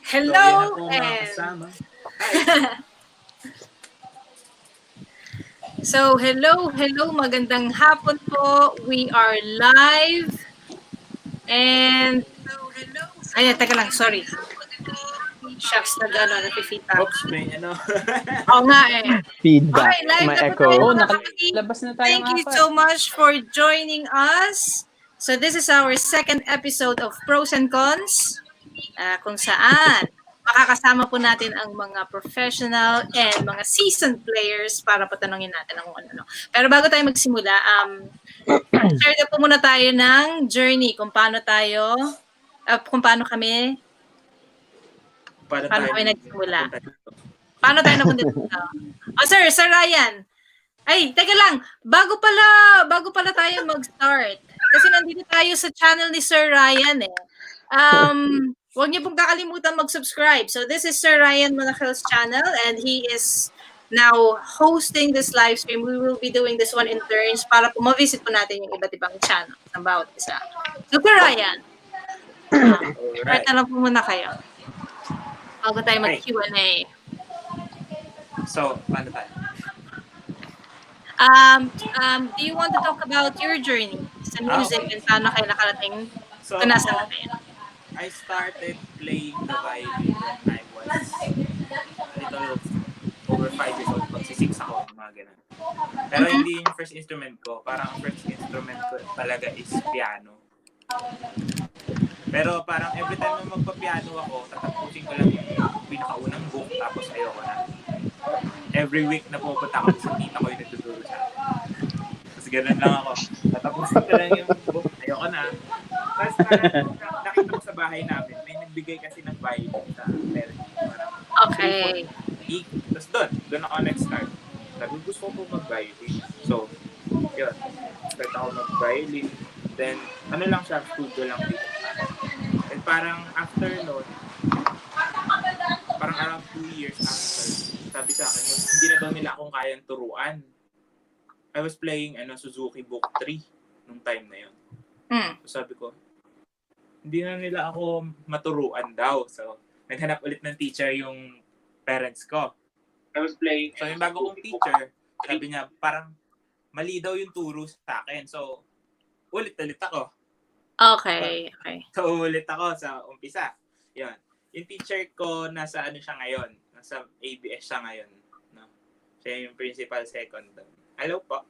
Hello so, and Hi. so hello, magandang hapon po. We are live and ay, teka lang, sorry. Shucks, napipita. Oops, may ano. Oo nga eh. Feedback, Okay, live may na po echo. tayo Oh, mga kapatid. nakalabas na tayong Thank you apat. so much for joining us. So this is our second episode of Pros and Cons, kung saan makakasama po natin ang mga professional and mga seasoned players para patanungin natin kung ano. Pero bago tayo magsimula, share na po muna tayo ng journey kung paano kami nagsimula. Paano tayo napunta dito? Sir Ryan. Ay, teka lang. Bago pala tayo mag-start. Kasi nandito tayo sa channel ni Sir Ryan eh. Huwag niyo pong kakalimutan mag-subscribe. So this is Sir Ryan Malachel's channel and he is now hosting this live stream. We will be doing this one in turns para po ma-visit po natin yung iba't ibang channel ng bawat isa. So Sir Ryan, start na lang po muna kayo. Bago tayo mag-Q&A. So, paano tayo? Do you want to talk about your journey sa music and paano kayo nakarating So, kung nasa na kayo? I started playing the violin when I was a little over 5 years old. Magsi-6 ako, mga ganun. Pero hindi yung first instrument ko. Parang ang first instrument ko talaga is piano. Pero parang every time na magpa-piano ako, tatapusin ko lang yung pinakaunang book, tapos ayoko na. Every week na pupunta ako sa tita ko yung nagtuturo sa akin. Tapos ganun lang ako. Tatapusin ko lang yung book, ayoko na. Tapos parang nakita ko sa bahay namin, may nagbigay kasi ng violin sa parents. Okay. Tapos doon ako nag-start. Sabi, gusto ko mag-violin. So, yun. Start ako mag-violin. Then, ano lang siya, studio lang dito. And parang after noon, parang around 2 years after, sabi sa akin, hindi na daw nila akong kayang turuan. I was playing Suzuki Book 3 nung time na yun. So sabi ko, hindi na nila ako maturuan daw. So, naghanap ulit ng teacher yung parents ko. I was playing. So, yung bago kong teacher, sabi niya, parang mali daw yung turo sa akin. So, ulit-ulit ako. Okay. So, ulit ako sa umpisa. Yun. Yung teacher ko, nasa siya ngayon. Nasa ABS siya ngayon. No? Siya yung principal second. Hello po.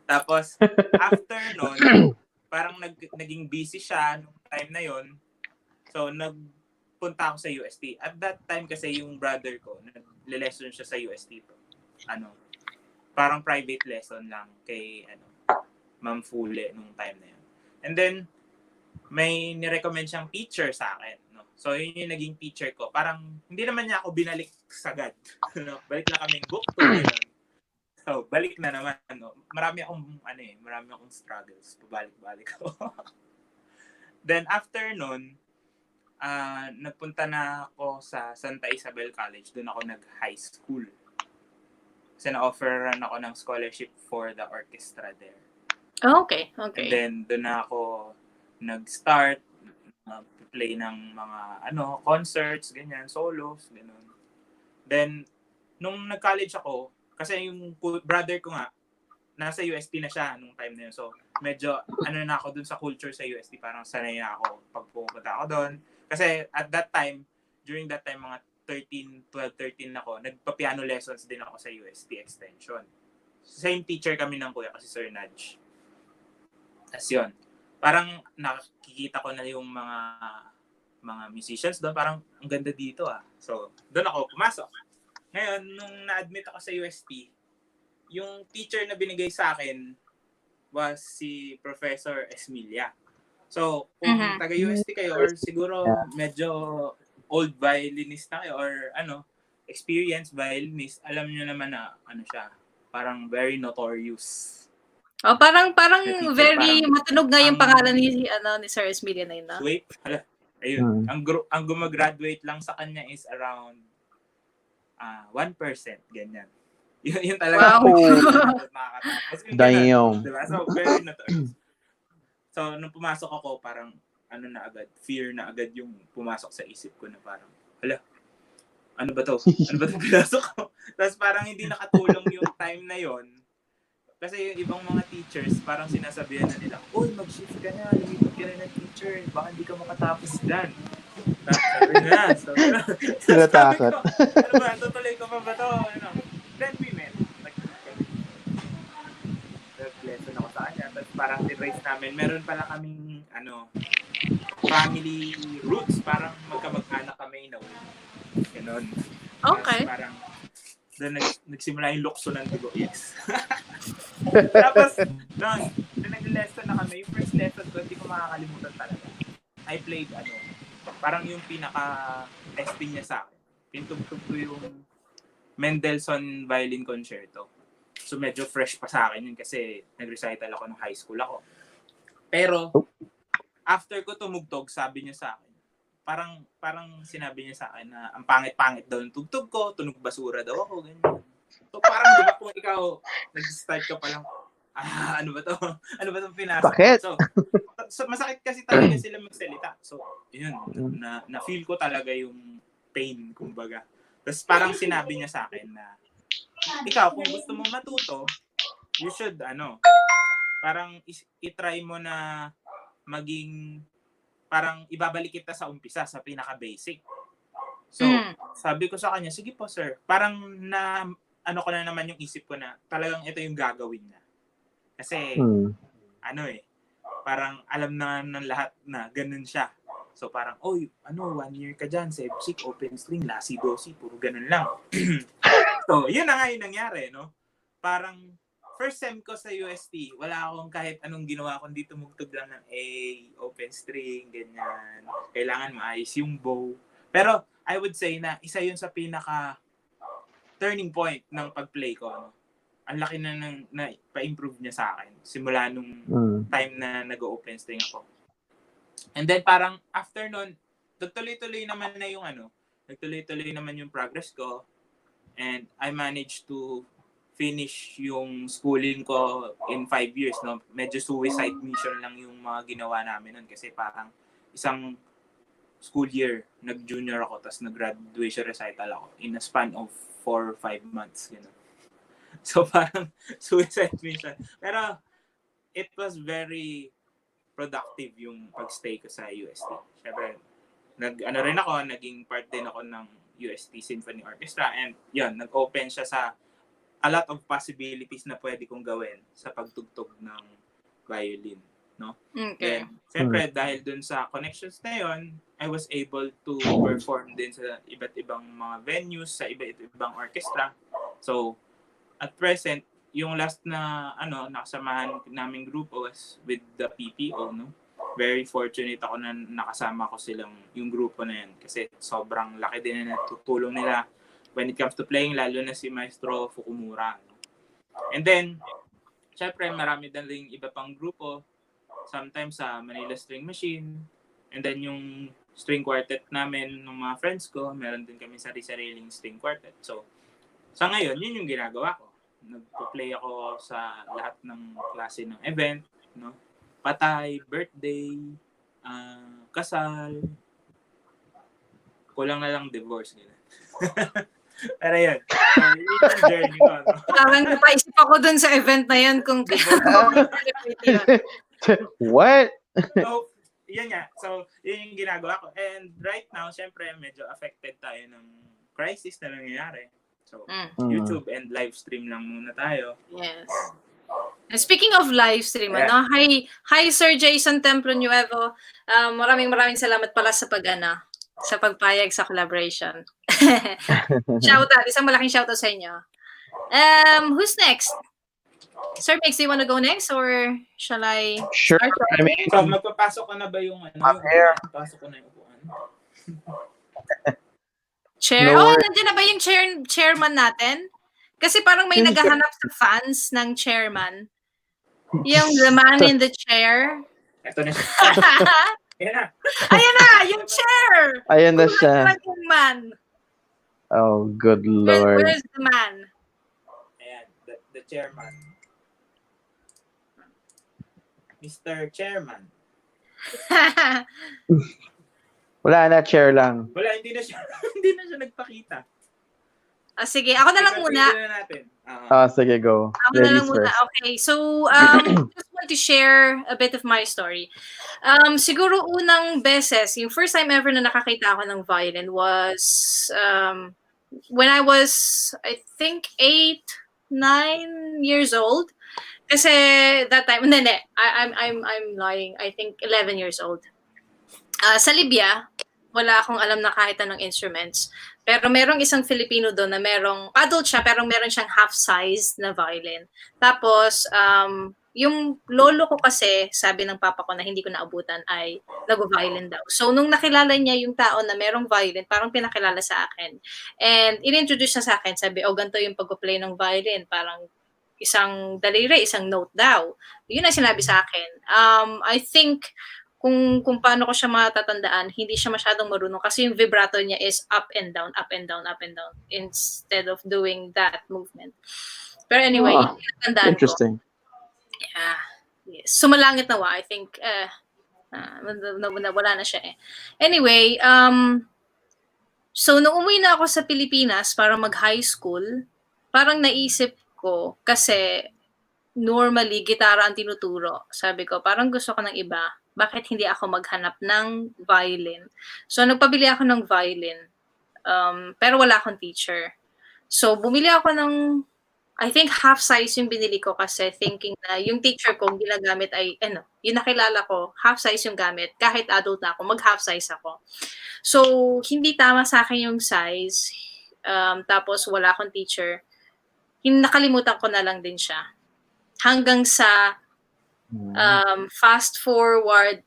Tapos, after nun, parang naging busy siya nung time na yon. So, nagpunta ako sa UST. At that time kasi yung brother ko, nag-lesson siya sa UST. Parang private lesson lang kay Ma'am Fule nung time na yun. And then, may nirecommend siyang teacher sa akin. No? So, yun yung naging teacher ko. Parang, hindi naman niya ako binalik sagad. No? Balik lang kaming book to. So, balik na naman. No? Marami akong struggles. Pabalik-balik ako. Then, after nun, nagpunta na ako sa Santa Isabel College. Doon ako nag-high school. Kasi na-offeran ako ng scholarship for the orchestra there. Okay. And then, doon na ako nag-start, play ng mga concerts, ganyan, solos, ganun. Then, nung nag-college ako, kasi yung brother ko nga, nasa UST na siya nung time na yun. So, medyo, na ako dun sa culture sa UST, parang sanay na ako pag pupunta ako dun. Kasi at that time, during that time, mga 12, 13 ako, nagpa-piano lessons din ako sa UST Extension. Same teacher kami ng kuya kasi Sir Nudge. Tapos yun, parang nakikita ko na yung mga musicians doon, parang ang ganda dito ah. So, doon ako pumasok. Ngayon, nung na-admit ako sa UST, yung teacher na binigay sa akin was si Professor Esmilia. So, kung taga-UST kayo or siguro medyo old violinist na kayo or experienced violinist, alam nyo naman na siya, parang very notorious. Oh, parang very matunog nga yung pangalan ni Sir Esmilia na yun, no? Wait, ayun. Ang gumagraduate lang sa kanya is around 1%, ganyan. Yun talaga. Wow. Damn. Diba? So, very notorious. So, nung pumasok ako, parang fear na agad yung pumasok sa isip ko na parang, hala, ano ba to? Ano ba to pinasok ko? Tapos parang hindi nakatulong yung time na yon. Kasi yung ibang mga teachers, parang sinasabihan na nila, uy, mag-shift ka na, lumipat ka na ng teacher, baka hindi ka makatapos dyan. Sabi na. Tinatakot. Ano ba, tutuloy ko pa ba to? Then we met. Nag-lesson ako sa kanya. Tapos parang tinrace namin, meron pala kaming, family roots. Parang magkamag-anak kami na way. Ganon. Okay. Tapos parang, doon nagsimula yung lukso ng dugo. Yes. Tapos, doon, nag-lesson na kami. Yung first lesson ko, hindi ko makakalimutan talaga. I played, parang yung pinaka-testing niya sa akin. Pintugtog ko yung Mendelssohn Violin Concerto. So, medyo fresh pa sa akin yun kasi nag-recital ako nung high school ako. Pero, after ko tumugtog, sabi niya sa akin, parang sinabi niya sa akin na ang pangit-pangit daw ng tugtog ko, tunog basura daw ako, ganyan. So, parang di ba kung ikaw, nag-start ka pa lang, ano ba to? Ano ba itong pinasok? Bakit? So, masakit kasi talaga sila magsalita. So, yun, na-feel ko talaga yung pain, kumbaga. Tapos parang sinabi niya sa akin na, ikaw, kung gusto mo matuto, you should, parang itry mo na maging, parang ibabalik kita sa umpisa, sa pinaka-basic. So, sabi ko sa kanya, sige po sir, parang ko na naman yung isip ko na talagang ito yung gagawin na. Kasi, parang alam na ng lahat na ganun siya. So parang, 1 year ka dyan, Sebsik, open string, lasi, dosi, puro ganun lang. So, yun na nga yung nangyari, no? Parang, first sem ko sa UST, wala akong kahit anong ginawa kundi tumugtog lang ng A, open string, ganyan. Kailangan maayos yung bow. Pero, I would say na isa yun sa pinaka turning point ng pag-play ko, Ang laki na pa-improve niya sa akin simula nung time na nag-open string ako. And then parang after nun, nagtuloy-tuloy naman yung progress ko, and I managed to finish yung schooling ko in 5 years, no? Medyo suicide mission lang yung mga ginawa namin nun kasi parang isang school year, nag-junior ako, tapos nag-graduation recital ako in a span of 4 or 5 months, So parang suicide mission. Pero it was very productive yung pag-stay ko sa UST. Siyempre, naging part din ako ng UST Symphony Orchestra, and yun, nag-open siya sa a lot of possibilities na pwede kong gawin sa pagtugtog ng violin, no? Okay. Then, siyempre, dahil dun sa connections na yun, I was able to perform din sa iba't ibang mga venues, sa iba't ibang orchestra. So, at present, yung last na nakasamahan naming grupo was with the PPO, no? Very fortunate ako na nakasama ko yung grupo na yan kasi sobrang laki din na natutulong nila when it comes to playing, lalo na si Maestro Fukumura, no? And then, syempre marami din ring iba pang grupo, sometimes sa Manila String Machine, and then yung string quartet namin ng mga friends ko, meron din kami sarili-sariling string quartet. So, sa ngayon, yun yung ginagawa ko. Nagpo-play ako sa lahat ng klase ng event, no? Patay, birthday, kasal, kulang na lang divorce, gano'n. Pero yun. So, yun yung journey ko, no? Parang napaisip ako dun sa event na yun kung What? So, yun nga. So, yun yung ginagawa ko. And right now, syempre, medyo affected tayo ng crisis na nangyayari. So, YouTube and live stream lang muna tayo. Yes. And speaking of live stream, hi Sir Jason Templo Nuevo. Maraming salamat pala sa pagpayag sa collaboration. Shoutout, isang malaking shoutout sa inyo. Who's next? Sir Mix, do you want to go next or shall I Sure. start? I mean, So, magpapasok ka na ba yung Pasok ko na yung upuan. Chair? No worries. Nandiyan na ba yung chairman natin? Kasi parang may naghahanap sa fans ng chairman. Yung the man in the chair. Ito na siya. Ayan na. Ayan na, yung chair! Ayan na siya. Yung man. Oh, good Lord. Where's the man? Ayan, the chairman. Mr. Chairman. Wala na, chair lang. Wala, hindi na siya, hindi na siya nagpakita. Sige, ako na lang muna. Ipag-video na natin. Sige, go. Ako na lang Ladies muna. first. Okay, so just want to share a bit of my story. Siguro unang beses, yung first time ever na nakakita ako ng violin was when I was, I think, 8, 9 years old. Kasi that time, hindi, I'm lying. I think 11 years old. Sa Libya, wala akong alam na kahit anong instruments. Pero merong isang Filipino doon na merong, adult siya, pero meron siyang half-size na violin. Tapos, yung lolo ko kasi, sabi ng papa ko na hindi ko naabutan, ay nag-violin daw. So, nung nakilala niya yung tao na merong violin, parang pinakilala sa akin. And in-introduce niya sa akin, sabi, ganito yung pag-play ng violin. Parang isang daliri, isang note daw. Yun ang sinabi sa akin. I think, kung paano ko siya matatandaan, hindi siya masyadong marunong kasi yung vibrato niya is up and down, up and down, up and down instead of doing that movement. Pero anyway, tandaan ko. Interesting. Yeah. Yes. Sumalangit na I think wala na siya eh. Anyway, so nung umuwi na ako sa Pilipinas para mag-high school, parang naisip ko kasi normally gitara ang tinuturo. Sabi ko, parang gusto ko ng iba. Bakit hindi ako maghanap ng violin? So, nagpabili ako ng violin. Pero wala akong teacher. So, bumili ako ng, I think half size yung binili ko kasi thinking na yung teacher ko ginagamit ay, yung nakilala ko, half size yung gamit. Kahit adult na ako, mag-half size ako. So, hindi tama sa akin yung size. Tapos, wala akong teacher. Nakalimutan ko na lang din siya. Hanggang sa fast forward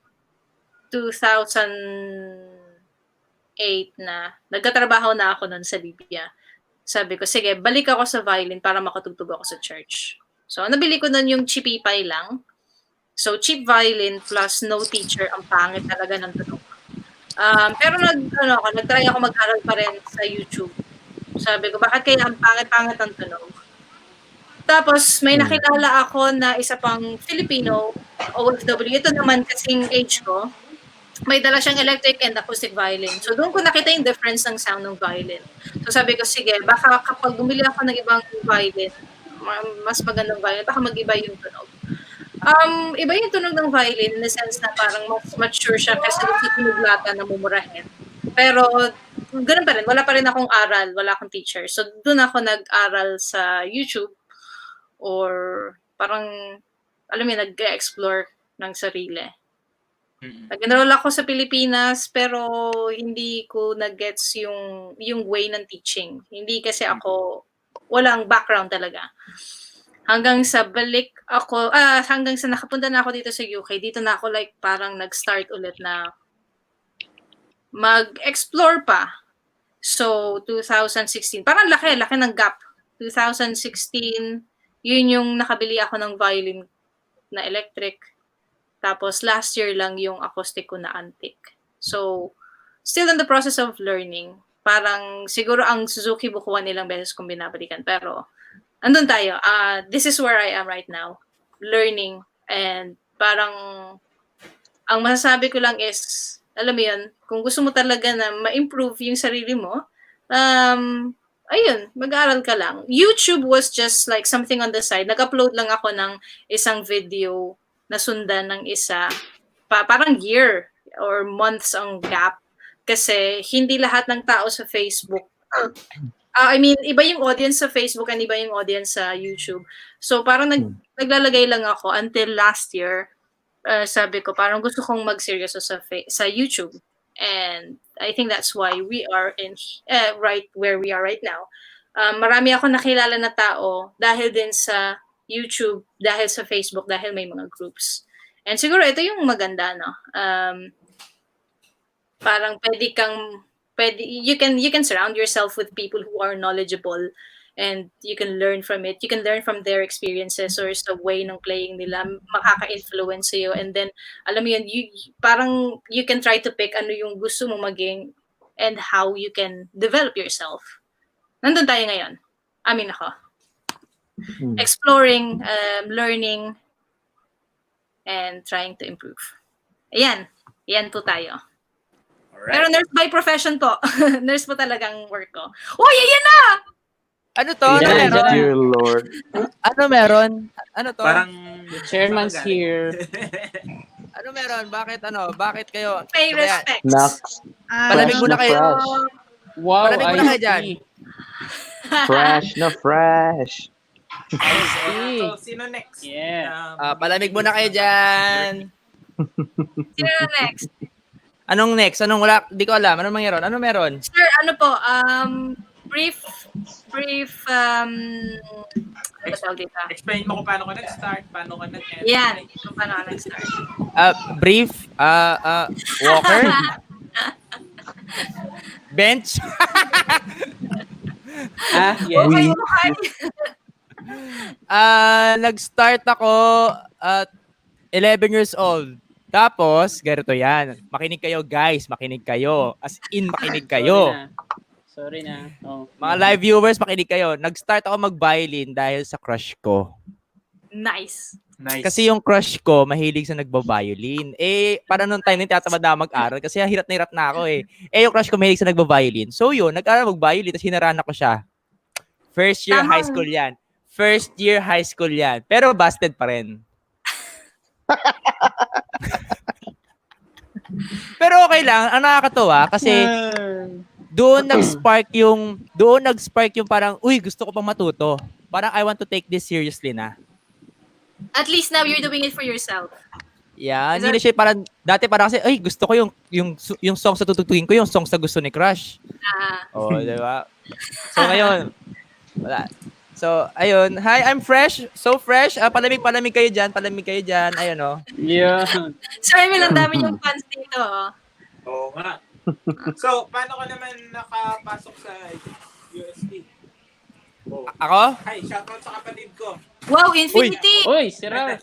2008 na, nagkatrabaho na ako nun sa Libya. Sabi ko, sige, balik ako sa violin para makatugtog ako sa church. So, nabili ko nun yung cheapipay lang. So, cheap violin plus no teacher, ang pangit talaga ng tunog. Pero nag-try ako mag-aral pa rin sa YouTube. Sabi ko, bakit kaya ang pangit-pangit ng tunog? Tapos, may nakilala ako na isa pang Filipino, OFW. Ito naman kasing age ko. May dala siyang electric and acoustic violin. So, doon ko nakita yung difference ng sound ng violin. So, sabi ko, sige, baka kapag bumili ako ng ibang violin, mas magandang violin, baka mag-iba yung tunog. Iba yung tunog ng violin in the sense na parang mas mature siya kasi sa tunuglata na mumurahin. Pero, ganun pa rin. Wala pa rin akong aral. Wala akong teacher. So, doon ako nag-aral sa YouTube. Or parang, alam mo, nag-explore ng sarili. Nag-enroll ako sa Pilipinas, pero hindi ko nag-gets yung way ng teaching. Hindi kasi ako, walang background talaga. Hanggang sa hanggang sa nakapunta na ako dito sa UK, dito na ako like parang nag-start ulit na mag-explore pa. So, 2016, parang laki ng gap. 2016, yun yung nakabili ako ng violin na electric. Tapos last year lang yung acoustic ko na antique. So, still in the process of learning. Parang siguro ang Suzuki bukuan ilang beses kong binabalikan. Pero, andun tayo. This is where I am right now. Learning. And parang, ang masasabi ko lang is, alam mo yun, kung gusto mo talaga na ma-improve yung sarili mo, ayun, mag-aaral ka lang. YouTube was just like something on the side. Nag-upload lang ako ng isang video na sundan ng isa. Parang year or months ang gap. Kasi hindi lahat ng tao sa Facebook. Iba yung audience sa Facebook and iba yung audience sa YouTube. So parang naglalagay lang ako until last year. Sabi ko, parang gusto kong mag-seryoso sa YouTube. And I think that's why we are in right where we are right now. Marami ako nakilala na tao dahil din sa YouTube, dahil sa Facebook, dahil may mga groups. And siguro ito yung maganda, no? Parang you can surround yourself with people who are knowledgeable and you can learn from it. You can learn from their experiences or sa way ng playing nila, makaka-influence sa'yo. And then, alam mo yun, parang you can try to pick ano yung gusto mo maging and how you can develop yourself. Nandun tayo ngayon. Ako. Exploring, learning, and trying to improve. Ayan. Yan po tayo. Alright. Pero nurse by profession po. Nurse po talagang work ko. Uy, ayan na! Ano to? Ano Yan, meron? yan. Dear Lord. Ano meron? Ano to? Parang The chairman's saan ka galing? here. Ano meron? Bakit ano? Bakit kayo? Pay Ano yan? respects. Knocks. Palamig muna kayo. Wow, Palamig muna kayo dyan. Fresh na fresh. So, sino next? Yeah. Palamig muna kayo dyan. Sino next? Anong next? Anong wala? Di ko alam. Anong mangyayron? Ano meron? Sir, ano po, brief, ano tawag dito? Explain mo kung paano ka nag-start, paano ka nag-end. Yan, kung paano ka nag-start. Brief. Walker. Bench. Yes. Okay, okay. Nag-start ako at 11 years old. Tapos, ganito yan. Makinig kayo, guys. Makinig kayo. As in, makinig kayo. Sorry na. Oh. Mga live viewers, makinig kayo. Nag-start ako mag-violin dahil sa crush ko. Nice. Nice. Kasi yung crush ko, mahilig sa nagba-violin. Para nung time na tinatamad na mag-aral kasi hirap na ako eh. Yung crush ko mahilig sa nagba-violin. So yun, nag-aral mag-violin tapos hinarana ko siya. First year high school yan. First year high school yan. Pero busted pa rin. Pero okay lang, ang nakakatuwa kasi doon nag-spark yung parang, uy, gusto ko pang matuto. Parang I want to take this seriously na. At least now you're doing it for yourself. Yeah, hindi na siya parang, dati parang kasi, ay, gusto ko yung song sa tututuin ko, yung song sa gusto ni crush. Oh, di ba? So ngayon, wala. So, ayun. Hi, I'm fresh. So fresh. Palamig kayo dyan. Ayun, oh. Yeah. Sir Emil, ang dami yung fans dito. Oh. Oo nga. So, paano ka naman nakapasok sa UST? Oh. Ako? Hi, shoutout sa kapatid ko. Wow, Infinity! Uy, sira.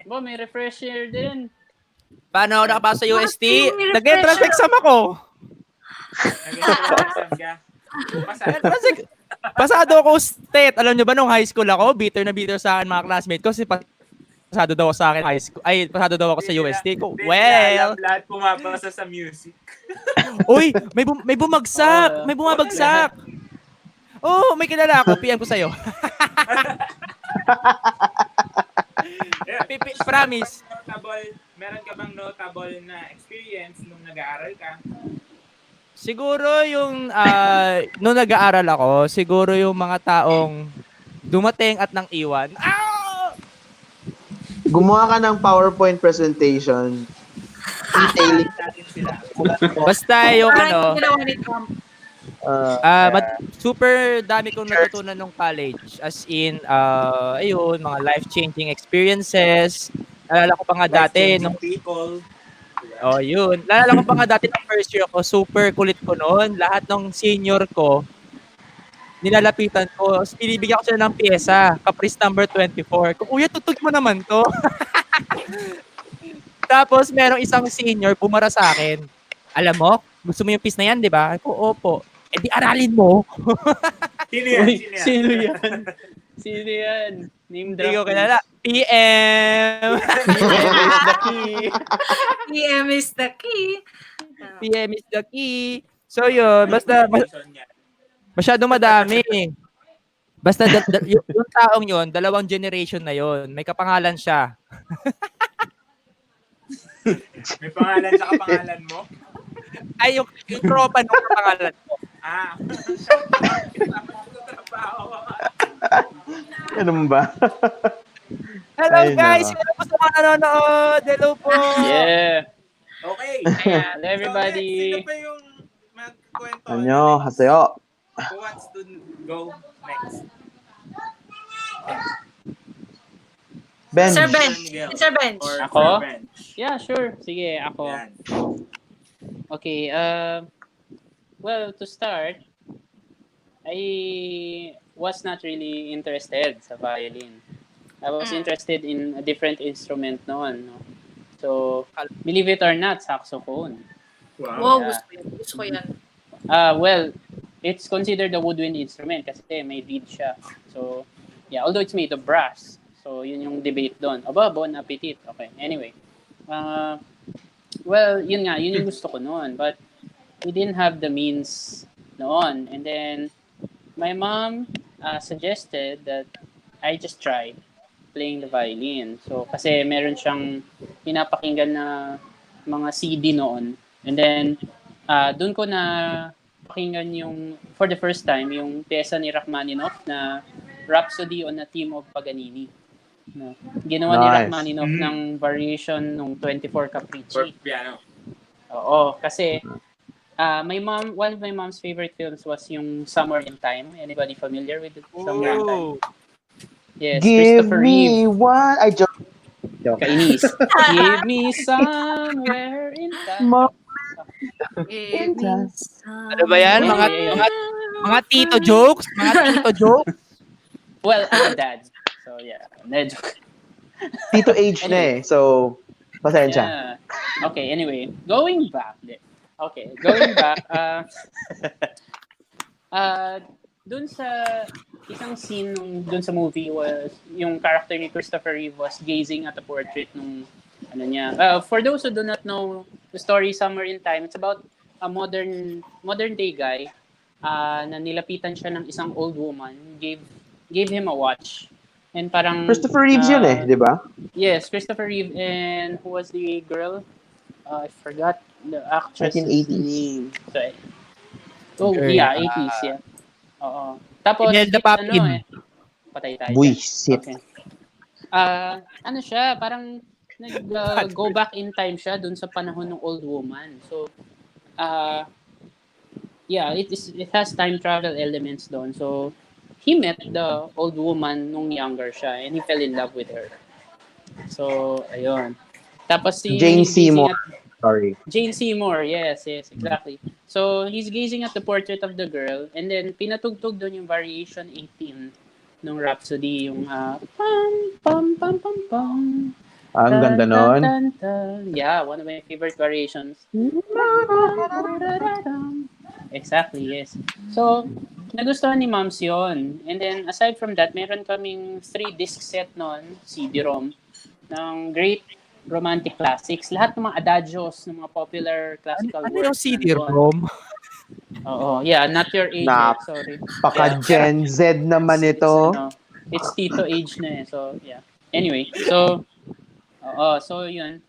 Bo, may refresher din. Paano ako nakapasok sa UST? Bakit? Nag-entrance exam ako. Nag-exam ka. Pasado ako state. Alam niyo ba, nung high school ako, bitter sa akin mga classmates ko kasi pasado daw ako sa akin high school. Ay, pasado daw ako sa UST ko. Well, lahat pumapasa sa music. uy, may bumagsak. May bumabagsak. Oh, may kilala ako. PM ko sa'yo. Promise. Meron ka bang notable na experience nung nag-aaral ka? Siguro yung nung nag-aaral ako, siguro yung mga taong dumating at nang iwan. Gumawa ka ng PowerPoint presentation. Detailing. Natin sila. Basta yung Parang yung ginawa ni Trump. super dami kong natutunan nung college. As in, ayun, mga life-changing experiences. Nalala ko pa nga dati nung people. oh, yun. Nalala ko pa nga dati ng first year ko, super kulit ko noon. Lahat ng senior ko, nilalapitan ko. Pinibigyan ko sila ng pyesa, Caprice number 24. Kuya, tutug mo naman to. Tapos, merong isang senior bumara sa akin. Alam mo, gusto mo yung piece na yan, di ba? Ako, opo. Eh di aralin mo. Sino yan? Uy, sino yan? Sino yan? Name drop. Hindi ko kilala. PM! PM is the key. PM is the key. PM is the key. So yun, basta masyadong madami. Basta yung taong yun, 2 generation na yun. May kapangalan siya. May pangalan sa kapangalan mo? Ay, yung tropa nung kapangalan ko. Ano ba? Hello Ay, guys! nako. Sino po sa mga nanonood? Hello po! Yeah. Okay. Hello everybody. So, sino pa yung magkwento? Anyo, haseyo. Who wants to go next? Ben. Sir Ben. Miguel. Sir Bench. Or Ako? Sir Bench? Yeah, sure. Sige, ako. Yan. Okay, well, to start, I was not really interested sa violin. I was interested in a different instrument noon. No? So, believe it or not, saxophone. Wow, Yeah. gusto ko yan. Well, it's considered a woodwind instrument kasi may reed siya. So, yeah, although it's made of brass. So, yun yung debate doon. Aba, bon appetit. Okay, anyway. well, yun nga, yun yung gusto ko noon. But we didn't have the means noon. And then, my mom suggested that I just try playing the violin. So, kasi meron siyang pinapakinggan na mga CD noon. And then, doon ko na pakinggan yung, for the first time, yung pyesa ni Rachmaninoff na Rhapsody on a Theme of Paganini. No? Ginawa ni Nice. Rachmaninoff ng variation ng 24 Capricci. For piano. Oo, kasi one of my mom's favorite films was yung Summer in Time. Anybody familiar with Summer in Time? Yes, Give Christopher me Reeve. one. I joke. Kainis. Give me somewhere in time. Give me Ano ba yan? Mga, Anyway, mga tito jokes? Mga tito jokes? well, I'm a dad. So, yeah. Medyo. Tito age na eh. So, pasensya. Yeah. Okay, anyway. Going back. Dun sa isang scene dun sa movie was yung character ni Christopher Reeve was gazing at a portrait nung ano niya. For those who do not know the story Summer in Time, it's about a modern day guy na nilapitan siya ng isang old woman, gave him a watch. And parang Christopher Reeves yun eh, di ba? Yes, Christopher Reeve, and who was the girl? I forgot the actress' 1980s. name. So, Girl, yeah, 80s, yeah. Oo. Tapos, Imelda Papin. patay tayo. Buisit. Okay. Ano siya, parang go back in time siya dun sa panahon ng old woman. So, yeah, it has time travel elements doon. So, he met the old woman nung younger siya and he fell in love with her. So, ayun. Tapos Jane Seymour. Sorry. Jane Seymour, yes, exactly. So, he's gazing at the portrait of the girl and then pinatugtog doon yung variation 18 nung Rhapsody, yung pam, pam, pam, pam, pam. Ang ganda nun. Yeah, one of my favorite variations. Exactly, yes. So, nagustuhan ni Moms yun. And then, aside from that, meron kaming 3-disc set nun, CD-ROM, ng great romantic classics. Lahat ng mga adagios, ng mga popular classical Ano works. yung CD-ROM? Oo, yeah, not your age. Sorry. Paka-Gen Z naman ito. It's Tito age na eh. So, yeah. Anyway, so yun.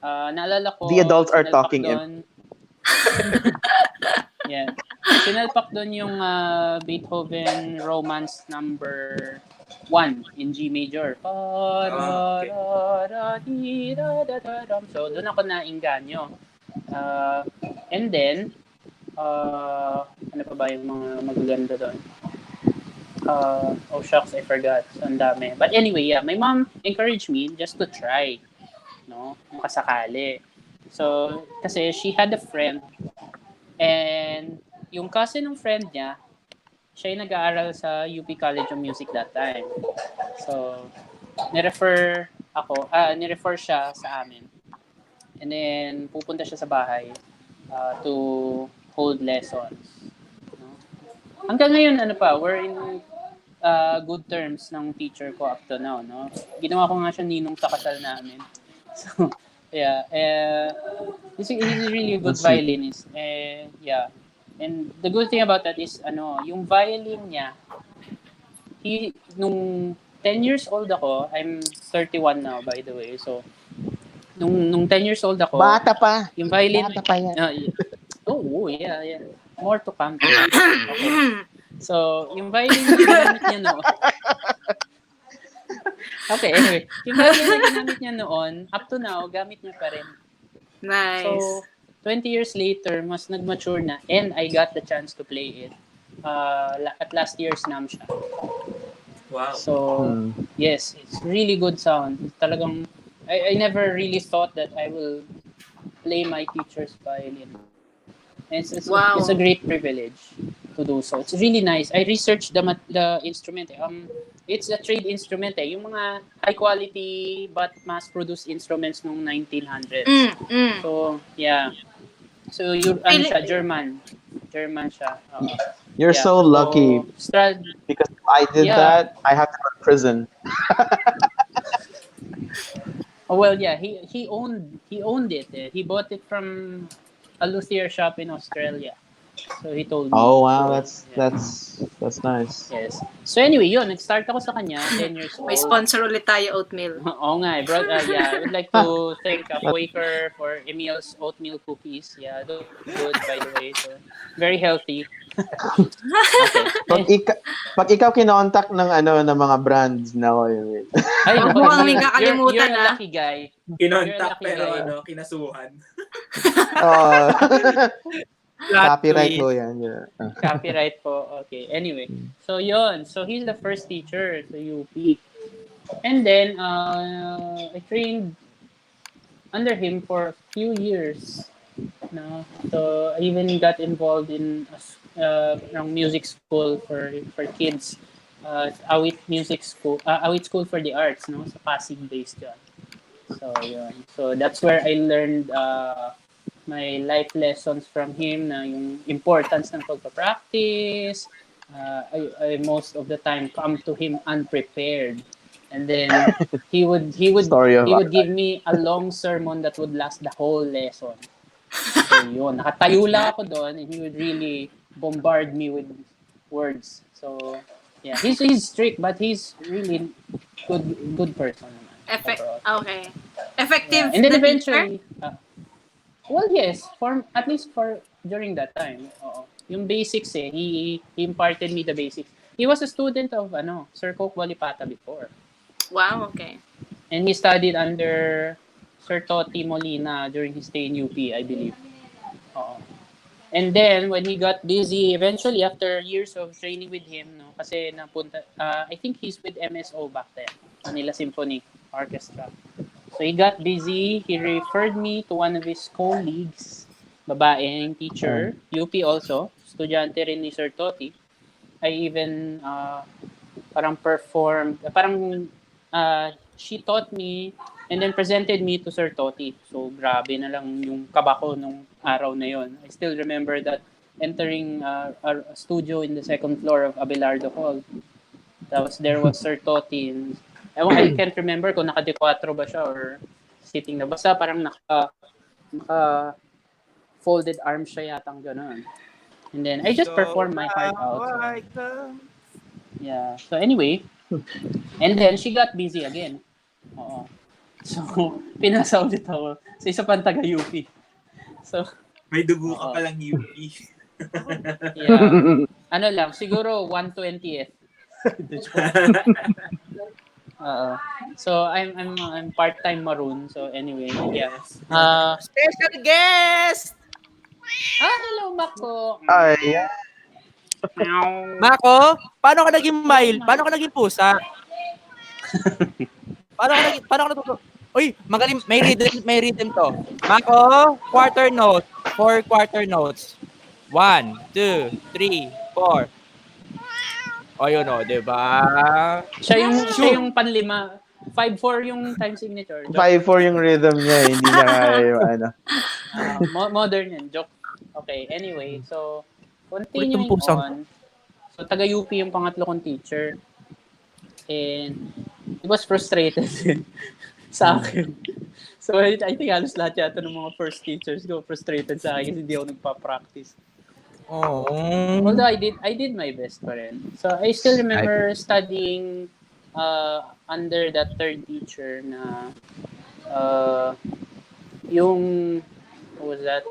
Naalala ko, The adults are sinalpak talking. Doon, yeah. Sinalpak doon yung Beethoven Romance number 1 in G major. So, doon ako nainganyo. And then, ano pa ba yung mga magaganda doon? Oh shucks, I forgot. So, ang dami. But anyway, yeah, my mom encouraged me just to try. No? Kung kasakali. So, kasi she had a friend and yung cousin ng friend niya, siya yung nag-aaral sa UP College of Music that time. So, nirefer siya sa amin. And then, pupunta siya sa bahay to hold lessons. No? Hanggang ngayon, we're in good terms ng teacher ko up to now. No? Ginawa ko nga siya ninong sa kasal namin. So, yeah. He's really a good violinist. Yeah. And the good thing about that is, yung violin niya, nung 10 years old ako, I'm 31 now, by the way. So, nung 10 years old ako, Bata pa. yung violin, Bata pa yan. yeah. More to come. Okay. So, yung violin na ginamit niya noon, okay, anyway, yung violin na ginamit niya noon, up to now, gamit niya pa rin. Nice. So, 20 years later, mas nag-mature na and I got the chance to play it at last year's NAMM siya. Wow. So, yes, it's really good sound. Talagang, I never really thought that I will play my teacher's violin. It's a great privilege to do so. It's really nice. I researched the instrument. It's a trade instrument. Yung mga high quality but mass-produced instruments nung 1900s. So, yeah. So, German. German siya. You're so lucky. Because if I did that, I have to go to prison. Oh well, yeah, he owned it. He bought it from a luthier shop in Australia. So he told me. Oh wow, So, yeah. that's nice. Yes. So anyway, yun, nag-start ako sa kanya, 10 years May old. sponsor ulit tayo, oatmeal. Oo nga, bro. Yeah, I would like to thank Quaker for Emil's oatmeal cookies. Yeah, those are good, by the way. So, very healthy. Okay. Pag ikaw kinontak ng ng mga brands na ko yun. Ay, Huwag naku, mo kang may kakalimutan, you're a lucky guy. Kinontak lucky pero guy. kinasuhan. Oh. Plot Copyright twist. ho yan. Yeah. Copyright po. Okay. Anyway, so yun. So he's the first teacher sa UP. And then, I trained under him for a few years. No? So I even got involved in music school for kids. Awit Music School, Awit School for the Arts, no? Sa Pasig based yan. So yun. So that's where I learned my life lessons from him na yung importance ng pagpa-practice. I most of the time come to him unprepared. And then he would give me a long sermon that would last the whole lesson. So yun, nakatayo lang ako doon and he would really bombard me with words. So yeah, he's strict but he's really good person naman. Okay. Effective Yeah. And then na eventually, well, yes, at least for during that time. Oo. Yung basics he imparted me the basics. He was a student of Sir Coke Walipata before. Wow, okay. And he studied under Sir Toti Molina during his stay in UP, I believe. Oo. And then when he got busy, eventually after years of training with him, kasi I think he's with MSO back then, Manila Symphony Orchestra. So he got busy. He referred me to one of his colleagues, babaeng teacher, UP also, estudyante rin ni Sir Toti. I even she taught me and then presented me to Sir Toti. So grabe na lang yung kaba ko nung araw na yon. I still remember that entering a studio in the second floor of Abelardo Hall. There was Sir Toti. And, I can't remember kung naka-4 ba siya or sitting na. Basta parang naka folded arms siya yatang gano'n. And then I just performed my heart out. So, yeah. So anyway, and then she got busy again. Oo. So, pinasa ulit ako sa isa pang taga-UP. So, May dugo ka palang UP. Yeah. Siguro 1/20th. So I'm part-time maroon. So anyway, yeah. Special guest! Hello, Mako. Ay, yeah. Mako, paano ka naging Paano ka naging pusa? Paano ka natuto? Uy, magaling, may rhythm to. Mako, quarter note, 4 quarter notes. 1, 2, 3, 4. O yun o, diba? Siya yung panlima. 5/4 yung time signature. 5/4 yung rhythm niya, hindi niya kaya yung Modern yan, joke. Okay, anyway, so continuing Ulit yung pusang. on. So taga-UP yung pangatlo kong teacher. And he was frustrated sa akin. So I think halos lahat yata ng mga first teachers ko frustrated sa akin kasi hindi ako nagpa-practice. Oh. Although I did my best pa rin. So I still remember studying under that third teacher na yung what was that?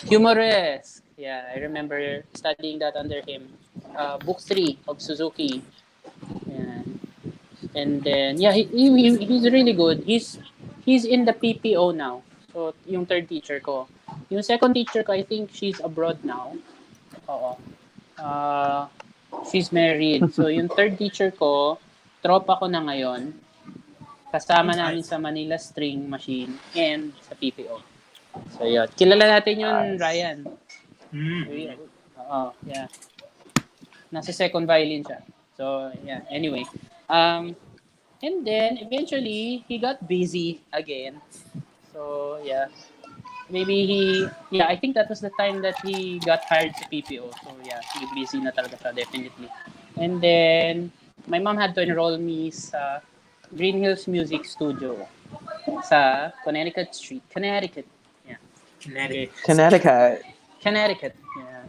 Humoresque. Yeah, I remember studying that under him. Book 3 of Suzuki. Yeah. And then he's really good. He's in the PPO now. So yung third teacher ko. Yung second teacher ko, I think she's abroad now. Oo. She's married. So yung third teacher ko, tropa ko na ngayon. Kasama namin sa Manila String Machine and sa PPO. So yun. Kilala natin yun, Ryan. Oo, yeah. Nasa second violin siya. So yeah, anyway. And then eventually he got busy again. So yeah. Maybe I think that was the time that he got hired to PPO. So yeah, he busy na talaga siya, definitely. And then my mom had to enroll me sa Green Hills Music Studio sa Connecticut Street, Connecticut. Yeah. Okay. Connecticut. Connecticut. Yeah.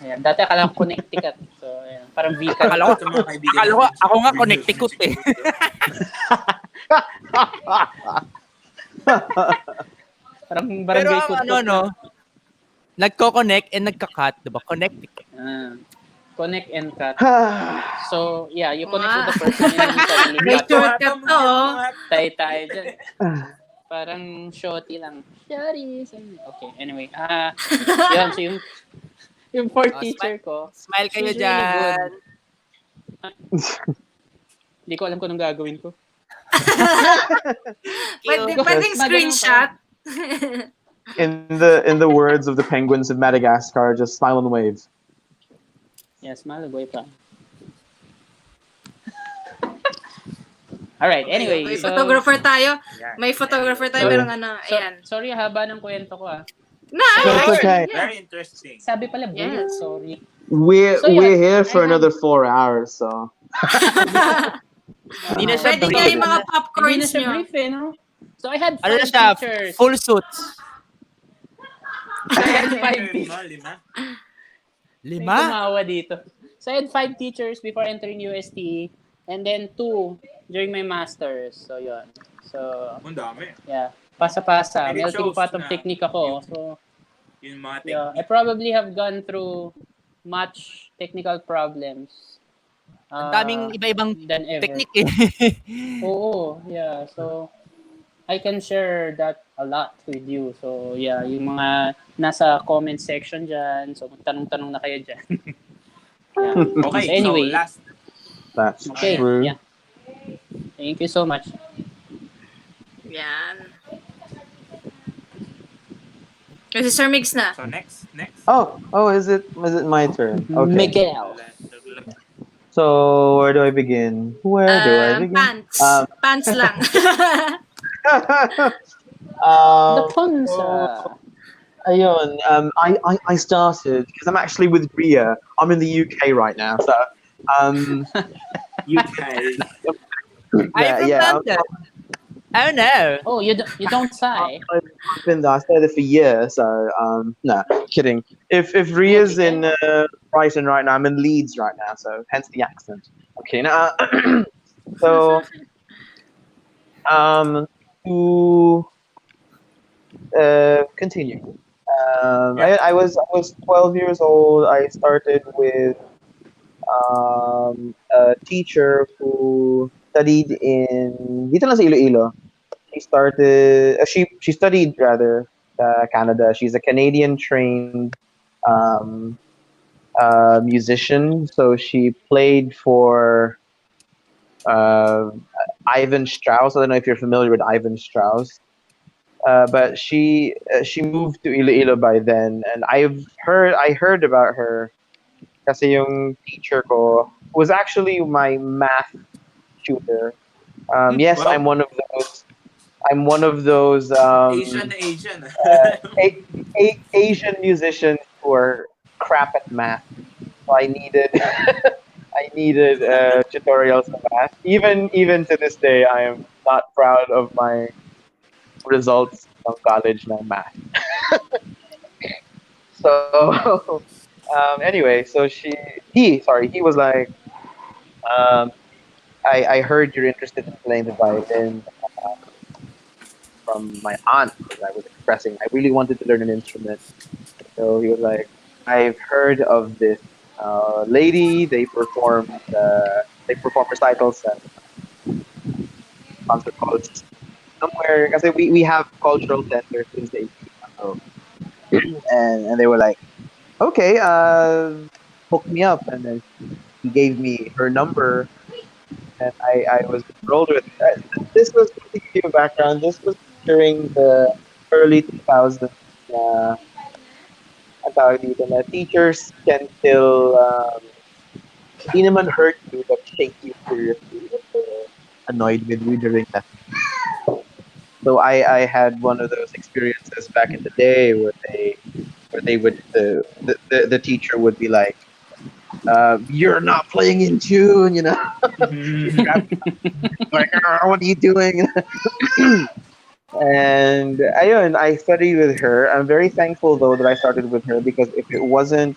Ayan. Dati akala ko Connecticut. So, ayan. Parang Vika. Akala ko, Sa mga kaibigan akala ko, natin sa ako nga Green Hills Connecticut Music eh. Studio. Parang Pero barangay ang Kutub. nagko-connect and nagka-cut, diba? Connecticut. Connect and cut. So, yeah, you connect with the person and then you suddenly May cut. shortcut to, oh. Tayo dyan. Parang shorty lang. Shorty. Okay, anyway. Yun, so yung fourth teacher ko. Smile kayo she's really dyan. Hindi ko alam kung anong gagawin ko. Pwedeng screenshot. In the words of the penguins of Madagascar, just smile and wave. Yeah, smile away pa. Alright, anyway. May photographer tayo. Yeah. May photographer tayo. Merong ano, ayan. Sorry, haba ng kwento ko That's okay. Very interesting. Sabi pala, brief. Yes. Sorry. We're So, we're yeah, here for I another 4 hours, so. Hindi na siya Pwede brief. nga yung mga Hindi na popcorns siya nyo. brief no? So I had Ano na 5 siya? teachers. Full suits. I had 5 teachers. Lima? May Lima? tumawa dito. So I had 5 teachers before entering UST and then 2 during my master's. So yun. So Ang dami. yeah, pasa-pasa. And it Melting shows pot of na technique ako. So Yung mga yeah, I technique. probably have gone through much technical problems. Ang daming iba-ibang than ever. technique eh. Oo, yeah. So I can share that a lot with you. So yeah, yung mga nasa comment section dyan. So magtanong-tanong na kayo dyan. Yeah. Okay, So anyway. so last. That's Okay, true. yeah. Thank you so much. Yan. Kasi Sir Migs na. So next. Oh, is it my turn? Okay. Miguel. So where do I begin? Where do I begin? Pants. Pants lang. The um, Ponza. ayun, I started because I'm actually with Ria. I'm in the UK right now, so UK. I'm from London. Oh no. Oh, you don't sigh. I've been there. I stayed there for years, so no, kidding. If Ria's in Brighton right now, I'm in Leeds right now, so hence the accent. Okay, now so to continue. I was 12 years old. I started with a teacher who studied in dito lang sa Iloilo. She studied rather Canada. She's a Canadian trained musician. So she played for Ivan Strauss. I don't know if you're familiar with Ivan Strauss. But she moved to Iloilo by then, and I heard about her kasi yung teacher ko was actually my math tutor. Yes, Wow. I'm one of those Asian. Asian musicians who are crap at math. So I needed tutorials in math. Even to this day, I am not proud of my results from college na math. So anyway, so he was like, I heard you're interested in playing the violin from my aunt, because I was expressing I really wanted to learn an instrument. So he was like, I've heard of this lady. They perform recitals at concert halls somewhere. Because we have cultural centers since the 80s. So, and they were like, okay, hook me up, and then he gave me her number, and I was enrolled with her. This was, to give you a background, this was during the early 2000s. Ang tawag dito na teachers can still hindi naman hurt you but take you seriously if they're annoyed with you during that. So I had one of those experiences back in the day where they would the teacher would be like, you're not playing in tune, you know. Like, what are you doing? And ayun, I studied with her. I'm very thankful though that I started with her because if it wasn't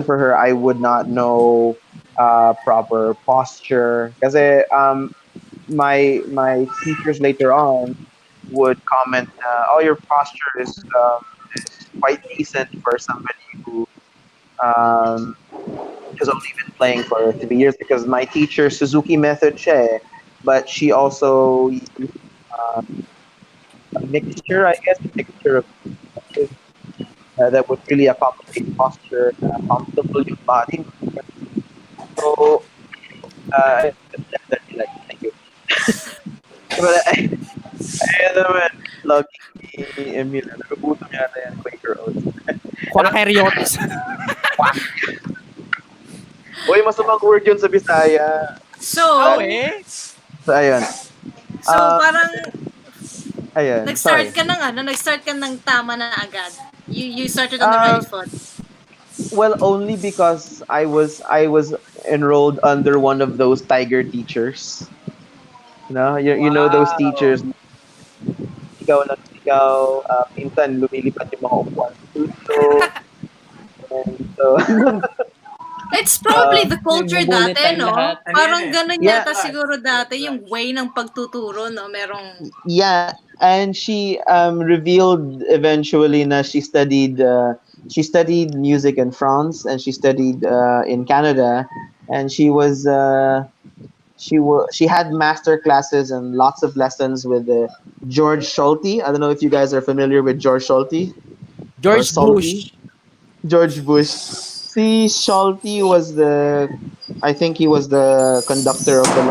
for her, I would not know proper posture. Because my teachers later on would comment, "Oh, your posture is quite decent for somebody who um, has only been playing for 3 years." Because my teacher Suzuki method siya, but she also used a mixture, I guess, a mixture of methods, that would really accommodate posture, comfortable yung body. So, definitely like, thank you. But ayun naman, vlogging ni Emil, nagugutom yata yan, Quaker Oats. Quakeriotes. Uy, masamang word yun sa Bisaya. So, So, ayun. so Ah, parang sorry. nag-start ka ng tama na agad. You started on the right foot. Well, only because I was enrolled under one of those tiger teachers. You know those teachers, sigaw ng sigaw, minsan lumilipad yung mga upuan sa puso. And so, It's probably the culture Nagbubullet dati, tayong no? lahat. Parang Ano yan eh? ganun Yeah. yata siguro dati yung way ng pagtuturo, no? Merong yeah, and she revealed eventually na she studied music in France and she studied in Canada, and she had master classes and lots of lessons with George Schulte. I don't know if you guys are familiar with George Schulte or George Salty. Bush. George Bush. See, Schulte was I think he was the conductor of the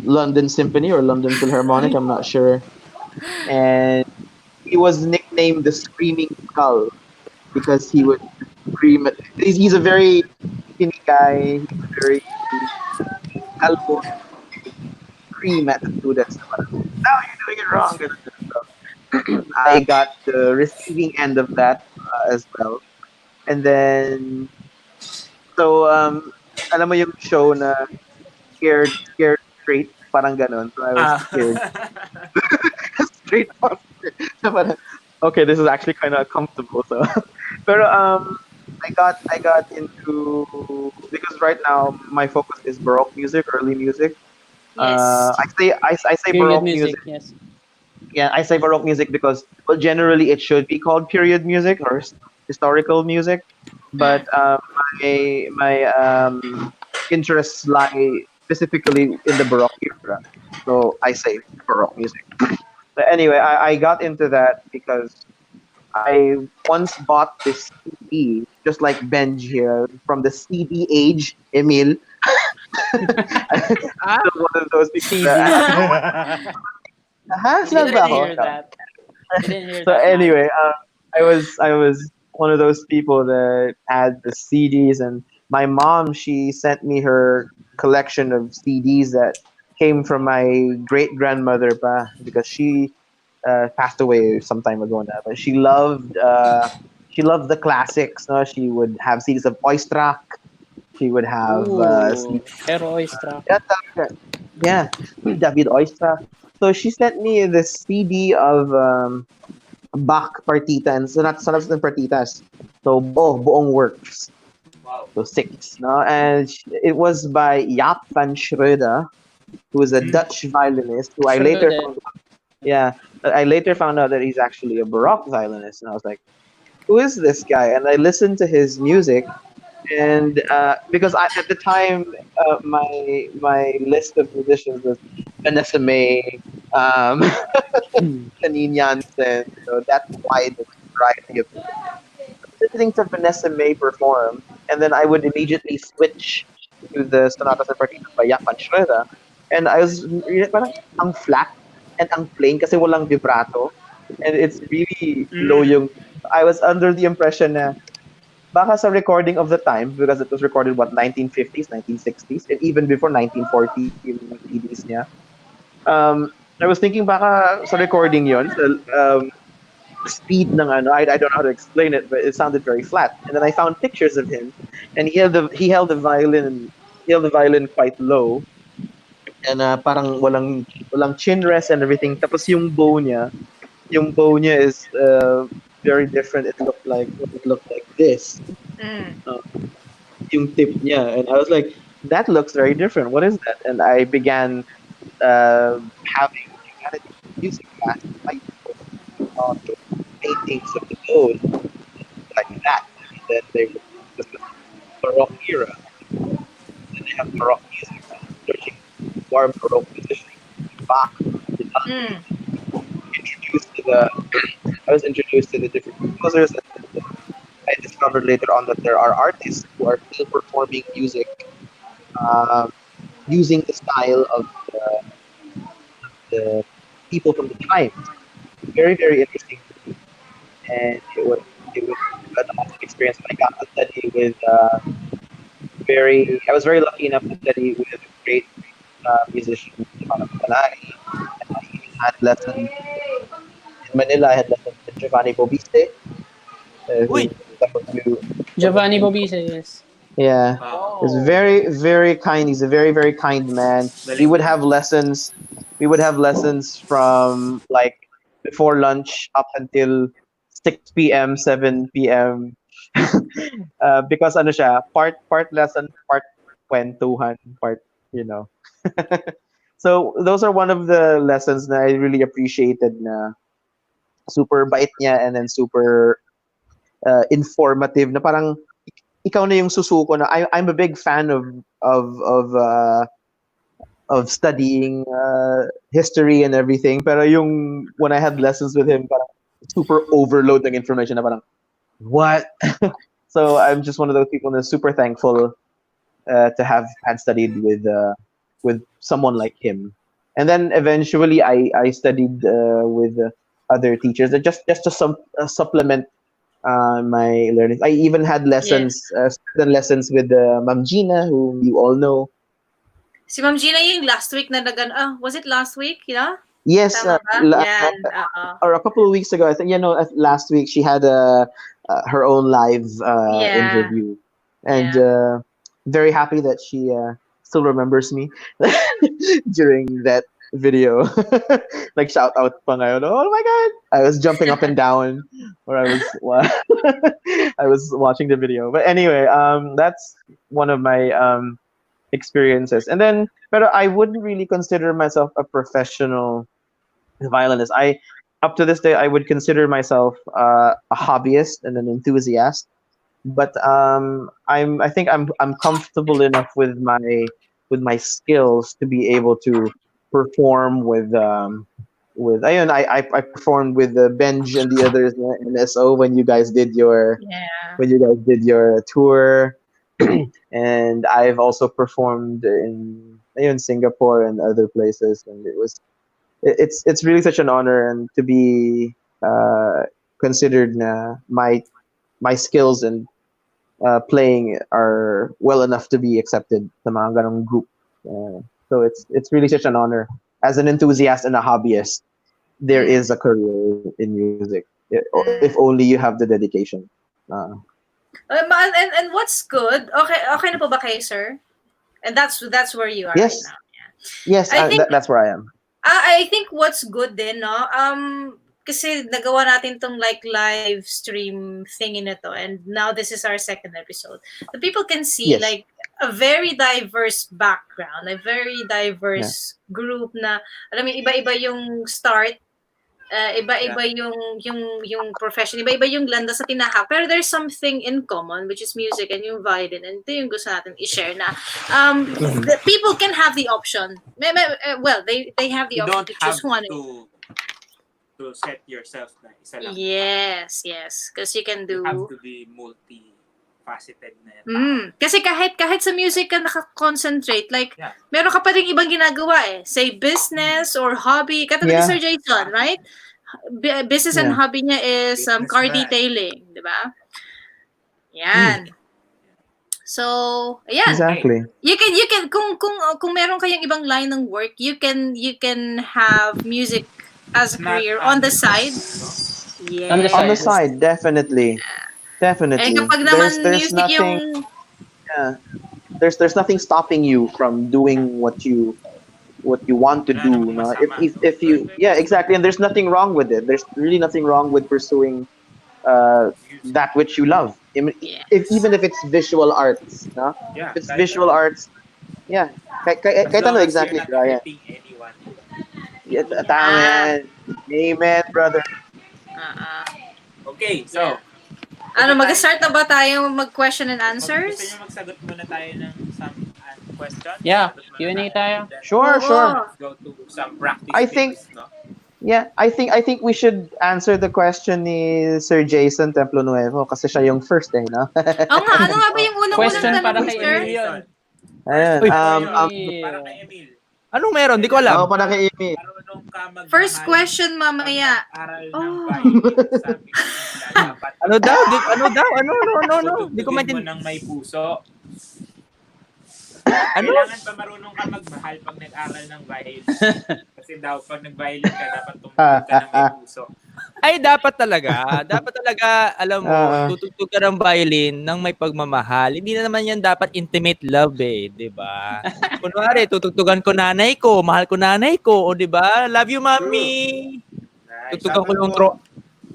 London Symphony or London Philharmonic. I'm not sure. And he was nicknamed the Screaming Skull because he would scream. He's a very skinny guy. He's very calvo. Scream at the students. Now you're doing it wrong. Ganun, ganun. So, I got the receiving end of that as well. And then, so, alam mo yung show na scared straight, parang ganon. So I was scared straight posture. So parang, okay, this is actually kind of comfortable. So, pero I got into, because right now my focus is Baroque music, early music. yes. I say Period Baroque music. yes. Yeah, I say Baroque music because, well, generally it should be called period music or historical music, but my interests lie specifically in the Baroque era, so I say Baroque music. But anyway, I got into that because I once bought this CD, just like Benj here, from the CD age, Emil. Still one of those people CD. that, I sinabi didn't ba ako? hear that. I didn't hear So that. anyway, I was one of those people that had the CDs, and my mom, she sent me her collection of CDs that came from my great grandmother pa, because she passed away some time ago now. But she loved the classics. No, she would have CDs of Oistrakh. She would have Ooh, Hero Oistrakh. yeah, David Oistrakh. So she sent me this CD of Bach partita, and sonatas and partitas. So buong works. Wow. So 6, no? And it was by Jaap van Schröder, who is a Dutch violinist who Schröder. I later found out that he's actually a Baroque violinist, and I was like, who is this guy? And I listened to his music, and because at the time, my list of musicians was Vanessa May, Janine Jansen, that wide variety of music. Listening to Vanessa May perform, and then I would immediately switch to the Sonatas and Partitas by Jaap van Schröder, and I was really parang ang flat and ang plain kasi walang vibrato, and it's really low yung. I was under the impression na baka sa recording of the time, because it was recorded 1950s, 1960s, and even before 1940 yung CDs niya. I was thinking baka sa recording yon, speed ng ano, I don't know how to explain it, but it sounded very flat. And then I found pictures of him, and he held the violin quite low, and parang walang chin rest and everything. Tapos yung bow niya is very different. It looked like this. Mm. Uh, yung tip niya, and I was like, that looks very different. What is that? And I began having humanities music class. I saw paintings of the bow like that. And then this was Baroque era. Then they have Baroque music, searching warm Baroque musicians, Bach, Mm. introduced to the. I was introduced to the different composers, and I discovered later on that there are artists who are still performing music um, using the style of the people from the time. Very, very interesting to me, and it was an awesome experience. I got to study with I was very lucky enough to study with a great musician, Panay. I even had lessons in Manila. I had lessons with Giovanni Bobiste, who Uy! Giovanni Bobise, yes. yeah, is Oh. very, very kind. He's a very, very kind man. We Galing would din. have lessons. We would have lessons from like before lunch up until 6 p.m., 7 p.m. Because ano siya, part lesson, part kwentuhan, part, you know. So those are one of the lessons that I really appreciated na super bait niya and then super informative na parang ikaw na yung susuko na I'm a big fan of of uh, of studying history and everything, pero yung when I had lessons with him parang super overload ng information na parang what. So I'm just one of those people that's super thankful to have had studied with someone like him. And then eventually I studied with other teachers that just to supplement my learning. I even had Yes. certain lessons with Ma'am Gina, whom you all know. Si Ma'am Gina yung last week na was it last week? Yes, Tama ba? Yan. Oo. or a couple of weeks ago, I think, last week she had her own live Yeah. interview, and Yeah. very happy that she still remembers me during that video. Like shout out pa ngayon, oh my god! I was jumping up and down, or I was watching the video. But anyway, that's one of my experiences, and then, but I wouldn't really consider myself a professional violinist. Up to this day, I would consider myself a hobbyist and an enthusiast. But I think I'm comfortable enough with my skills to be able to perform with ayun, I performed with Benj and the others in SO when you guys did your Yeah. tour. And I've also performed in Singapore and other places, and it's really such an honor and to be considered na my skills and playing are well enough to be accepted sa mga ganong group. So it's really such an honor. As an enthusiast and a hobbyist, there is a career in music. If only you have the dedication. And what's good? Okay na po ba kayo, sir? And that's where you are Yes. right now. Yeah. Yes, I think that's where I am. I think what's good din, no? Kasi nagawa natin tong like live stream thingy na to, and now this is our second episode. The people can see Yes. like a very diverse background, a very diverse group na, alam mo, iba-iba yung start, iba-iba yung profession, iba-iba yung landas sa tinahak, pero there's something in common, which is music and yung violin, and ito yung gusto natin i-share na the people can have the option. Well, they have the You option don't to have choose one. to set yourself na isa lang. Yes, because you can do. You have to be multifaceted na tao. Kasi kahit sa music ka nakakoncentrate, like, Yeah. meron ka pa rin ibang ginagawa eh. Say business or hobby. Katulad ni Yeah. Sir Jason, right? Business and Yeah. hobby niya is car Businessman. detailing, di ba? Yan. So, ayan. Exactly. You can kung meron kayong ibang line ng work, you can have music as a Not career on the side. Yes. On the On the side. side, definitely. Definitely. kapag naman There's music nothing there's nothing stopping you from doing what you want to Wala do, namang no? masama, If no? you, yeah, exactly, and there's nothing wrong with it. There's really nothing wrong with pursuing Music. that which you love. Yes. Even if it's visual arts, no? Yeah, If it's kahit visual arts, yeah. as Kahit long ano as you're exactly, not Ryan. hurting anyone. Yeah, tama yan. Amen, brother. Ah, Okay, yeah. so Ano, mag-start na ba tayo mag-question and gusto answers? niyo magsagot muna tayo ng some questions? Yeah, Sagot muna Q&A tayo. tayo. Then, Sure, Oo. sure. let's go to some practice I think things, no? Yeah, I think we should answer the question ni Sir Jason Templo Nuevo kasi siya yung first no? Oo nga, ano nga ba yung unang-unang Question tanong para ni kay sir? Emil yun. Ayun, Uy. Para kay Emil. Anong meron? Di ko alam. para kay Amy. Marunong ka magmahal. First question Pag mamaya. nag-aral ng Oh. violin, sabi ko nila, dapat Ano daw? Ano daw? Ano? Di ko tutugtugin mo maintindihan. ng may puso. Ano? Kailangan pa marunong ka magmahal pag nag-aral ng violin. Kasi daw, pag nag-violin ka, dapat tumutugtog ka ng may puso. Ay, dapat talaga. Dapat talaga, alam mo, Oo. tutugtog ka ng violin ng may pagmamahal. Hindi na naman yan dapat intimate love di ba? Kunwari, tutugtugan ko nanay ko, mahal ko nanay ko, o di ba? Love you, mommy. Nice. Tutugtugan ko Sabi yung mo,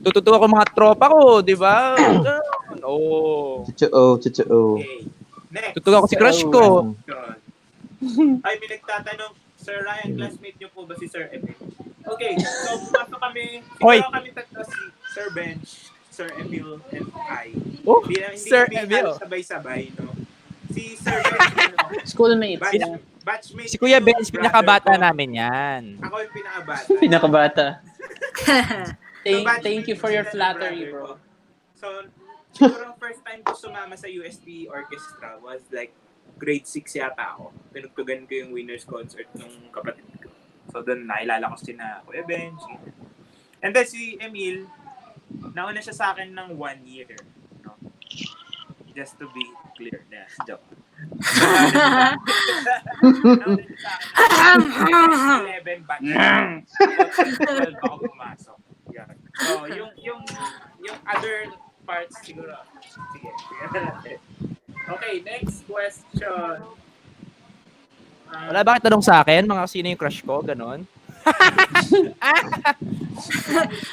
tutugtugan ko mga tropa ko, di ba? Ganun. Oh. Totoo. Okay. Next. Tutugtugan ko si crush ko. Question. Ay, may nagtatanong, Sir Ryan, classmate niyo po ba si Sir Emil? Okay, so pumasok kami, Hoy. siguro kami tatlo si Sir Bench, Sir Emil, and I. Oh, Hindi Sir kami Emil. sabay-sabay, no? Si Sir Bench, Schoolmates. batchmate Si Kuya yung Benz, brother pinakabata ko. namin yan. Ako yung pinakabata. Pinakabata. batchmate Thank you for your sila ng flattery, brother ko. bro. So, siguro first time ko sumama sa UST Orchestra was like grade 6 yata ako. Pinugtugan ko yung winner's concert ng kapatid ko. So, doon nakilala ko sina Kuya Bench. And then si Emil, nauna siya sa akin ng 1 year. No? Just to be clear. Yeah, joke. Nauna siya sa akin ng 11 batch. 12 ako pumasok. Yeah. So, yung other parts siguro. Sige. Okay, next question. Wala ba tanong sa akin? Mga sino yung crush ko? Ganon.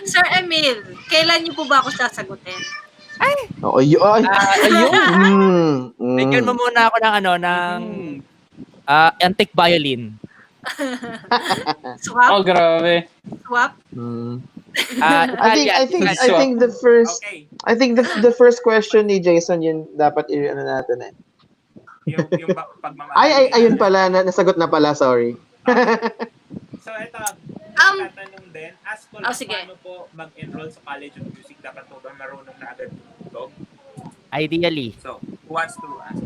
Sir Emil, kailan niyo po ba ako sasagutin? Ayun. Ayun. Bigyan mo muna ako ng antique violin. Swap? Oh, grabe. Swap? I think the first Okay. I think the first question ni Jason yun dapat ano natin eh. Yung pagmamahal. Ayun pala nasagot na pala, sorry. So ito, tatanong din, ask ko lang sige. paano po mag-enroll sa College of Music, dapat po ba marunong na agad tumutugtog? Ideally. So, who wants to ask?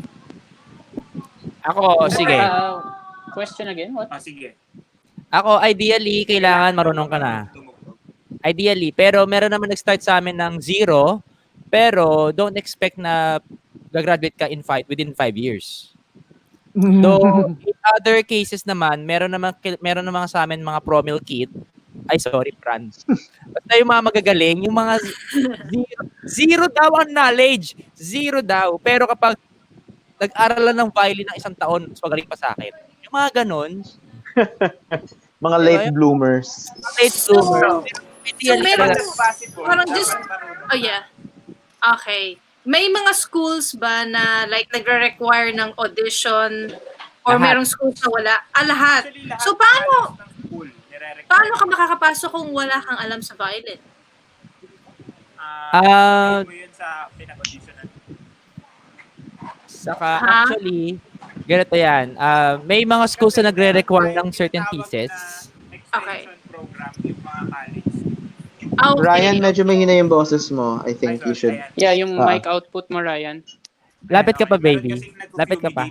Ako, sige. Question again? What? Sige. Ako, ideally, kailangan marunong ka na. Tumutugtog. Ideally. Pero meron naman nag-start sa amin ng 0, pero don't expect na gagraduate ka within 5 years. Though, in other cases naman, meron naman sa amin mga promil kid. Ay, sorry, Franz. Basta yung mga magagaling, yung mga zero daw ang knowledge. Zero daw. Pero kapag nag-aral lang ng violin ng 1 taon, mas magaling pa sa akin. Yung mga ganon. Mga late bloomers. Late bloomer. So, meron, Possible. parang just, Dapat marunong. oh yeah. Okay. May mga schools ba na like nagre-require ng audition or Lahat. merong schools na wala? Lahat. Actually, lahat So, paano ng school nire-require. ka makakapasok kung wala kang alam sa violin? Mo yun sa pinag-auditionan. Saka, actually, ganito yan. May mga schools na nagre-require ng certain thesis. Extension program yung mga college. Okay. Ryan, medyo mahina yung boses mo. I think you should. Yeah, yung mic output mo, Ryan. Lapit ka pa, baby. Lapit ka pa.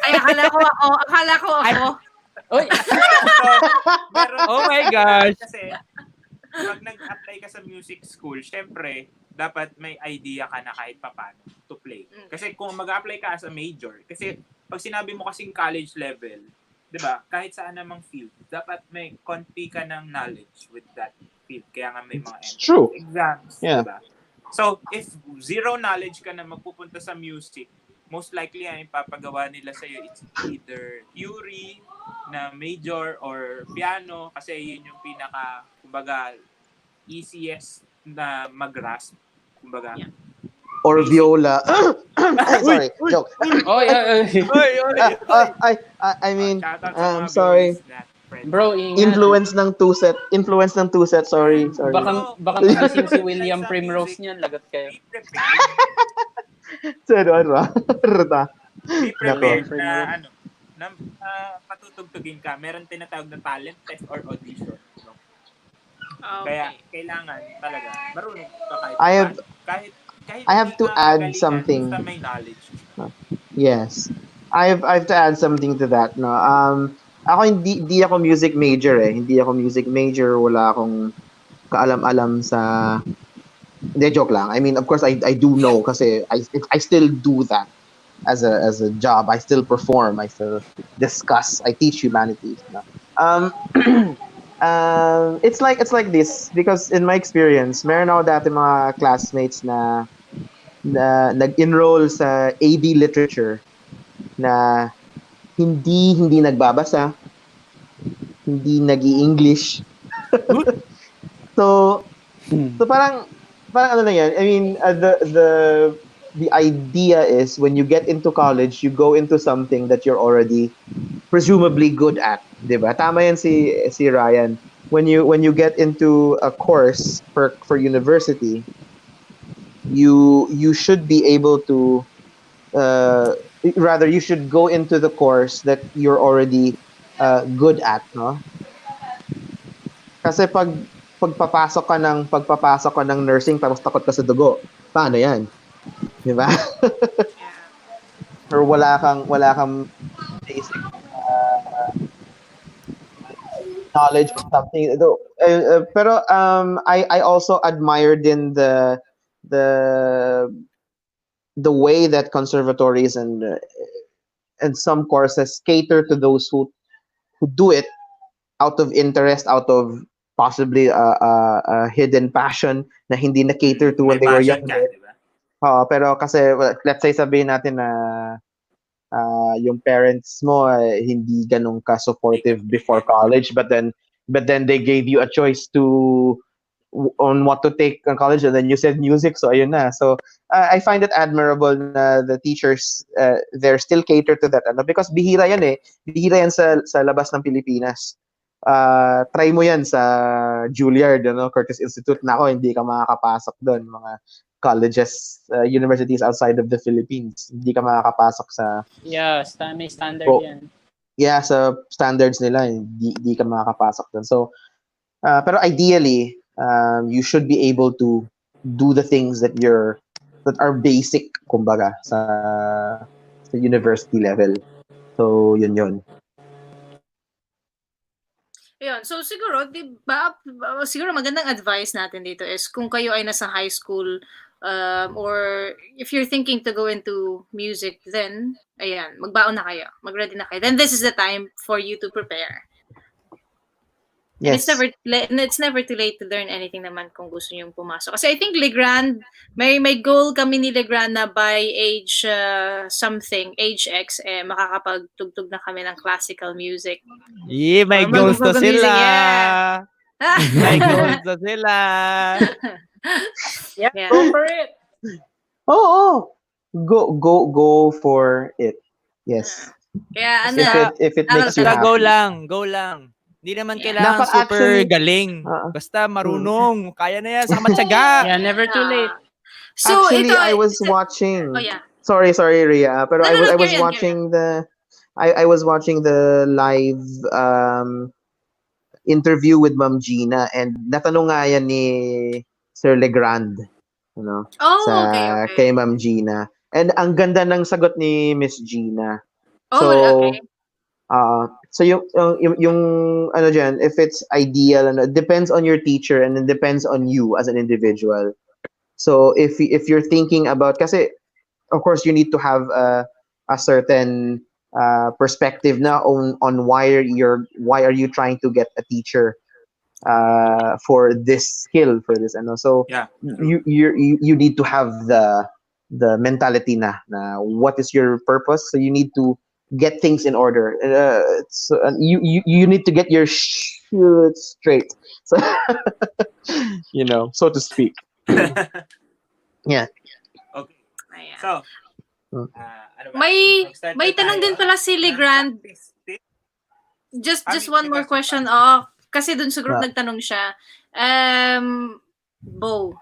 Ay, akala ko ako. Oy! Oh my gosh. Kasi, pag nag-apply ka sa music school, syempre, dapat may idea ka na kahit paano to play. Kasi kung mag-apply ka as a major, kasi pag sinabi mo kasing college level, di ba, kahit saan namang field, dapat may konti ka ng knowledge with that field. Kaya nga may mga It's entrance true. exams, Yeah. diba? So, if zero knowledge ka na magpupunta sa music, most likely ang ipapagawa nila sa'yo it's either theory na major or piano kasi yun yung pinaka, kumbaga, easiest na mag-grasp. Kumbaga, Yeah. Or basic. viola. Ay, sorry. Joke. Oy, I mean, Shoutout sa mga sorry. girls na friends. bro, ingat. Influence ng two set. Sorry. Baka magising si William Primrose niyan, lagot kayo. Be prepared. Be prepared na patutugtugin ka. Meron tinatawag na talent test or audition. No? Kaya kailangan talaga marunong ka kahit I have to add something. Basta may knowledge. Yes. I have to add something to that. No. Ako hindi ako music major eh. Hindi ako music major. Wala akong kaalam-alam sa. Hindi, joke lang. I mean, of course, I do know kasi I still do that as a job. I still perform. I still discuss. I teach humanities. No? It's like this because in my experience, meron ako dati mga classmates na nag-enroll sa AB literature na hindi nagbabasa, hindi nag-i-English. so parang ano na yan. I mean, the idea is when you get into college, you go into something that you're already presumably good at, 'di ba? Tama yan si Ryan. When you get into a course for university, you should be able to rather you should go into the course that you're already good at, no? Kasi pagpapasok ka ng nursing tapos takot ka sa dugo, paano 'yan? 'Di ba? Or wala kang basic knowledge of something. Pero I also admire din the way that conservatories and some courses cater to those who do it out of interest, out of possibly a hidden passion na hindi na cater to when they were younger. Diba? Pero kasi let's say sabihin natin na yung parents mo hindi ganun ka supportive before college, but then they gave you a choice on what to take in college, and then you said music, so ayun na. So I find it admirable na the teachers they're still cater to that, because bihira yan sa labas ng Pilipinas. Try mo yan sa Juilliard, Curtis Institute, na hindi ka makakapasok doon. Mga colleges, universities outside of the Philippines, hindi ka makakapasok sa may standard yan. Yeah, sa standards nila, hindi ka makakapasok doon. So pero ideally, you should be able to do the things that are basic, kumbaga, sa university level. So yun. Ayun. So siguro, siguro magandang advice natin dito is kung kayo ay nasa high school or if you're thinking to go into music, then ayan, magbaon na kayo. Mag-ready na kayo. Then this is the time for you to prepare. Yes. And it's never too late to learn anything naman kung gusto niyong pumasok. Kasi I think Legrand, may goal kami ni Legrand na by age age X, makakapagtugtog na kami ng classical music. Yeah, may goals to sila. May goals to sila. Yeah, go for it. Oh. Go for it. Yes. Kaya if it makes you happy. Go lang. Hindi naman kailangan super galing. Basta marunong. Kaya na yan. Sa matyaga. Yeah, never too late. So actually, ito, I was watching. Oh yeah. Sorry, Ria. Pero I was carry watching I was watching the live interview with Ma'am Gina, and natanong nga yan ni Sir Legrand, okay. kay Ma'am Gina. And ang ganda ng sagot ni Miss Gina. Okay. So yung ano dyan, if it's ideal, it depends on your teacher and it depends on you as an individual. So if you're thinking about, kasi of course you need to have a certain perspective na on why are you trying to get a teacher. for this skill, for this ano. So Yeah, true. you need to have the mentality na what is your purpose. So you need to get things in order. You need to get your shit straight. So so to speak. Yeah. Okay. Ayan. So, Mm. ano ba? May Mag-start may na tanong tayo din pala si ng Legrand. practice tip. Just May one more question question. pa. Kasi dun sa group Ah. nagtanong siya. Bow.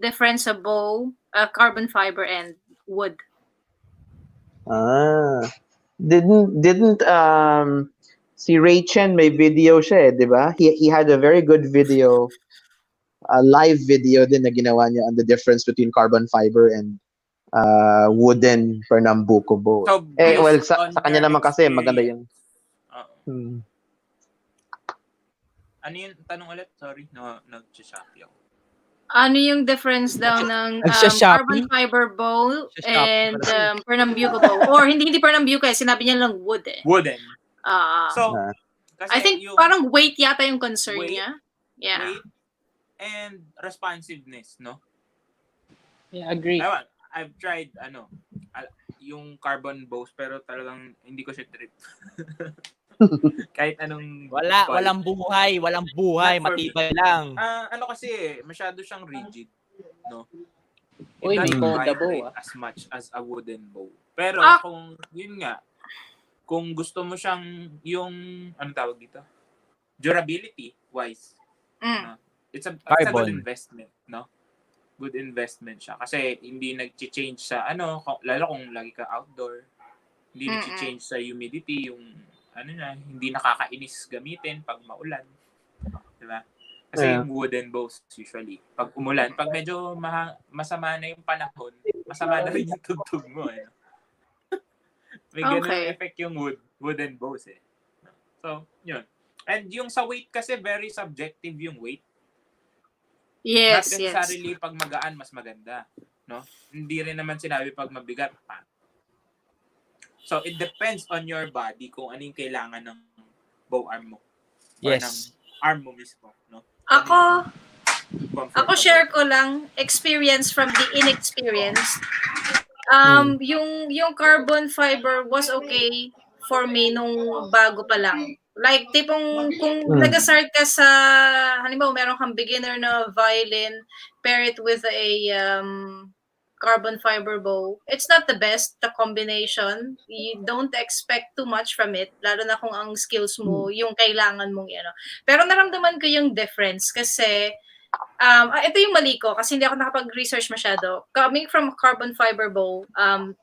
Difference sa bow, carbon fiber and wood. Didn't si Ray Chen may video siya, 'di ba? He had a very good video, a live video din na ginawa niya on the difference between carbon fiber and wooden Pernambuco bow. So, Well, based on sa kanya your naman kasi maganda yung experience. Ano yung tanong ulit? Sorry, nag-shopping ako. Ano yung difference daw ng Nagsha-Shopee? carbon fiber bow Nagsha-Shopee and pala. Pernambuco bow? Or hindi Pernambuco sinabi niya lang wood eh. Wooden. So, Ah. kasi I think yung parang weight yata yung concern weight, niya. Yeah. weight and responsiveness, no? Yeah, agree. I've tried yung carbon bows pero talagang hindi ko siya trip. Kahit anong Walang buhay, Not for matibay lang. Kasi masyado siyang rigid, no? Uy, may It doesn't koda bow, vibrate as much as a wooden bow. Pero kung gusto mo siyang yung ano tawag dito? Durability wise. It's a good investment, no? Good investment siya kasi hindi nag-change sa lalo kung lagi ka outdoor. Hindi nag-change sa humidity yung hindi nakakainis gamitin pag maulan. Diba? Kasi yung wooden bows usually, pag umulan, pag medyo masama na yung panahon, masama na rin yung tugtog mo. May ganun effect yung wooden bows eh. So, yun. And yung sa weight kasi, very subjective yung weight. Yes, Not necessarily pag magaan, mas maganda. No? Hindi rin naman sinabi pag mabigat pa. So, it depends on your body kung anong kailangan ng bow arm mo. Or ng arm mo mismo. No? Ako share ko lang experience from the inexperienced. Yung carbon fiber was okay for me nung bago pa lang. Like, tipong kung nag-start ka sa, halimbawa, meron kang beginner na violin, pair it with a carbon fiber bow. It's not the best, the combination. You don't expect too much from it, lalo na kung ang skills mo, yung kailangan mong Pero naramdaman ko yung difference kasi, ito yung mali ko kasi hindi ako nakapag-research masyado. Coming from carbon fiber bow,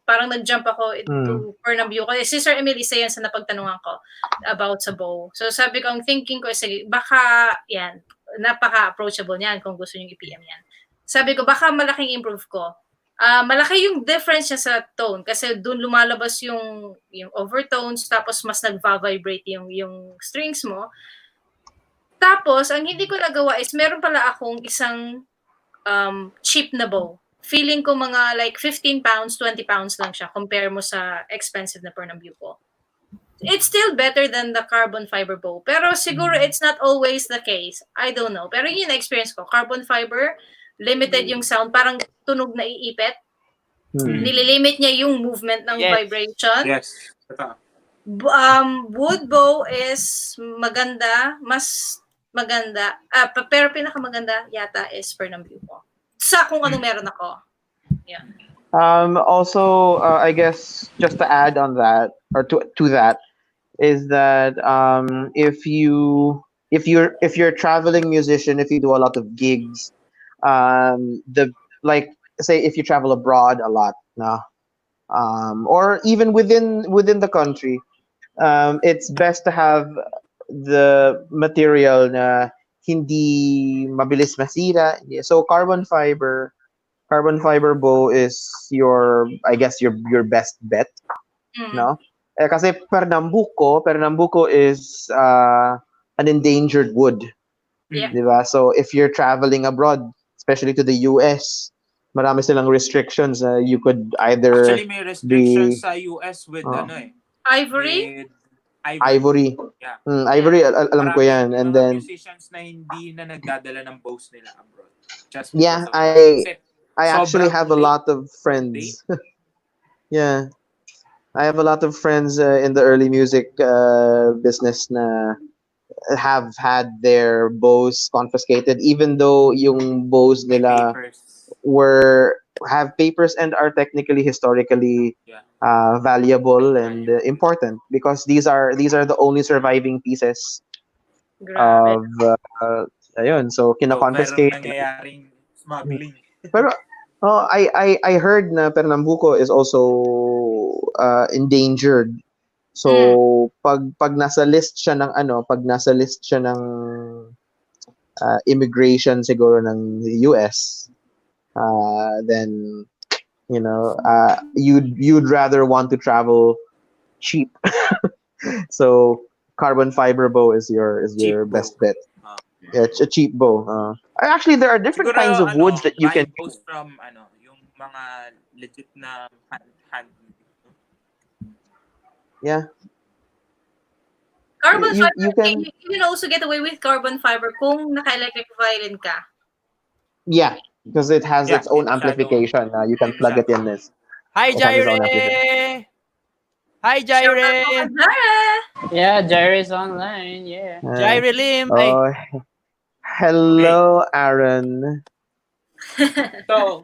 parang nag-jump ako into Pernambuco. Si Sir Emil isa yan sa napagtanungan ko about sa bow. So sabi ko, ang thinking ko, sige, baka yan, napaka-approachable niyan kung gusto nyo i-PM yan. Sabi ko, baka malaking improve ko. Malaki yung difference niya sa tone kasi doon lumalabas yung overtones tapos mas nagva-vibrate yung strings mo. Tapos, ang hindi ko nagawa is meron pala akong isang cheap na bow. Feeling ko mga like 15 pounds, 20 pounds lang siya compare mo sa expensive na Pernambuco. It's still better than the carbon fiber bow. Pero siguro it's not always the case. I don't know. Pero yun na-experience ko. Carbon fiber, limited yung sound. Parang tunog na iipit. Nililimit niya yung movement ng vibration. Yes. Wood bow is maganda. Mas maganda. Pero pinakamaganda yata is Pernambuco. Sa kung anong meron ako. Yeah. Also, I guess just to add on that or to that is that if you're a traveling musician, if you do a lot of gigs, say if you travel abroad a lot, or even within the country, it's best to have the material na hindi mabilis masira. So carbon fiber bow is I guess your best bet, no? Kasi Pernambuco is an endangered wood. Yeah. Diba? So if you're traveling abroad, especially to the US, marami silang restrictions. You could either Actually, may restrictions sa US with Ivory? With Ivory. Yeah. Ivory, alam ko Marami yan. And mga then, musicians na hindi na nagdadala ng bows nila abroad. Just yeah, because of that. I actually Sobrang have a late. lot of friends. Yeah. I have a lot of friends in the early music business na have had their bows confiscated even though yung bows May nila papers. have papers and are technically historically Yeah. valuable and important because these are the only surviving pieces Grabe. of ayun, so So, merong kina-confiscate. nangyayaring smuggling. Pero I heard na Pernambuco is also endangered. So pag nasa list siya ng immigration siguro ng US, then you'd rather want to travel cheap. So carbon fiber bow is your Cheap best bow. bet. Yeah, it's a cheap bow. Actually, there are different Siguro, kinds of woods that you can buying bows from, yung mga legit na hand. Yeah. Carbon You fiber, can you can also get away with carbon fiber kung naka-electric violin ka. yeah, because it has its own Di masyadong- amplification. You can plug it in this. Hi, It has its own Jaire! amplification. Hi, Shout out Jaire! po kay Zara! Yeah, Jair is online. Yeah. Jaire Lim! Ay, Oh, hello, Aaron. So,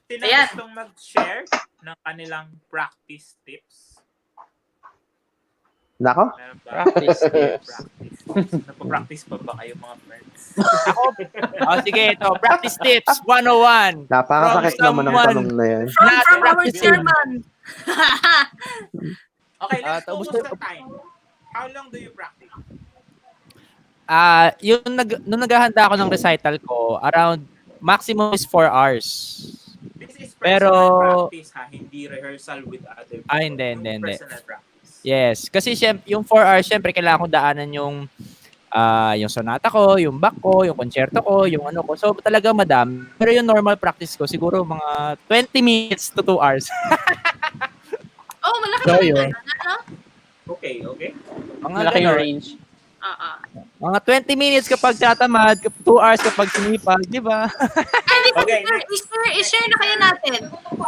sino Ayan. gustong mag-share ng kanilang practice tips? Nako? Meron ba? Practice tips. Nagpa-practice pa ba kayo mga friends? sige, ito. Practice tips 101. Napakasakit From naman ang someone- tanong na yan. From Not our practicing. chairman. Okay, let's Tapos focus the time. How long do you practice? Nung naghahanda ako ng recital ko, around maximum is 4 hours. This is Pero- personal practice ha, hindi rehearsal with other people. Hindi. Yung personal practice. Yes. Kasi yung 4 hours, syempre, kailangan kong daanan yung sonata ko, yung back ko, yung concerto ko, yung ano ko. So, talaga madami. Pero yung normal practice ko, siguro mga 20 minutes to 2 hours. Oh, malaki So, pala yun. yun. Ano? Okay. Mga Malaki yung ganon. range. Mga 20 minutes kapag tatamad, 2 hours kapag sinipag, di ba? Hindi pa, Okay, i-share na kayo natin.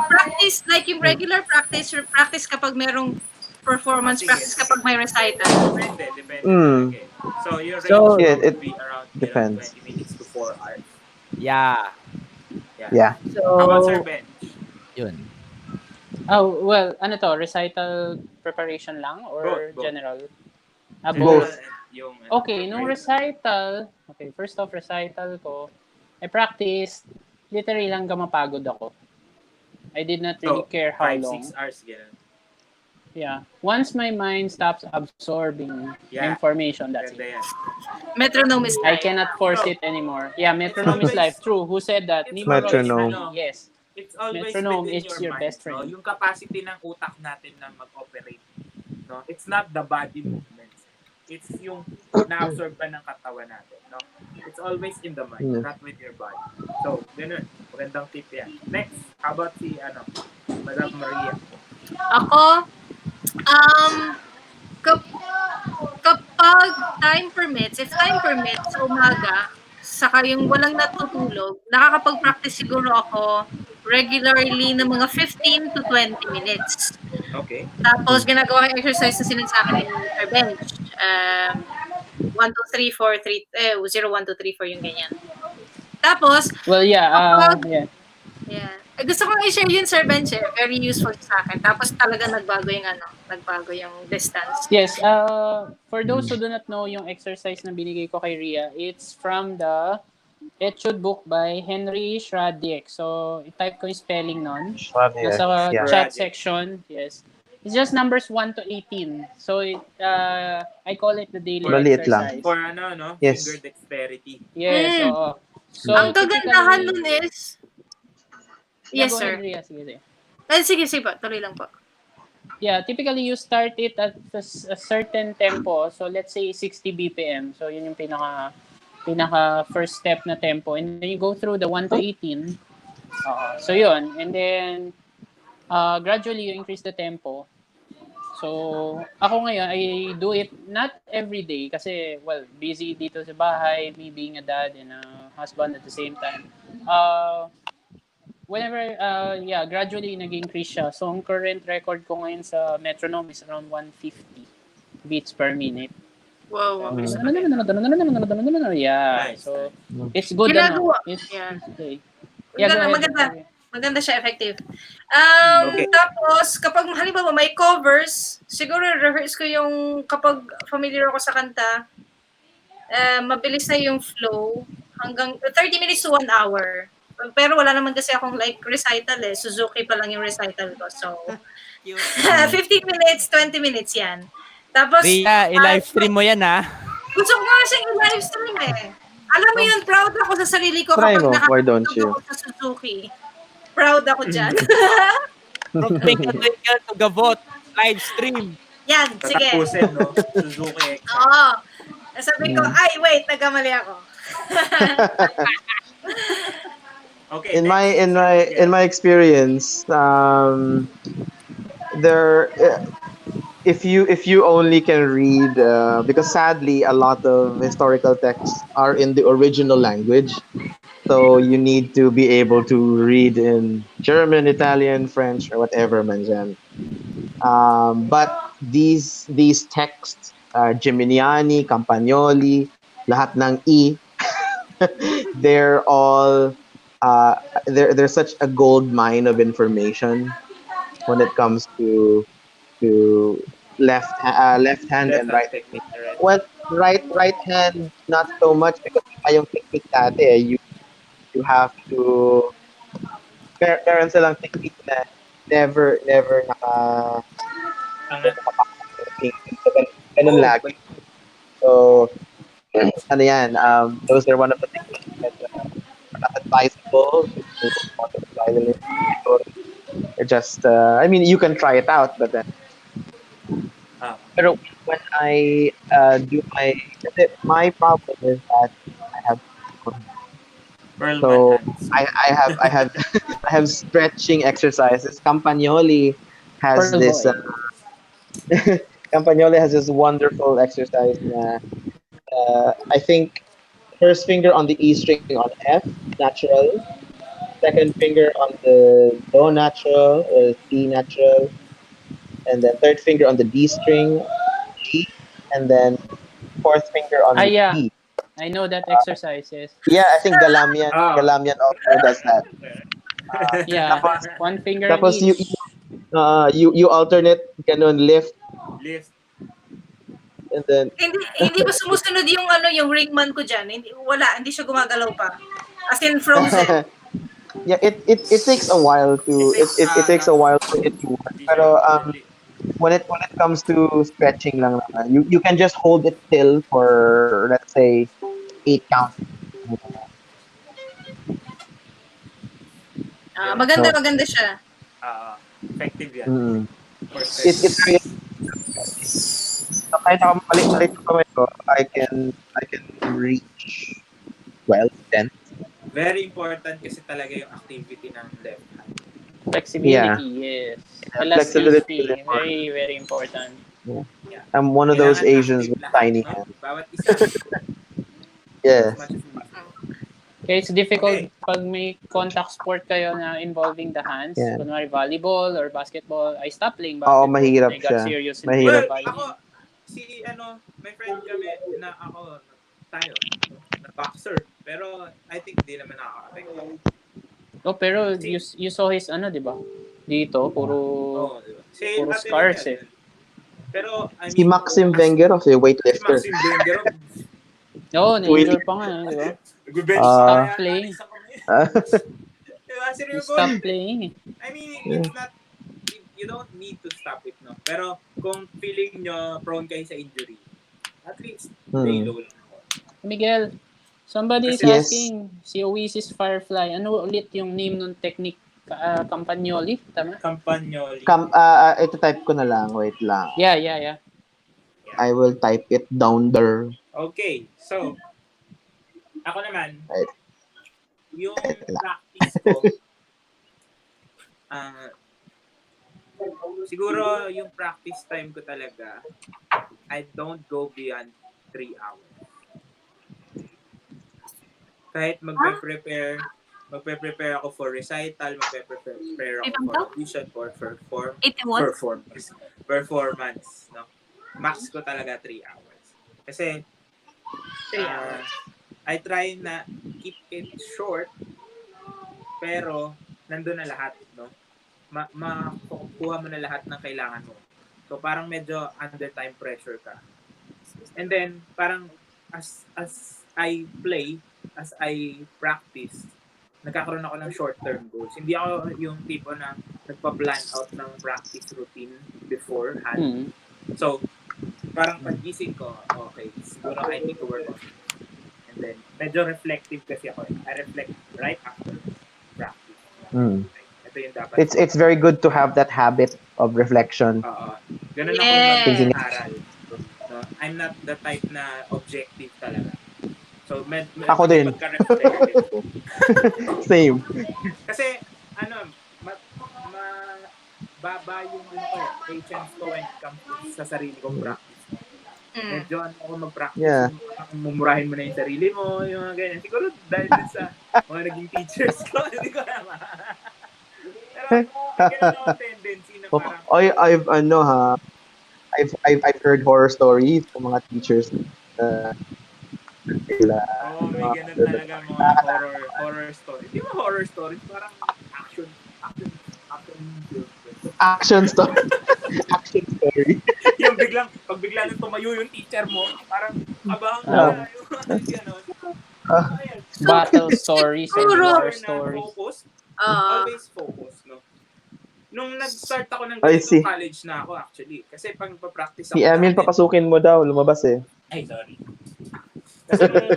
Practice, like yung regular practice, or practice kapag merong performance, Sige, practice sige. kapag may recital. Depende. Mm. Okay. So, your range So, would be around depends. 20 minutes to 4 hours. Yeah. Yeah. How about Sir So, Ben? yun. Oh, well, ano to? Recital preparation lang or Both. general? Both. Yung, Okay, nung recital, first off recital ko, I practiced, literally lang gamapagod ako. I did not really care how 5-6 long. hours, gano'n. Yeah. Once my mind stops absorbing information, that's Ganda it. yan. Metronome is I life. cannot force it anymore. Yeah, metronome is life. True. Who said that? It's Nemo Roy metronome. Smith. Yes. It's always Metronome within is your your mind, best friend. no? Yung capacity ng utak natin na mag-operate. No? It's not the body movements. It's yung na-absorb pa ng katawan natin. No? It's always in the mind, not with your body. So, ganun. Magandang tip yan. Next, how about si, Madam Maria? Ako, kapag time permits, if time permits, sa umaga, saka yung walang natutulog, nakakapag-practice siguro ako regularly ng mga 15 to 20 minutes. Okay. Tapos, ginagawa ko yung exercise na sinagsabi ni Sir Bench. 1, 2, 3, 4, 0, 1, 2, 3, 4, yung ganyan. Tapos, Well, yeah. Yeah. yeah. Gusto kong i-share yun, Sir Bench. Very useful sa akin. Tapos talaga nagbago yung distance. Yes. For those who do not know yung exercise na binigay ko kay Ria, it's from the Etude book by Henry Shradiek. So, i-type ko yung spelling nun. Nasa yeah. chat section. Yes. It's just numbers 1 to 18. So, I call it the daily Maliit lang. exercise. For Yes. finger dexterity. Yes, Mm. oo. So, Ang kagandahan typically- nun is... Yeah, Yes, go sir. ahead, Ria. Sige. Sige po. Tuloy lang po. Yeah, typically you start it at a certain tempo. So let's say 60 BPM. So yun yung pinaka first step na tempo. And then you go through the 1 to 18. So yun. And then gradually you increase the tempo. So, ako ngayon, I do it not every day kasi, well, busy dito sa bahay, me being a dad and a husband at the same time. Whenever, gradually nag-increase siya. So, ang current record ko ngayon sa metronome is around 150 beats per minute. Wow, Okay. mabilis Yeah. Nice, So, nice. it's good Ginagawa. It's Yeah. okay. Yeah, go ahead. Maganda. Maganda siya, effective. Okay. Tapos, kapag halimbawa may covers, siguro rehearse ko yung kapag familiar ako sa kanta, mabilis na yung flow hanggang 30 minutes to 1 hour. Pero wala naman kasi akong like recital Suzuki pa lang yung recital ko. So, 15 minutes, 20 minutes yan. Tapos, Ria, i-livestream mo yan, ha? gusto ko nga siyang i-livestream Alam mo yun, proud ako sa sarili ko Try kapag mo, why don't nakakatulog you? ako sa Suzuki. Proud ako dyan. From Twinkle Twinkle to Gavot, live stream. Yan, sige. Tatapusin, no? Suzuki. Oo. Sabi ko, ay, wait, nagkamali ako. Okay. In my experience, there if you only can read because sadly a lot of historical texts are in the original language, so you need to be able to read in German, Italian, French, or whatever man dyan. But these texts, Geminiani, Campagnoli, lahat ng E, they're all they're such a gold mine of information when it comes to left hand and right. technique, right? Well, right hand not so much because iba yung technique dati. You have to meron silang technique na never Angat. ganun lagi. So ano yan, those are one of the techniques that are not advisable to modern violinists because they're just I mean you can try it out but then pero when I do my problem is that I have Pearlman so hands. I have I have stretching exercises. Campagnoli has Pearl this boy. Campagnoli has this wonderful exercise na I think first finger on the E string on F natural, second finger on the Do natural or C natural, and then third finger on the D string G, and then fourth finger on the Yeah. E. I know that exercise, yes. Yeah, I think Galamian also does that. Yeah, Tapos, one finger tapos in each. you alternate ganun lift Lift. and then hindi ba sumusunod yung ringman ko dyan? Hindi siya gumagalaw pa. As in frozen. yeah, it takes a while to it takes a while for it to work. Pero when it comes to stretching lang naman, you can just hold it still for let's say 8 counts. Maganda siya. Effective yan. It's really so kahit ako mali ko kamay ko, I can reach 12, 10. Very important kasi talaga yung activity ng left hand. Flexibility, yes. Flexibility Elasticity, is very, very important. Yeah. I'm one of those Kailangan Asians active with lahat, tiny no? hands. Bawat isa. Yes. As much as possible. Okay, it's difficult Okay. pag may contact sport kayo na involving the hands. Yeah. Kunwari volleyball or basketball. I stopped playing Oo, basketball. mahirap I got siya. serious in Mahirap. violin. Ako, may friend kami na tayo, na boxer. Pero I think hindi naman nakaka-affect. Oh, pero you saw his di ba? Dito, puro Diba? puro scars Pero, I mean, Si Maxim Vengerov, si weightlifter. Si Maxim Vengerov. Oo, na-injure pa nga, di ba? Nag-bench Stop kaya, playing. isa kami. Diba? Si You Rebol. stop playing. I mean, it's not, you don't need to stop it, no? Pero, kung feeling nyo prone kayo sa injury, at least, lay low lang ako. Miguel, somebody is Yes. asking, si Oasis Firefly, ano ulit yung name ng technique? Campagnoli, tama? Campagnoli. Ito type ko na lang, wait lang. Yeah. I will type it down there. Okay, so, ako naman, Right. yung practice ko, siguro yung practice time ko talaga, I don't go beyond 3 hours. Kahit magpe-prepare ako for recital, magpe-prepare ako for audition, for performance, no? Max ko talaga 3 hours. Kasi, 3 hours. I try na keep it short, pero nandun na lahat, no? Makukuha mo na lahat ng kailangan mo. So, parang medyo under time pressure ka. And then, parang as I play, as I practice, nagkakaroon ako ng short-term goals. Hindi ako yung tipo na nagpa-plan out ng practice routine beforehand. So, parang pag-gising ko, okay, siguro I need to work on it. And then, medyo reflective kasi ako. I reflect right after practice. Ito yung dapat. It's very good to have that habit of reflection. Ganun ako mag-aral. No? I'm not the type na objective talaga. So, ako din. Same. Kasi, baba yung patience ko when it comes sa sarili kong practice. Medyo ako mag-practice. Yeah. Mumurahin mo na yung sarili mo, yung mga ganyan. Siguro dahil sa mga naging teachers ko, hindi ko naman. Pero, ganun ako tendency na parang... I've heard horror stories from mga teachers. May ganun talaga mga horror stories. Hindi mo horror stories, parang action story. Action story. Yung pag bigla nang tumayo yung teacher mo, parang abang na yung gano'n. Battle stories and war stories. Focus, always focus, no? Nung nag-start ako ng ganito, college na ako actually. Kasi pag pa-practice ako. Si Emil, papasukin mo daw, lumabas eh. Ay, sorry. Kasi nung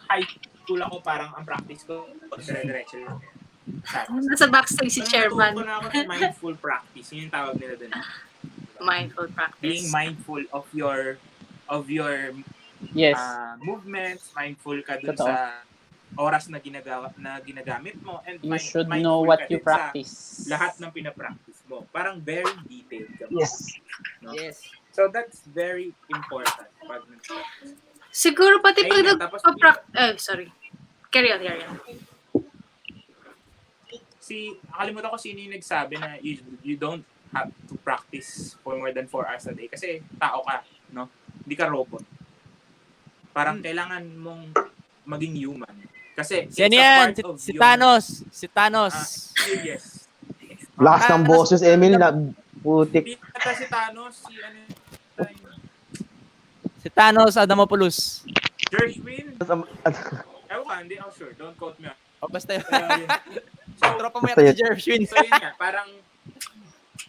high school ako, parang ang practice ko, dire-diretso lang. Nasa backstage si chairman. Natuto na ako ng mindful practice. Yun yung tawag nila dun. Mindful practice. Being mindful of your movements, mindful ka dun sa oras na ginagamit mo, and you should know what you practice. Lahat ng pinapractice mo. Parang very detailed ka. Yes. No? Yes. So that's very important pag nag-practice. Siguro pati pag sorry. Carry on. Nakalimutan ko sino yung nagsabi na you don't have to practice for more than 4 hours a day kasi tao ka, no? Hindi ka robot. Parang kailangan mong maging human. Kasi si Thanos. Yes. Lakas ng boses, Emil, na putik. Si Thanos, si Thanos Adamopoulos. Gershwin? Ewan ka, hindi ako sure. Don't quote me. Basta yun. So, tropa mo yata si Gershwin. So yun nga,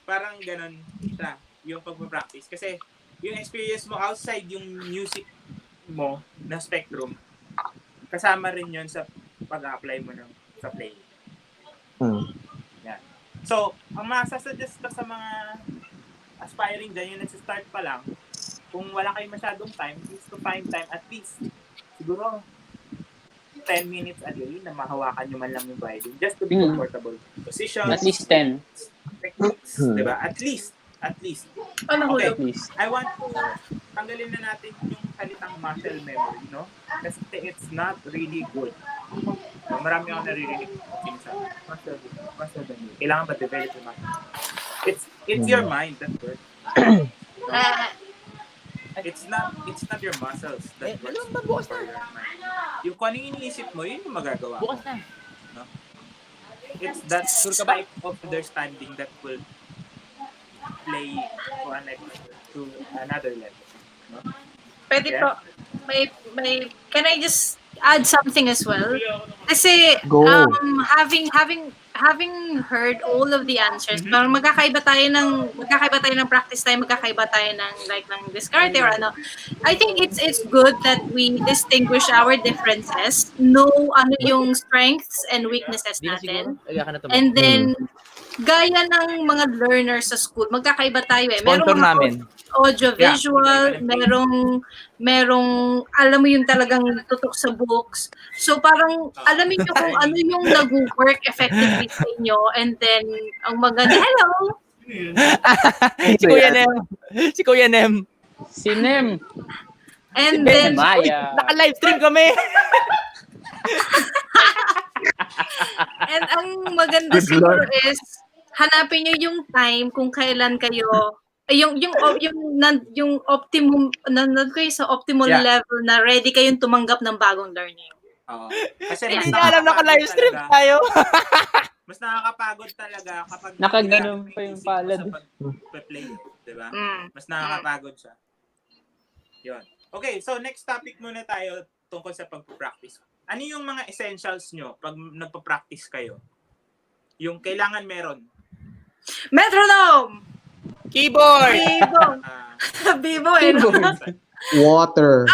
parang ganun siya, yung pag-practice. Kasi yung experience mo outside yung music mo na spectrum, kasama rin yun sa pag-apply mo sa play. Yan. So, ang masasuggest ko sa mga aspiring dyan, yung nagsistart pa lang, kung wala kayong masyadong time, is to find time at least, siguro, 10 minutes a day na mahawakan nyo man lang yung violin just to be comfortable. Positions. At least 10. Techniques. Diba? At least. Okay. I want to tanggalin na natin yung salitang muscle memory, no? Kasi it's not really good. No, marami akong naririnig minsan. Muscle memory. Kailangan ba develop yung muscle? It's your mind that works. It's not your muscles that works for your mind. Yung kung anong iniisip mo, yun yung magagawa mo. Bukas na. No? It's that type of understanding that will play to another level. No? Pwede po. Can I just add something as well? Kasi having heard all of the answers, parang magkakaiba tayo ng practice time, magkakaiba tayo ng discard or ano. I think it's good that we distinguish our differences, know ano yung strengths and weaknesses natin. And then gaya ng mga learners sa school, magkakaiba tayo eh. Sponsor namin. Audio-visual, merong alam mo yung talagang tutok sa books. So parang alamin nyo kung ano yung nag-work effectively sa inyo, and then ang maganda, hello! Si Kuya Nem. Si Kuya Nem. Si Nem. And Ben, then, Maya. naka-livestream kami. and ang maganda Good siguro Lord. is, hanapin nyo yung time kung kailan kayo, yung optimum, nandun kayo sa optimal Yeah. level na ready kayong tumanggap ng bagong learning. Oo. Kasi mas Hindi niya alam nakakapagod naka-livestream talaga. tayo. Mas nakakapagod talaga kapag Nakaganon hindi pa yung isip mo palad. sa pag-play, di ba? Mm. Mas nakakapagod siya. Yun. Okay, so next topic muna tayo tungkol sa pag-practice. Ano yung mga essentials nyo pag nagpa-practice kayo? Yung kailangan meron. Metronome! Keyboard. Bibo! Bibo eh. No? Water.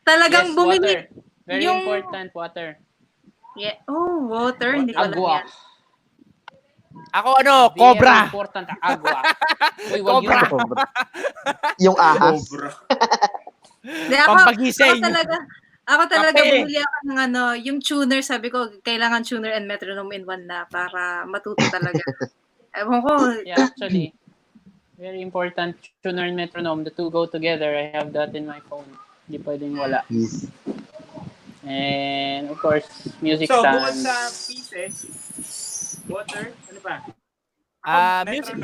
Talagang Yes, bumili. water. Very yung- important, water. Yeah. Oh, water. Hindi ko alam Agua. yan. Ako ano, Very Cobra. important, agua. Uy, wag Cobra. yun. Yung ahas. Cobra. Hindi, Pampagising. ako talaga Kape. bumili ako ng yung tuner, sabi ko, kailangan tuner and metronome in one na para matuto talaga. Ewan ko. Yeah, actually, very important. Tuner and metronome, the two go together. I have that in my phone. Hindi pwedeng wala. Yes. And of course, music So, bukod stand. sa pieces, water, ano pa?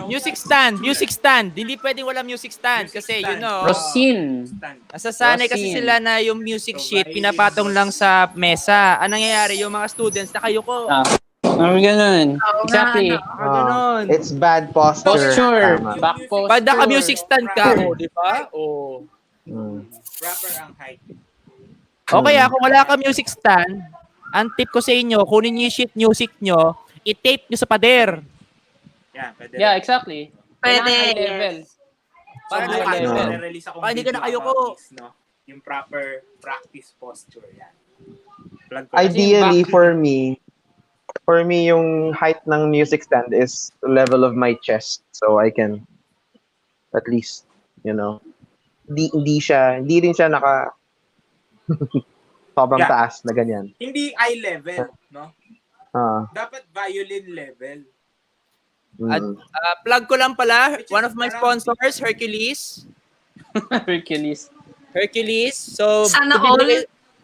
Music stand. Hindi pwedeng wala music stand Music kasi stand. Rosin. Stand. nasasanay kasi Rosin. sila na yung music sheet pinapatong lang sa mesa. Anong nangyayari yung mga students nakayuko. Ganun. Oo nga, Exactly. Ganun. It's bad posture. Posture. Tama. Back posture. Pag naka-music stand ka, di ba? Oh. Mm. Proper ang height. O kaya kung wala ka music stand, ang tip ko sa inyo, kunin niyo yung sheet music nyo, i-tape nyo sa pader. Yeah, pwede. Yeah, exactly. Pwede. Kailangan high level. So, Para bukas, level. re-release akong Para hindi ka video nakayuko. about this, no? Yung proper practice posture. Yan. Plug ko. Ideally, back- for me, yung height ng music stand is the level of my chest. So I can, at least, hindi rin siya naka, sobrang Yeah. taas na ganyan. Hindi eye level, no? Dapat violin level. At Mm. plug ko lang pala, Which is one of my around- sponsors, Hercules. Hercules. So, Sana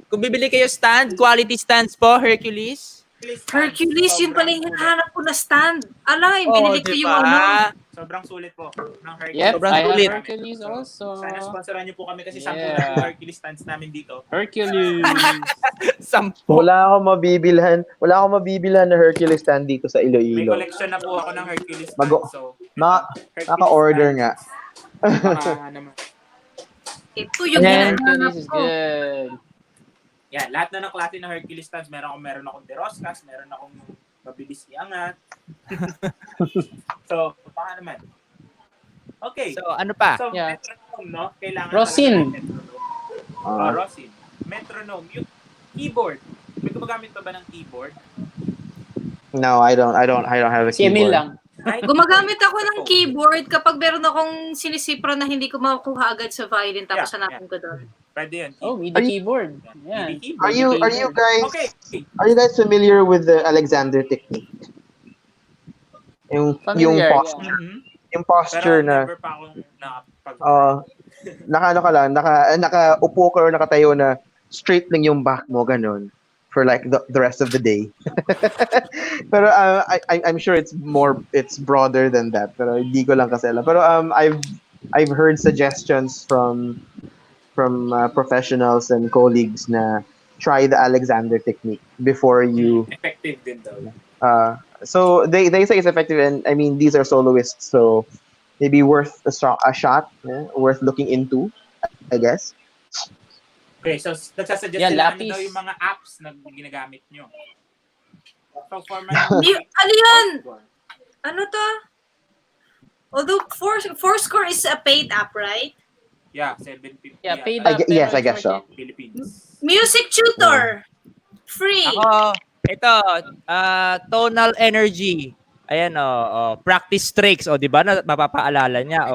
kung bibili kayo stand, quality stands po, Hercules. Hercules, yun pala yung hinahanap ko na stand. Alay, Oh, binili ko di yung ba? Sobrang sulit po ng Hercules. Yep, Sobrang I have sulit. Hercules also. Sana sponsoran niyo po kami kasi Yeah. 10 na yung Hercules stands namin dito. Hercules. Sampo. Wala akong mabibilhan na Hercules stand dito sa May Iloilo. collection na po ako ng Hercules stands. Mago- So, Hercules Naka-order stands. nga. Baka naman. Ito yung And hinahanap Hercules is ko. good. Yeah, lahat na ng klase ng Hercules stands, meron akong De Roscas, meron akong mabilis iangat. So, baka naman. Okay. So, ano pa? So, Yeah. metronome, no? Kailangan Rosin. talaga ng metronome. Rosin. Metronome. Yung keyboard. May gumagamit pa ba ng keyboard? No, I don't have a Si Emil keyboard. lang. Gumagamit ako ng keyboard kapag meron akong sinisipro na hindi ko makuha agad sa violin tapos Yeah, hanapin ko doon. Pwede yun. Oh, with the keyboard. Yeah. With the keyboard. Are Okay. you guys familiar with the Alexander technique? Yung Familiar, posture, Mhm. yung posture Pero na never pa akong nakapag... nakaupo ka or nakatayo na straight lang yung back mo ganun for like the rest of the day. Pero I'm sure it's broader than that. Pero hindi ko lang kasi alam. Pero I've heard suggestions from professionals and colleagues na try the Alexander technique before you Effective din daw. so they say it's effective, and I mean these are soloists, so maybe worth a shot, worth looking into, I guess. Okay, so nagsasuggest Yeah, sila ano lapis. daw yung mga apps na ginagamit nyo. So for my Ano yun? Ano to? Although Fourscore is a paid app, right? Yeah, 750. Yeah, paid I up. gue- yes, I guess so. Philippines. Music tutor. Free. Ako, ito, tonal energy. Ayan, practice tricks. O, di ba? Mapapaalala niya.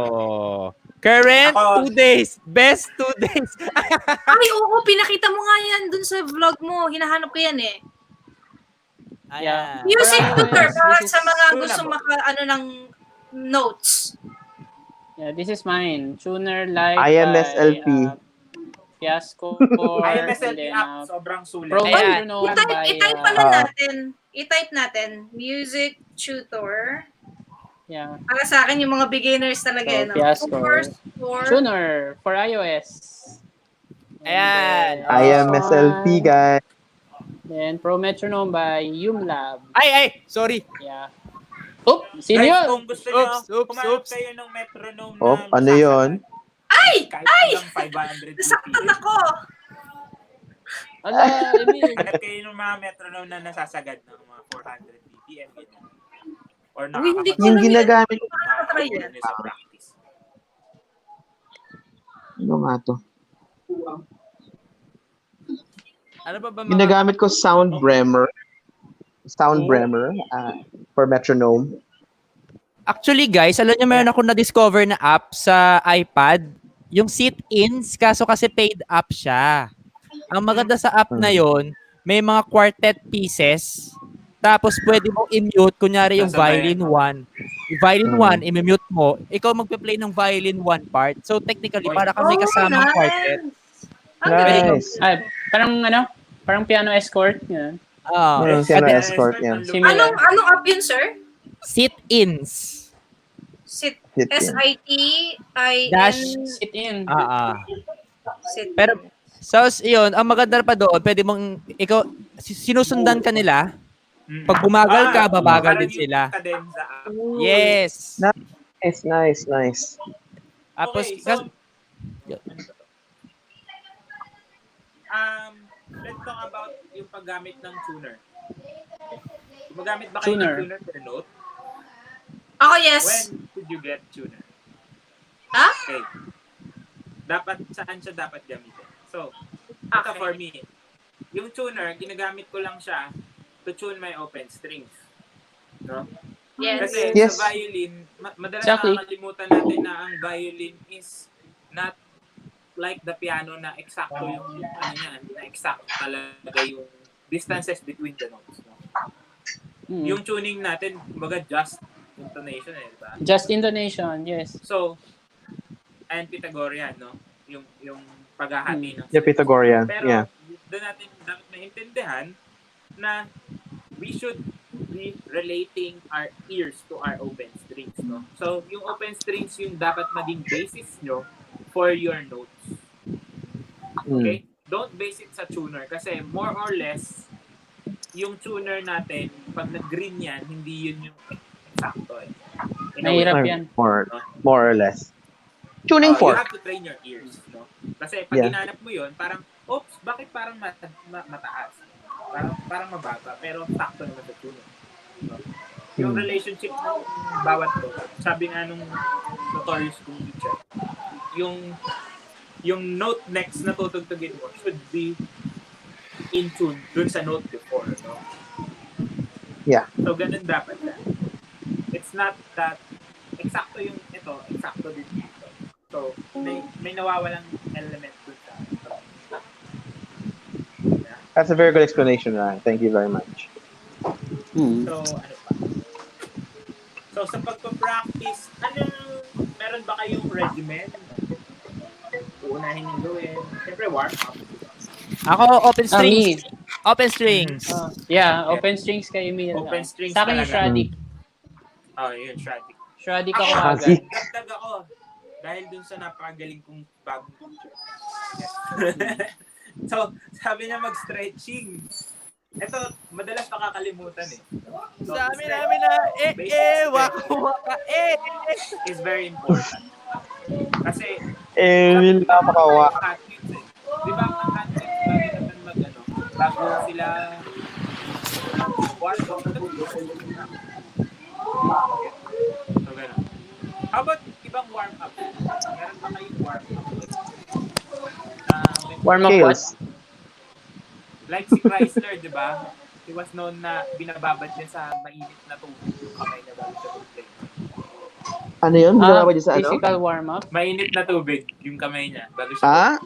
Current, Ako- 2 days. Best 2 days. Ay, oo, pinakita mo nga yan dun sa vlog mo. Hinahanap ko yan eh. Ayan. Music Pero, tutor this para is sa mga tunable. gusto ng notes? Yeah, this is mine. Tuner Lite IMSLP. by Fiasco and IMSLP then app, sobrang sulit. Pro Ayan. Metronome I-type, by i-type pala Ah. natin. I-type natin. Music tutor. yeah. Para sa akin, yung mga beginners talaga, So, no? Fiasco. Course for... Tuner for iOS. Ayan. And then, IMSLP, this one. guys. Then Pro Metronome by Umlab. Ay, sorry. Yeah. Oop, sino Guys, yun? kung gusto nyo, Oops. kumanap kayo ng metronome Oh, na ano yun? Ay! kahit hanggang 500 Nasaktan BPM. ako! Ala, Emil. Hanap kayo ng mga metronome na nasasagad ng mga 400 BPM. Ganyan. Or Uy, hindi ko Yung alam yan. ginagamit, Nakakatry yan. nyo sa practice. ano nga to? Ano ba ba mga... Ginagamit ko Soundbremer for metronome. Actually, guys, alam niyo meron ako na-discover na app sa iPad. Yung sit-ins, kaso kasi paid app siya. Ang maganda sa app na yon, may mga quartet pieces. Tapos pwede mo i-mute, kunyari yung violin 1. Yung violin 1, i-mute mo, ikaw magpe-play ng violin 1 part. So technically, para kang may kasamang quartet. Nice. Ay, parang piano escort. Yan. Piano escort yan. Similar. Anong app yun, sir? Sit-ins. Sit. Sit-in. S-I-T-I-N. Dash. Sit in. Sit. Pero, so, yun, ang maganda pa doon, pwede mong, ikaw, sinusundan ka nila. Pag bumagal ka, babagal din sila. Yes. Nice. Tapos, Okay, so, let's talk about yung paggamit ng tuner. Gumagamit ba kayo ng tuner per note? Ako, yes. When could you get tuner? Ha? Okay. Saan siya dapat gamitin? So, ito Okay. for me. Yung tuner, ginagamit ko lang siya to tune my open strings. No? Yes. Kasi Yes. sa violin, madalas Exactly. nakakalimutan natin na ang violin is not like the piano na eksakto yung na eksakto talaga yung distances between the notes. No? Yung tuning natin, kumbaga just intonation diba? Just intonation, yes. So, and Pythagorean, no? Yung paghahati ng Yeah, Pythagorean. Pero Yeah. doon natin dapat maintindihan na we should be relating our ears to our open strings, no? So, yung open strings yung dapat maging basis nyo for your notes. Okay? Don't base it sa tuner kasi more or less yung tuner natin, pag nag-green yan, hindi yun yung eksakto eh. Mahirap yan. More or less. Tuning You fork. have to train your ears, no? Kasi pag hinanap mo yun, parang, oops, bakit parang mataas? Parang mababa, pero sakto naman sa tuner. No? Yung relationship ng bawat to, sabi nga nung notorious kong teacher, yung note next na tutugtugin mo should be in tune dun sa note before, no? Yeah. So, ganun dapat na. It's not that eksakto yung ito, eksakto din dito. So, may nawawalang element dun sa That's a very good explanation, Ryan. Thank you very much. So, ano pa? So, sa pagpa-practice, meron ba kayong regimen? Uunahin yung gawin. Siyempre, warm up. Ako, open strings. Open strings. Open strings kay Emil. Open strings Sa akin yung talaga. Shradik. Oh, yun, Shradik. Shradik ako Ako, agad. dagdag ako. Dahil dun sa napakagaling kong bagong teacher. So, sabi niya mag-stretching. Ito, madalas nakakalimutan eh. So, Sabi namin na, waka, is very important. Kasi, Emil, napakawa. athletes eh. Di ba ang athletes bago naman bago sila warm up, so, gano'n. How about ibang warm up? Meron ba kayong warm up? Warm up what? Scales. Like si Chrysler, di ba? He was known na binababad niya sa mainit na tubig yung kamay na bago siya tubig. Ano yun? Ginagawa niya sa ano? Physical warm up? Mainit na tubig yung kamay niya bago siya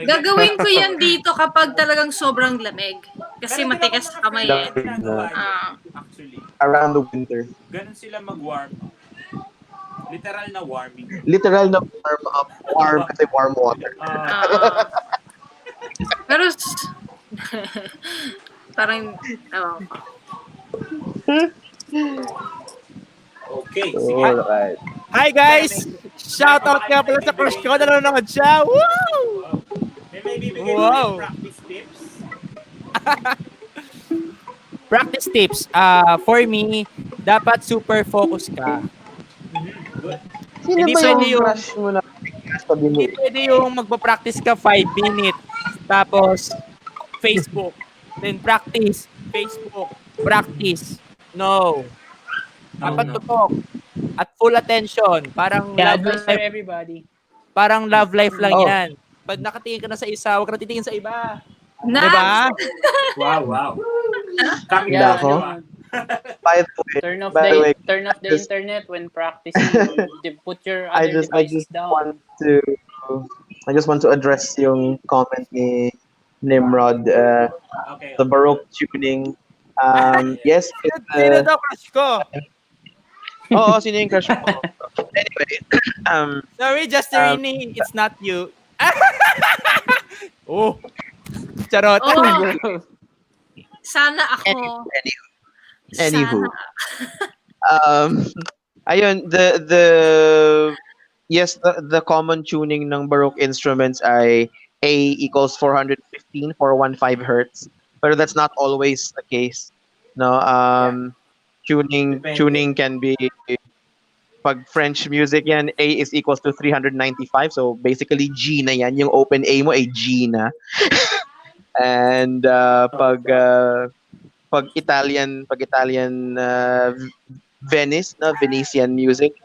Gagawin ko yan dito kapag talagang sobrang lamig. Kasi Pero matigas di ba kamay mga eh. ginagawa niya, actually, Around the winter. ganun sila mag-warm up. Literal na warming. Literal na warm kasi warm water. Oo. Pero, parang, ewan ko. Okay, sige. Alright. Hi guys! Shout out nga pala sa crush ko, nanonood siya! Woo! Wow. May bibigay Wow. wow. Practice tips. Practice tips. For me, dapat super focus ka. Good. Sino Hindi ba pwede yung yung- crush mo na sabi mo? Hindi pwede yung magpa-practice ka 5 minutes, tapos Facebook, then practice, Facebook, practice. No. Dapat No. tutok. At full attention. Parang Yeah, love advice for life, everybody. parang love life lang Oh. yan. Pag nakatingin ka na sa isa, huwag ka na titingin sa iba. Next! Diba? Wow. Kami Yeah, Nako. dalawa. By the way, turn off by the way, the just- internet when practicing. Put your I other just devices down. I just want to address yung comment ni Nimrod, Okay. the Baroque tuning. Yes, it's, Sino daw crush ko? oo, sino yung crush mo? Anyway, Sorry, Justerini, it's not you. Oh. Charot. Oh, sana ako. Anywho. Sana. Ayun, yes, the common tuning ng Baroque instruments ay A equals 415 hertz. Pero that's not always the case. No, Depende. tuning can be pag French music yan, A is equals to 395. So basically G na yan, yung open A mo ay G na. And pag Italian Venice, no, Venetian music,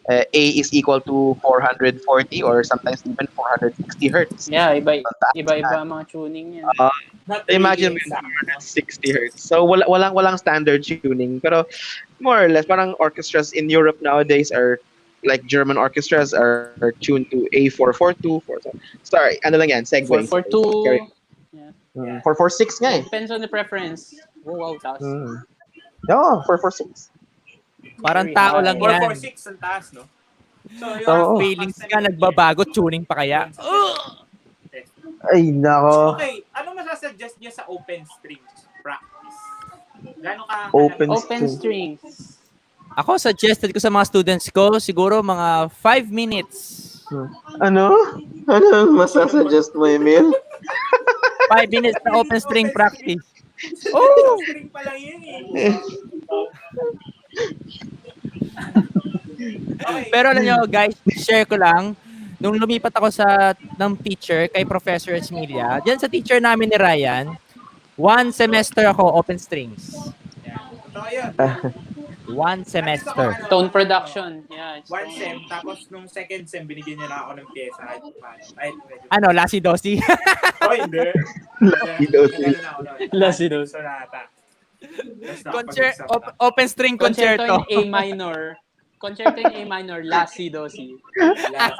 A is equal to 440 or sometimes even 460 hertz. Yeah, iba-iba ang mga tuning yan. Not Imagine really mo exact, no? 60 hertz. So walang standard tuning, pero more or less parang orchestras in Europe nowadays are like German orchestras are tuned to A442. Sorry, ano lang yan, segue. 442. 446 nga eh. Depends on the preference. Oh, wow, taas. Oo, 446. Parang Very tao high. lang yan. 446 ang taas, no? So, Oo. Feelings ka, nagbabago, tuning pa kaya. Ay, nako. Okay, ano masasuggest niyo sa open strings practice? Gano'n ka Open Open strings. Ako, suggested ko sa mga students ko, siguro mga 5 minutes. Ano? Ano ang masasuggest mo, Emil? 5 minutes na open string practice. Oh! String pa lang yun eh. Okay. Pero alam nyo, guys, share ko lang, nung lumipat ako ng teacher kay Professor Esmilia, diyan sa teacher namin ni Ryan, 1 semester ako open strings. So, ayun. 1 semester. Tone production. Yeah, it's One tone. sem, tapos nung second sem, binigyan niya na ako ng pyesa kahit paano. Kahit medyo. Ano, lasi-dosi? Oh, hindi. Lasi-dosi. Nagano na ako nun. Lasi-dosi. Sonata. Open string Concerto concerto. in A minor. Concerto in A minor, La Si Do Si.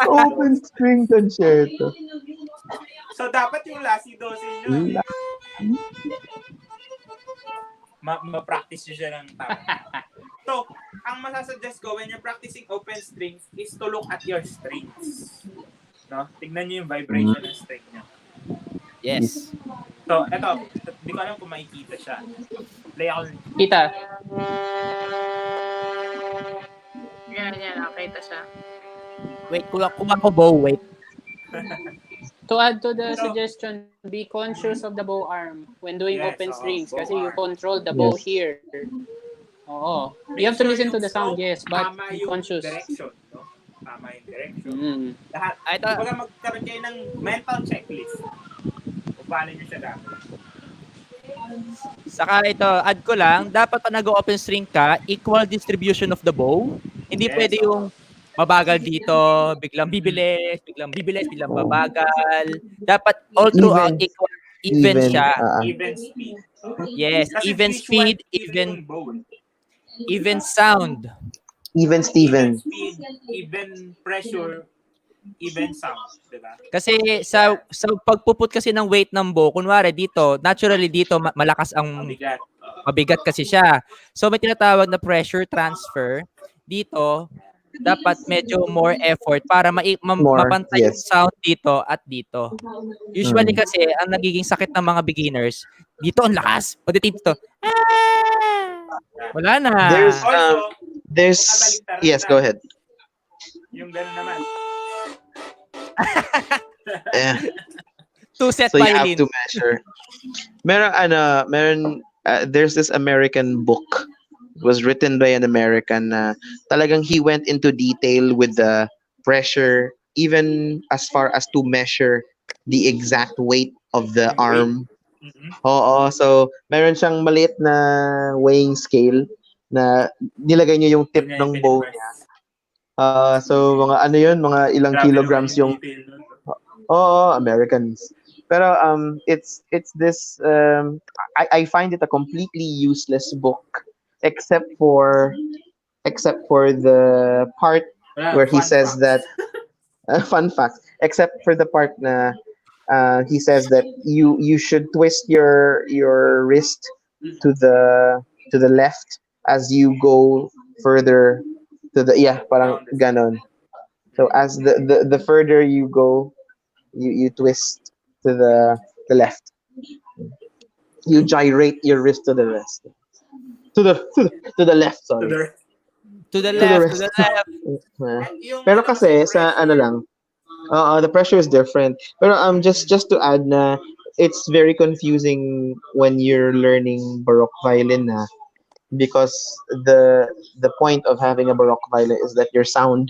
Open string concerto. So, dapat yung lasi dosin nyo. Ma-practice nyo siya ng tama. So, ang masasuggest ko when you're practicing open strings is to look at your strings. No? Tignan nyo yung vibration ng string nyo. Yes. So, eto, hindi ko alam kung makikita siya. Play ako. Kita. Yan, nakita siya. Wait, kuha ko bow, wait. To add to the suggestion, be conscious of the bow arm when doing Yes, open oo, strings bow kasi you arm. control the bow Yes. here. Oo. You have to listen to the sound, yes, but tama be yung conscious. direction. No? Tama yung direction. Lahat. Ay, ito. Kumbaga magkaroon kayo ng mental checklist. Kung paano nyo siya dapat. Saka ito, add ko lang, dapat pa nag-open string ka, equal distribution of the bow. Hindi Yes, pwede oo. yung mabagal dito, biglang bibilis, biglang babagal. Dapat all throughout even siya. Even speed. Yes, Kasi even visual, speed, even yung bow. sound. Even Steven. Even speed, even pressure, even sound. Diba? Kasi sa pagpuput kasi ng weight ng bow, kunwari dito, naturally dito malakas ang Mabigat. mabigat kasi siya. So may tinatawag na pressure transfer dito. dapat medyo more effort para More, mapantay yung yes. sound dito at dito. Usually Mm. kasi, ang nagiging sakit ng mga beginners, dito ang lakas. Pagdating dito, "Ah!" Wala na. Also, There's nakabaliktaran yes, na. go ahead. Yung gano'n naman. Yeah. Two-set So you have violin. to measure. There's this American book. It was written by an American. Talagang he went into detail with the pressure, even as far as to measure the exact weight of the Yung weight. arm. Mhm. Oo, so meron siyang maliit na weighing scale na nilagay niya yung tip Yun nga ng yung bow. pinipress. So mga ano yun, mga ilang Grabe naman kilograms yung detail nun. Oo, Americans. Pero it's this I find it a completely useless book except for the part Wala, where he fun says facts. that fun fact, except for the part na he says that you should twist your wrist to the left as you go further to the parang Down the ganon. So as the further you go, you twist to the left. You gyrate your wrist to the rest. To the left, to sorry. the To the To the left, to rest. the left. yung Pero ano kasi, kasi sa ano pressure. lang, the pressure is different. Pero just to add na it's very confusing when you're learning Baroque violin na because the point of having a Baroque violin is that your sound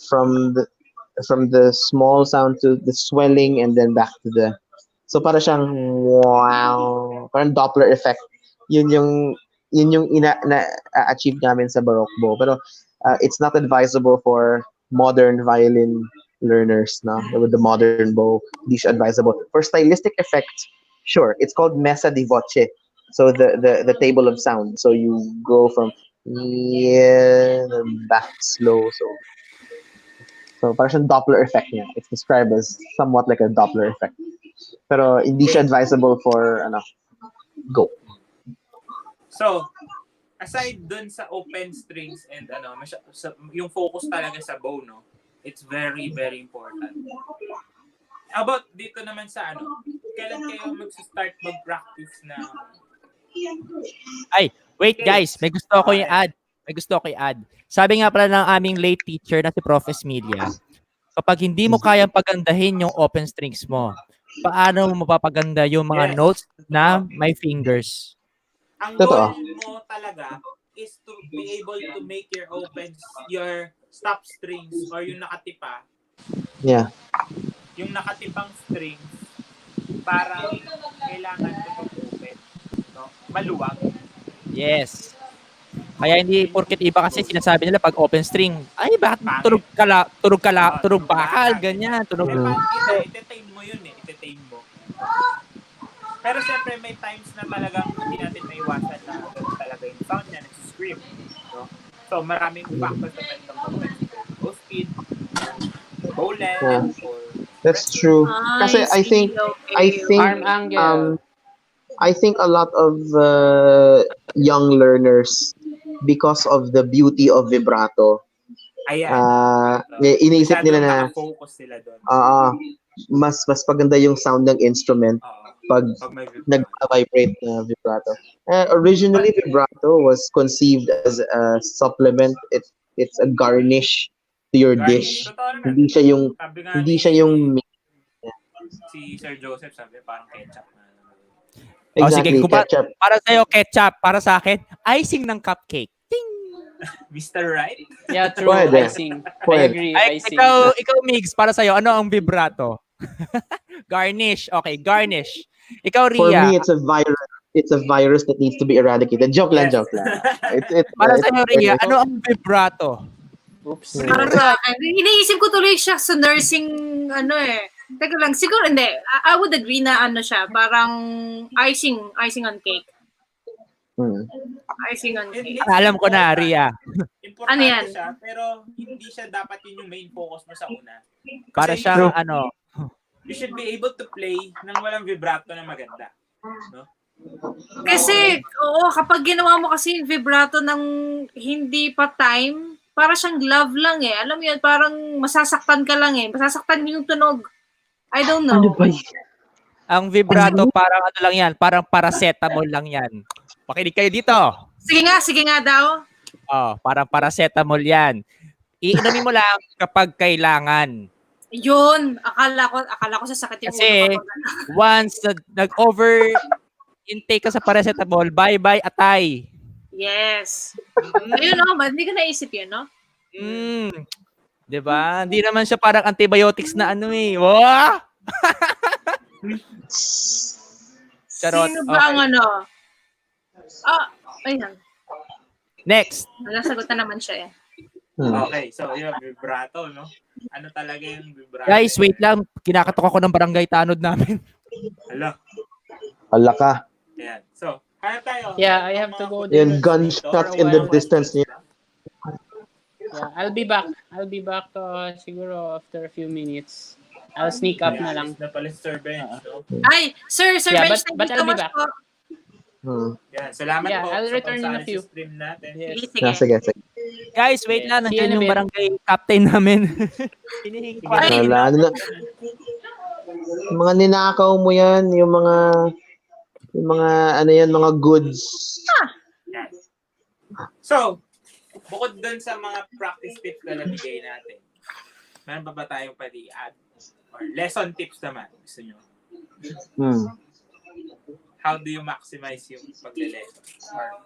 from the small sound to the swelling and then back to the so para siyang wow, parang Doppler effect. Yun yung na-achieve namin sa Baroque bow. Pero it's not advisable for modern violin learners, no? With the modern bow, hindi siya advisable. For stylistic effects, sure, it's called messa di voce. So the table of sound. So you go from back slow. So parang siyang Doppler effect niya. It's described as somewhat like a Doppler effect. Pero hindi siya advisable for go. So, aside dun sa open strings and yung focus talaga sa bow, no? It's very, very important. About dito naman sa kailan kayo mag-start mag-practice na Ay, wait guys, may gusto ako i-add. Sabi nga pala ng aming late teacher na si Prof. Emilia, kapag hindi mo kayang pagandahin yung open strings mo, paano mo mapapaganda yung mga Yes. notes na may fingers? ang Totoo. goal mo talaga is to be able to make your stop strings or yung nakatipa, Yeah. yung nakatipang strings, parang kailangan to open, no? Maluwag. Yes. Kaya hindi porket iba kasi sinasabi nila pag open string, ay bakit tunog bakal, ganyan, tunog. Eh, paano ite-tame mo yun ite-tame mo. Pero syempre may times na talagang hindi natin maiwasan na ganun talaga yung sound niya, nag-scream. No? So maraming factors na pwede kang gawin. Bow speed, bow length, or That's true. Kasi I think Arm angle. I think a lot of young learners, because of the beauty of vibrato, iniisip nila na focus sila doon. mas paganda yung sound ng instrument pag nag-vibrate na vibrato. Originally, vibrato was conceived as a supplement. It's a garnish to your dish. Hindi siya yung si Sir Joseph sabi parang ketchup na. Exactly, sige, ketchup. Para sa'yo, ketchup. Para sa akin, icing ng cupcake. Ting! Mr. Right? Yeah, true. Pwede. Icing. I Pwede. agree. Ay, Icing. ikaw, Migs, para sa'yo, ano ang vibrato? Garnish. Okay, garnish. Ikaw, For Ria. me, it's a virus. It's a virus that needs to be eradicated. Joke lang. Para sa'yo, Ria, ano ang vibrato? Oops. Para sa akin, iniisip ko tuloy siya sa nursing, Teka lang, siguro hindi. I would agree na siya, parang icing on cake. Icing on cake. Alam ko na, Ria. Importante Ano yan? siya, pero hindi siya dapat yun yung main focus mo sa una. Kasi Para siyang, you should be able to play nang walang vibrato na maganda. No? Kasi, kapag ginawa mo kasi yung vibrato ng hindi pa time, para siyang glove lang eh. Alam mo yun, parang masasaktan ka lang eh. Masasaktan yung tunog. I don't know. Ano ba yun? Ang vibrato, parang ano lang yan, parang paracetamol lang yan. Pakinig kayo dito. Sige nga daw. Oh, parang paracetamol yan. Iinumin mo lang kapag kailangan. Yun, akala ko sasakit yung ulo Kasi kapag ano. once nag-over intake ka sa paracetamol, bye-bye atay. Yes. Ayun no, hindi ko naisip yun, no? Mm. 'Di ba? Hindi naman siya parang antibiotics na ano eh. Wah! Charot. Sino ba ang ano? Ayun. Next. Nasagot na naman siya eh. Okay, so yung vibrato, no? Ano talaga yung vibrato? Guys, wait lang. Kinakatok ako ng barangay tanod namin. Hala. Hala ka. Ayan. So, kaya tayo. Yeah, I have to go Yan, gunshots in the distance niya. Yeah, I'll be back. Siguro after a few minutes. I'll sneak up na lang. Na pala Sir Bench. No? Ay, Sir Yeah, Bench, but thank you so I'll be much back. po. Yan, salamat Yeah, po I'll sa return in a pagsali few. sa stream natin. Yes. Sige. Sige. Guys, wait lang. See you in Nandiyan a yung bit. barangay captain namin. Hinihingi ko. Ay, Wala, ano na. Mga ninakaw mo yan, yung mga ano yan, mga goods. Yan. So, bukod dun sa mga practice tips na nabigay natin, meron pa ba tayong pwede i-add? Or lesson tips naman, gusto nyo? How do you maximize yung pagle-lesson? Or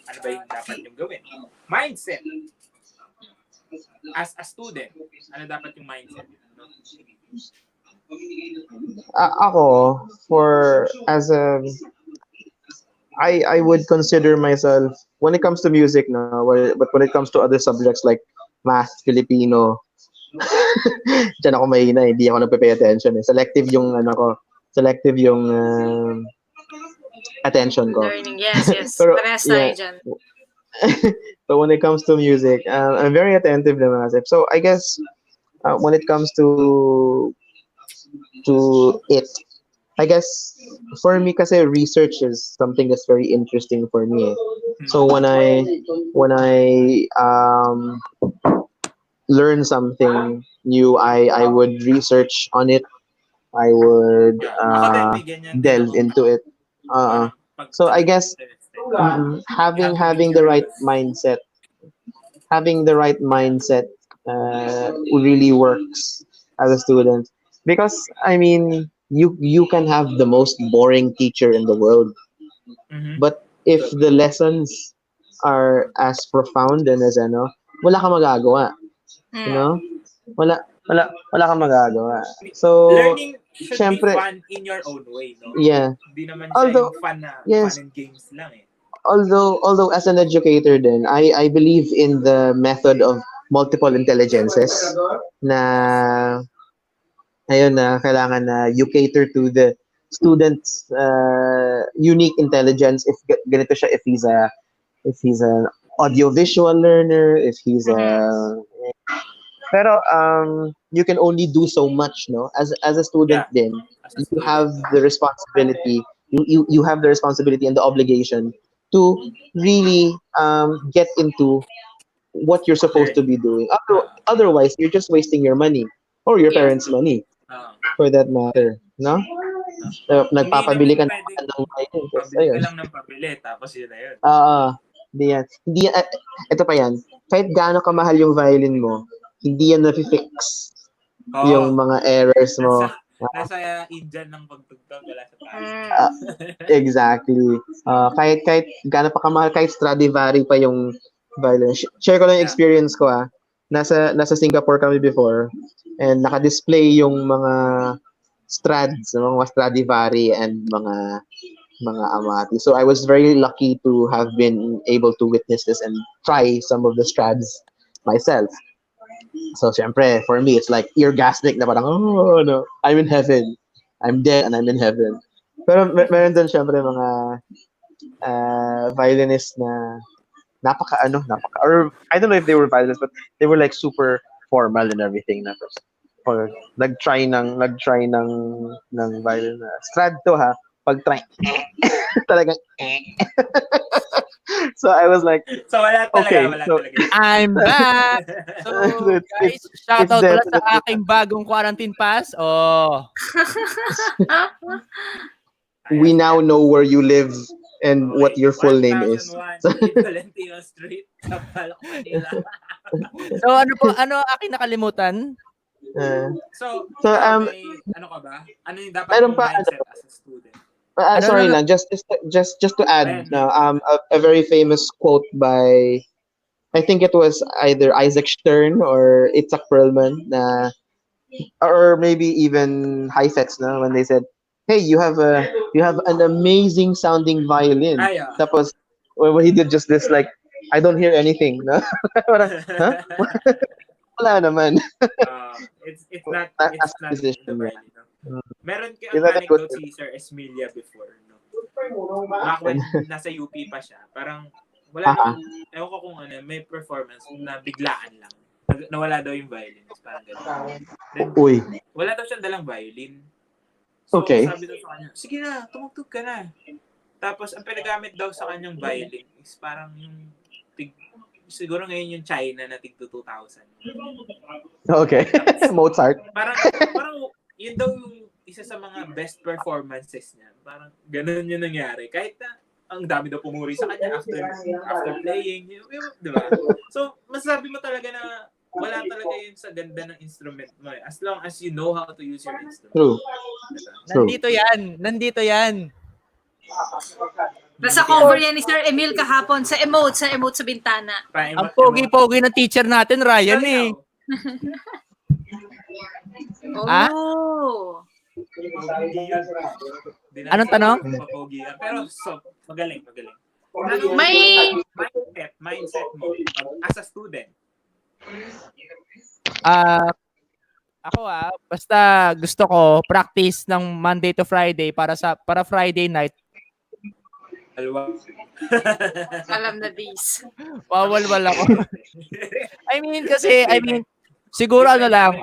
ano ba yung dapat yung gawin? Mindset. As a student, ano dapat yung mindset? No? Ako, I would consider myself, when it comes to music, no, but when it comes to other subjects like math, Filipino, dyan ako mahina, hindi ako nagpe-pay attention. Selective yung attention ko. learning. Yes. Pero, Parehas tayo yeah. dyan. But when it comes to music, I'm very attentive naman. So I guess when it comes to it, I guess for me kasi research is something that's very interesting for me. So when I learn something new, I would research on it. I would Ako din, may ganyan din delve ako. into it. So I guess having the right mindset, really works as a student, because I mean you can have the most boring teacher in the world, but if the lessons are as profound and as wala kang magagawa, you know, wala kang magagawa. So Learning should syempre, be fun in your own way, no? yeah. Hindi naman siya Although, yung fun yes. and games lang eh. Although as an educator then I believe in the method of multiple intelligences, na ayun, na kailangan na you cater to the student's unique intelligence. If ganito siya, if he's an audiovisual learner, if he's pero you can only do so much, no, as a student. Yeah. Then As a you student. have the responsibility, you have the responsibility and the obligation to really get into what you're supposed to be doing. Otherwise you're just wasting your money or your parents' money, for that matter, no? Nagpapabili ka Hindi naman ng pabili ka lang ng pabili, tapos yun na yun. Hindi yan, ito pa yan, kahit gaano kamahal yung violin mo, hindi yan na-fix yung mga errors mo. Nasa Indian ng pagtugtog, wala sa tayo. Exactly. Kahit gaano pa kamahal, kahit Stradivari pa yung violin. Share ko lang yung experience ko. Nasa Singapore kami before, and naka-display yung mga Strads, mga Stradivari and mga Amati. So I was very lucky to have been able to witness this and try some of the Strads myself. So syempre, for me, it's like orgasmic na parang, oh no, I'm in heaven. I'm dead and I'm in heaven. Pero meron din syempre mga violinists na or I don't know if they were violinists, but they were like super formal and everything na. Or nag-try ng violin na Strad to, ha. Pag-try, talagang So I was like, So wala talaga, Okay, wala so- talaga. I'm back! So, guys, shoutout pala sa definitely- aking bagong quarantine pass. Oh. we now know where you live and what your full name is. 1001 Valentino Street, sa Palok, Manila. So, ano aking nakalimutan? So, So, ikaw, may, ano ka ba? Ano yung dapat meron mong pa, mindset as a student? Ano sorry lang- lang, just to add, Ayan, no, a very famous quote by, I think it was either Isaac Stern or Itzhak Perlman, or maybe even Heifetz, no, when they said, "Hey, you have an amazing sounding violin." Ay, Tapos, when he did just this, like, I don't hear anything, no? Parang, huh? Wala naman. It's Not not as a in musician, the yeah. violin. No? Meron Is kayong that a good- anecdote si Sir Esmilia before, no? Back when nasa UP pa siya, parang wala nang, ewan ko kung ano, may performance na biglaan lang. Nawala daw yung violin. Parang gano'n. Then, Uy. wala daw siyang dalang violin. So, Okay. sabi daw sa kanya, sige na, tumugtog ka na. Tapos, ang pinagamit daw sa kanyang violin is parang yung siguro ngayon yung China na tig 2,000. Okay. Mozart. Parang yun daw yung isa sa mga best performances niya. Parang ganun yung nangyari. Kahit na ang dami daw pumuri sa kanya after playing. Di ba? So, masasabi mo talaga na wala talaga yun sa ganda ng instrument mo. As long as you know how to use your instrument. True. True. Nandito yan. Nasa cover yan ni Sir Emil kahapon sa emote sa bintana. Ang pogi-pogi ng teacher natin, Ryan eh. Ah? Oh. Anong tanong? Pero magaling. May Mindset mo as a student. Ako basta gusto ko practice ng Monday to Friday para Friday night. Alam na this. Wawalwal ako. I mean siguro ano lang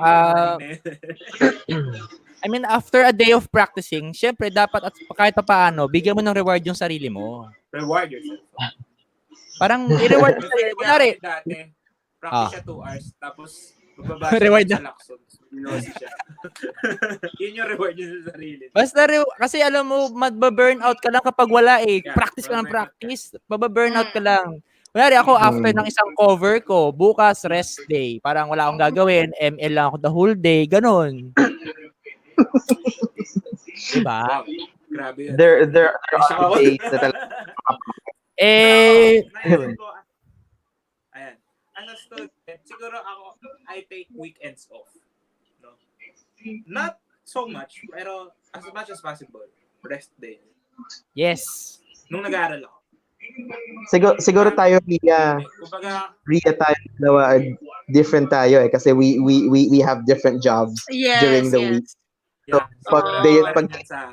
after a day of practicing, syempre dapat at kahit paano bigyan mo ng reward yung sarili mo. Reward yourself. Parang i-reward mo sarili. Kunwari, Dati, practice siya 2 hours, tapos bababa Reward siya sa Lacson. Siya. Yun yung reward niya sa sarili. Basta kasi alam mo, magba-burnout ka lang kapag wala eh. Yeah, Practice ka lang practice. Mababurnout ka lang. Kunwari ako, after ng isang cover ko, bukas rest day. Parang wala akong gagawin. ML lang ako the whole day. Ganon. Diba? Wow, grabe yun. There are days na talaga. Ayan. As a student, siguro ako, I take weekends off. No? Not so much, pero as much as possible, rest day. Yes. Nung nag-aaral ako. Siguro tayo, Kumbaga, Ria tayo dalawa, different tayo eh kasi we have different jobs during the week. So, pag day sa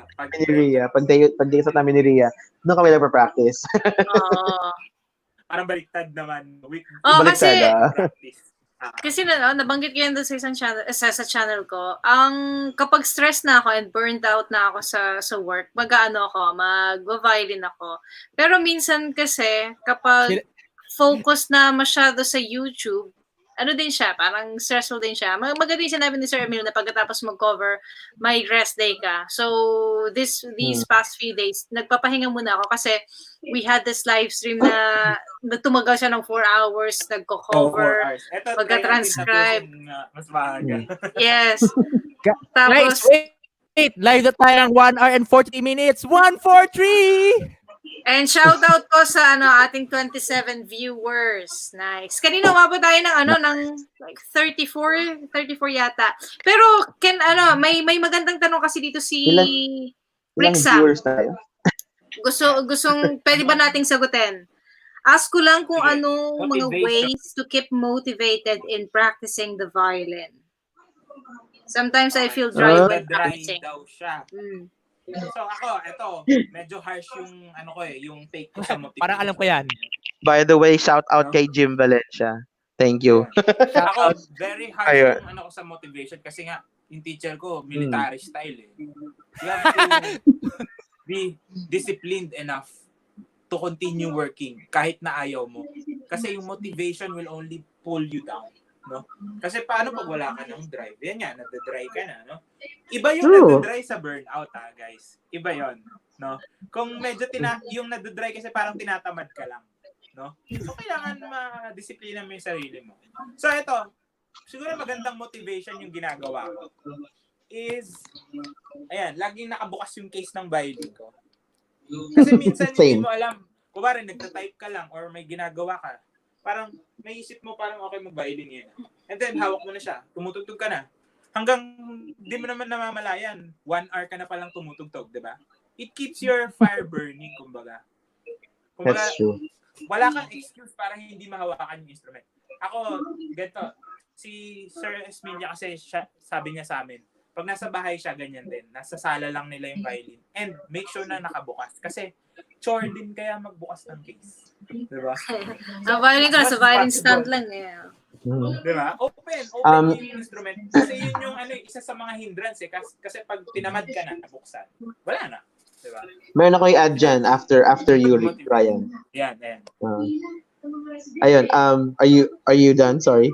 namin ni Ria, doon kami nagpa-practice. parang baliktad naman. Baliktad, Kasi nabanggit ko yan doon sa isang channel, sa channel ko. Kapag stress na ako and burned out na ako sa work, mag-violin ako. Pero minsan kasi, kapag focus na masyado sa YouTube, ano din siya, parang stressful din siya. Maganda din sinabi ni Sir Emil na pagkatapos mag-cover, may rest day ka. So, these past few days, nagpapahinga muna ako kasi we had this live stream na tumagal siya ng 4 hours, nagko-cover, pagka-transcribe. Mas maaga. Yes. Tapos, wait, live na tayo ng 1 hour and 40 minutes. 143! And shout out ko sa ating 27 viewers. Nice. Kanina umabot tayo ng like 34 yata. Pero may magandang tanong kasi dito si Rixa. Viewers tayo. Gustong pwede ba nating sagutin? Ask ko lang kung ano mga ways to keep motivated in practicing the violin. Sometimes I feel dry when practicing. Daw siya. So ako, medyo harsh yung yung take ko sa motivation. Parang alam ko yan. By the way, shout out kay Jim Valencia. Thank you. Ako, very harsh yung ko sa motivation kasi nga, yung teacher ko, military style eh. You have to be disciplined enough to continue working kahit na ayaw mo. Kasi yung motivation will only pull you down, no? Kasi paano pag wala ka ng drive? Yan nga, nadadry ka na, no? Iba yung True. nadadry sa burnout, guys. Iba yon, no? Kung medyo yung nadadry kasi parang tinatamad ka lang, no? So, kailangan ma-disiplina mo yung sarili mo. So, ito, siguro magandang motivation yung ginagawa ko is, ayan, laging nakabukas yung case ng violin ko. Kasi minsan hindi Same. mo alam, kumari nagta-type ka lang or may ginagawa ka, parang may isip mo parang okay mag-violin yan. And then hawak mo na siya, tumutugtog ka na. Hanggang di mo naman namamalayan, 1 hour ka na palang tumutugtog, di ba? It keeps your fire burning, kumbaga. That's true. Wala kang excuse para hindi mahawakan yung instrument. Ako, ganito, si Sir Esmilia kasi sabi niya sa amin, pag nasa bahay siya, ganyan din. Nasa sala lang nila yung violin. And make sure na nakabukas. Kasi chore din kaya magbukas ng case. Diba? Ang violin ko, sa violin stand lang eh. Diba? Open yung instrument. Kasi yun yung isa sa mga hindrance eh. Kasi pag tinamad ka na, nabuksan, wala na. Diba? Meron ako i-add dyan after you, Ryan. Yan. Ayun, are you done? Sorry.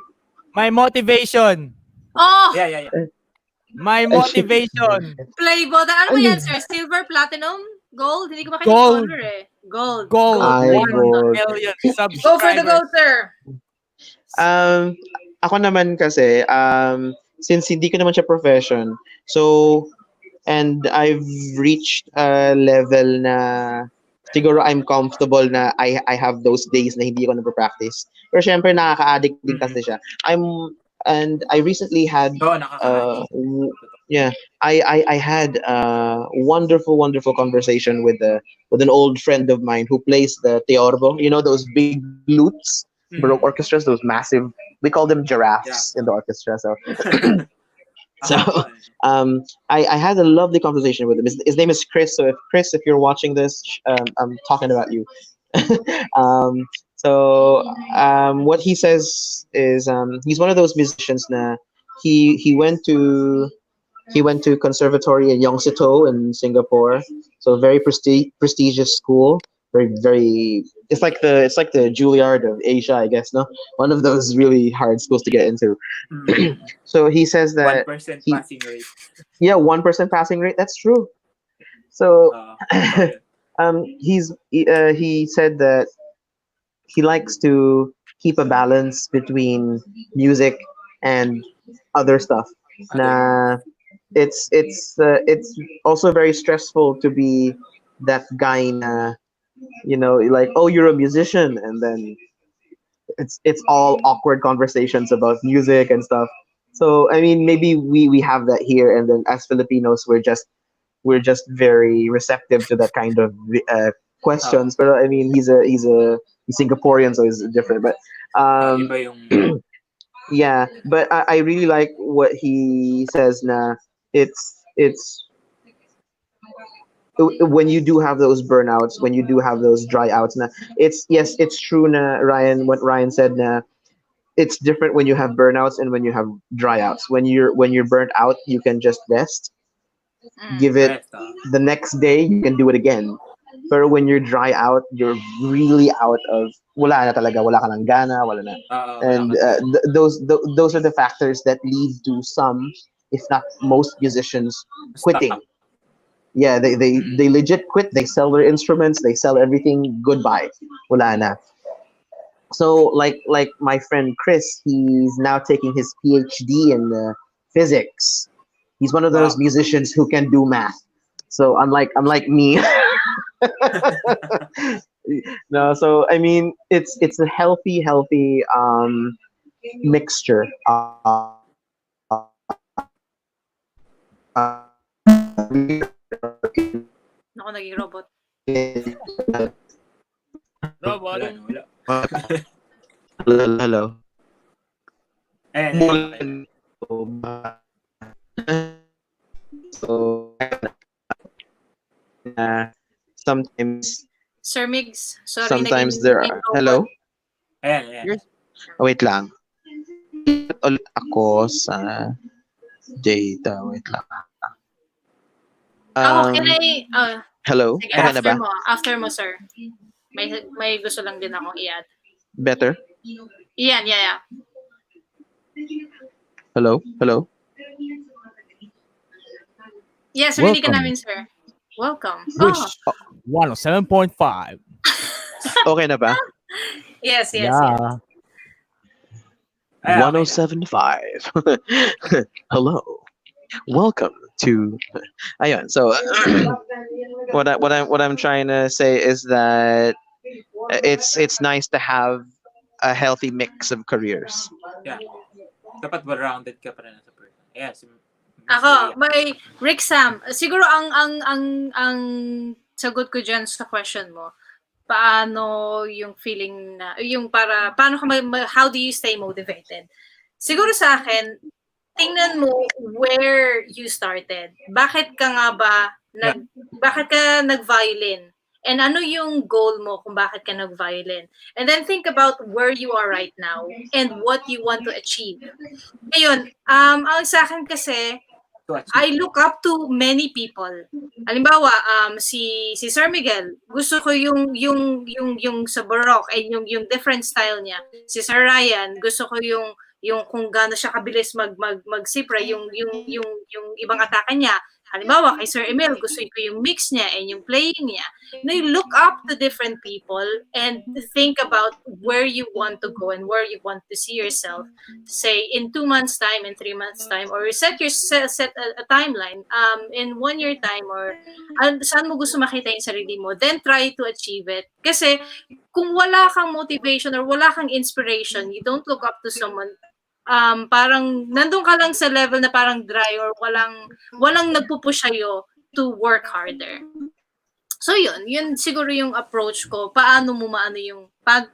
My motivation. Oh! Yeah. My motivation. Play button. Ano ba yan, sir? Silver, platinum, gold? Hindi ko makita Gold. yung color eh. Gold. Gold. Ay, 1 gold. million subscribers. Go for the gold, sir. Ako naman kasi, since hindi ko naman siya profession, so, and I've reached a level na siguro I'm comfortable na I have those days na hindi ko nagpa-practice. Pero syempre nakaka-addict din kasi siya. And I recently had I had a wonderful conversation with an old friend of mine who plays the teorbo, you know, those big lutes, baroque orchestras, those massive, we call them giraffes in the orchestra. I had a lovely conversation with him. His name is Chris. So if you're watching this, I'm talking about you. What he says is he's one of those musicians na he went to conservatory in Yongseto in Singapore. So a very prestigious school. Very it's like the Juilliard of Asia, I guess, no? One of those really hard schools to get into. So he says that 1% passing rate. Yeah, 1% passing rate. That's true. So he said that he likes to keep a balance between music and other stuff. It's also very stressful to be that guy na, you know, like, oh, you're a musician, and then it's all awkward conversations about music and stuff. So I mean, maybe we have that here, and then as Filipinos, we're just very receptive to that kind of questions. But I mean, he's Singaporean, so it's different. But yeah, but I really like what he says. Na it's when you do have those burnouts, when you do have those dry outs. Na it's true. Na what Ryan said. Na it's different when you have burnouts and when you have dry outs. When you're burnt out, you can just rest. Give it the next day, you can do it again. But when you're dry out, you're really out of wala na talaga, wala ka ng gana, wala na. And those are the factors that lead to some, if not most, musicians quitting. Yeah, they legit quit. They sell their instruments, they sell everything. Goodbye, wala na. So like my friend Chris, he's now taking his PhD in physics. He's one of those musicians who can do math. So unlike me. No, so I mean it's a healthy mixture. Ako naging robot. Robot. Hello. So sometimes Sir Migs, sorry. Sometimes there are hello. Ayan. Wait lang. Ulit ako sa data. Wait lang. Can I Hello. sige, Okay na ba? after mo, sir. May gusto lang din akong i-add. Better? Yan, yeah. Hello? Yes, rinig ka Welcome. namin, sir. Welcome. Wish 107.5. Okay na ba? Yes. Yeah. Ay, okay na. 107.5. Hello. Welcome to Ayun. So what I'm trying to say is that it's nice to have a healthy mix of careers. Yeah. Dapat well-rounded ka pa rin sa person. Yeah, si Miss Ako, Leia. may Rick Sam. Siguro ang sagot ko dyan sa question mo, paano yung feeling na, yung paano ka, how do you stay motivated? Siguro sa akin, tingnan mo where you started. Bakit ka nag-violin? And ano yung goal mo kung bakit ka nag-violin? And then think about where you are right now and what you want to achieve. Ngayon, ang sa akin kasi, To achieve. I look up to many people. Halimbawa, si Sir Miguel, gusto ko yung sa Baroque ay yung different style niya. Si Sir Ryan, gusto ko yung kung gaano siya kabilis magsipra, yung ibang atake niya. Halimbawa, kay Sir Emil, gusto ko yung mix niya and yung playing niya. Now, you look up to different people and think about where you want to go and where you want to see yourself. Say, in 2 months' time, in 3 months' time, or set a timeline, in 1 year time, or saan mo gusto makita yung sarili mo, then try to achieve it. Kasi, kung wala kang motivation or wala kang inspiration, you don't look up to someone, parang nandun ka lang sa level na parang dry or walang nagpupush sa'yo to work harder. So yun siguro yung approach ko. Paano mo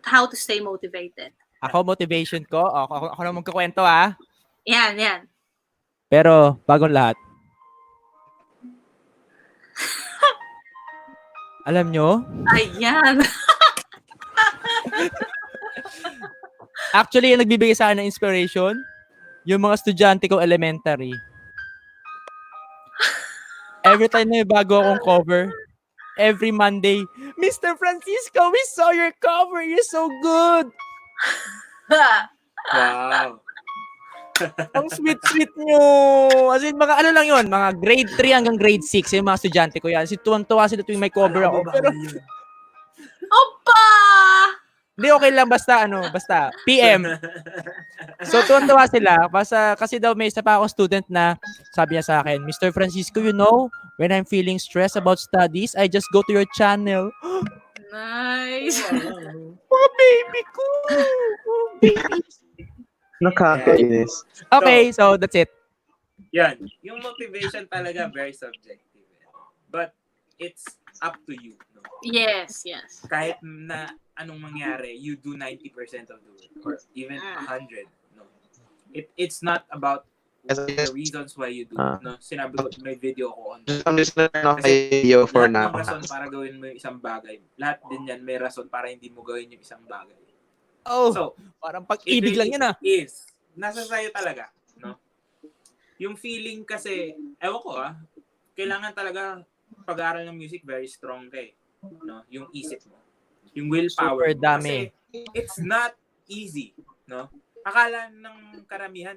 how to stay motivated. Ako, motivation ko. Ako na magkakwento, ah. Yan. Pero, bagong lahat. Alam nyo, Ayan. actually, yung nagbibigay sa akin ng inspiration, yung mga estudyante ko elementary. Every time na may bago akong cover, every Monday, Mr. Francisco, we saw your cover. You're so good. Wow. Ang sweet-sweet nyo. As in, mga ano lang yun, mga grade 3 hanggang grade 6, yung mga estudyante ko yan. Kasi tuwang-tuwa sila tuwing may cover ako. Pero, Opa! hindi, okay lang, basta PM. So, tuwan-tuwa sila. Kasi daw may isa pa akong student na sabi niya sa akin, Mr. Francisco, you know, when I'm feeling stressed about studies, I just go to your channel. Nice. Mga baby ko! Mga babies. Nakakainis. Okay, so that's it. Yan. Yung motivation talaga very subjective. But it's up to you. No? Yes. Kahit na anong mangyari, you do 90% of the work or even 100. No. It's not about the reasons why you do it. No? Sinabi ko, may video ko on that. I'm just gonna turn off my video for Lahat now. ng rason para gawin mo yung isang bagay. Lahat din yan may rason para hindi mo gawin yung isang bagay. Oh, So, parang pag-ibig lang yan, ah. Is, nasa sayo talaga. No? Yung feeling kasi, ewan ko kailangan talaga pag-aaral ng music very strong ka eh. No? Yung isip mo. Yung willpower. Super dami. Kasi it's not easy. No? Akala ng karamihan,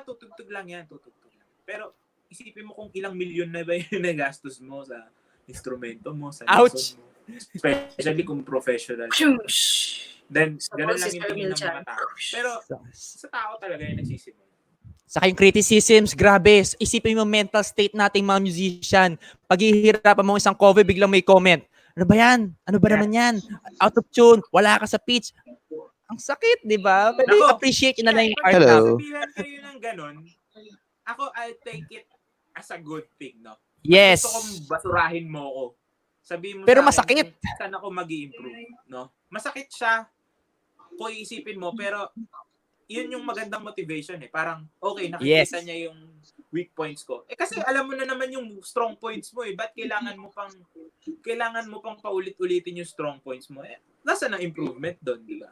tutugtog lang yan, tutugtog lang. Pero isipin mo kung ilang milyon na ba yung nagastos mo sa instrumento mo, sa Ouch! lesson mo. Especially kung professional. Then, ganun lang yung tingin ng mga tao. Pero sa tao talaga yung nagsisimula. Saka yung criticisms, grabe. Isipin mo mental state nating mga musician. Paghihirapan mo isang cover, biglang may comment. Ano ba yan? Ano ba naman yan? Out of tune. Wala ka sa pitch. Ang sakit, di ba? Pero appreciate yun na lang yung art Hello. natin. Sabihan kayo ng ganun, ako, I'll take it as a good thing, no? Yes. Gusto kong basurahin mo ako. Sabihin mo Pero sa akin, masakit. saan ako mag-i-improve, no? Masakit siya kung iisipin mo, pero yun yung magandang motivation eh. Parang, okay, nakikita niya yung weak points ko. Eh kasi alam mo na naman yung strong points mo eh. Ba't kailangan mo pang paulit-ulitin yung strong points mo? Eh, nasa na improvement doon, di ba?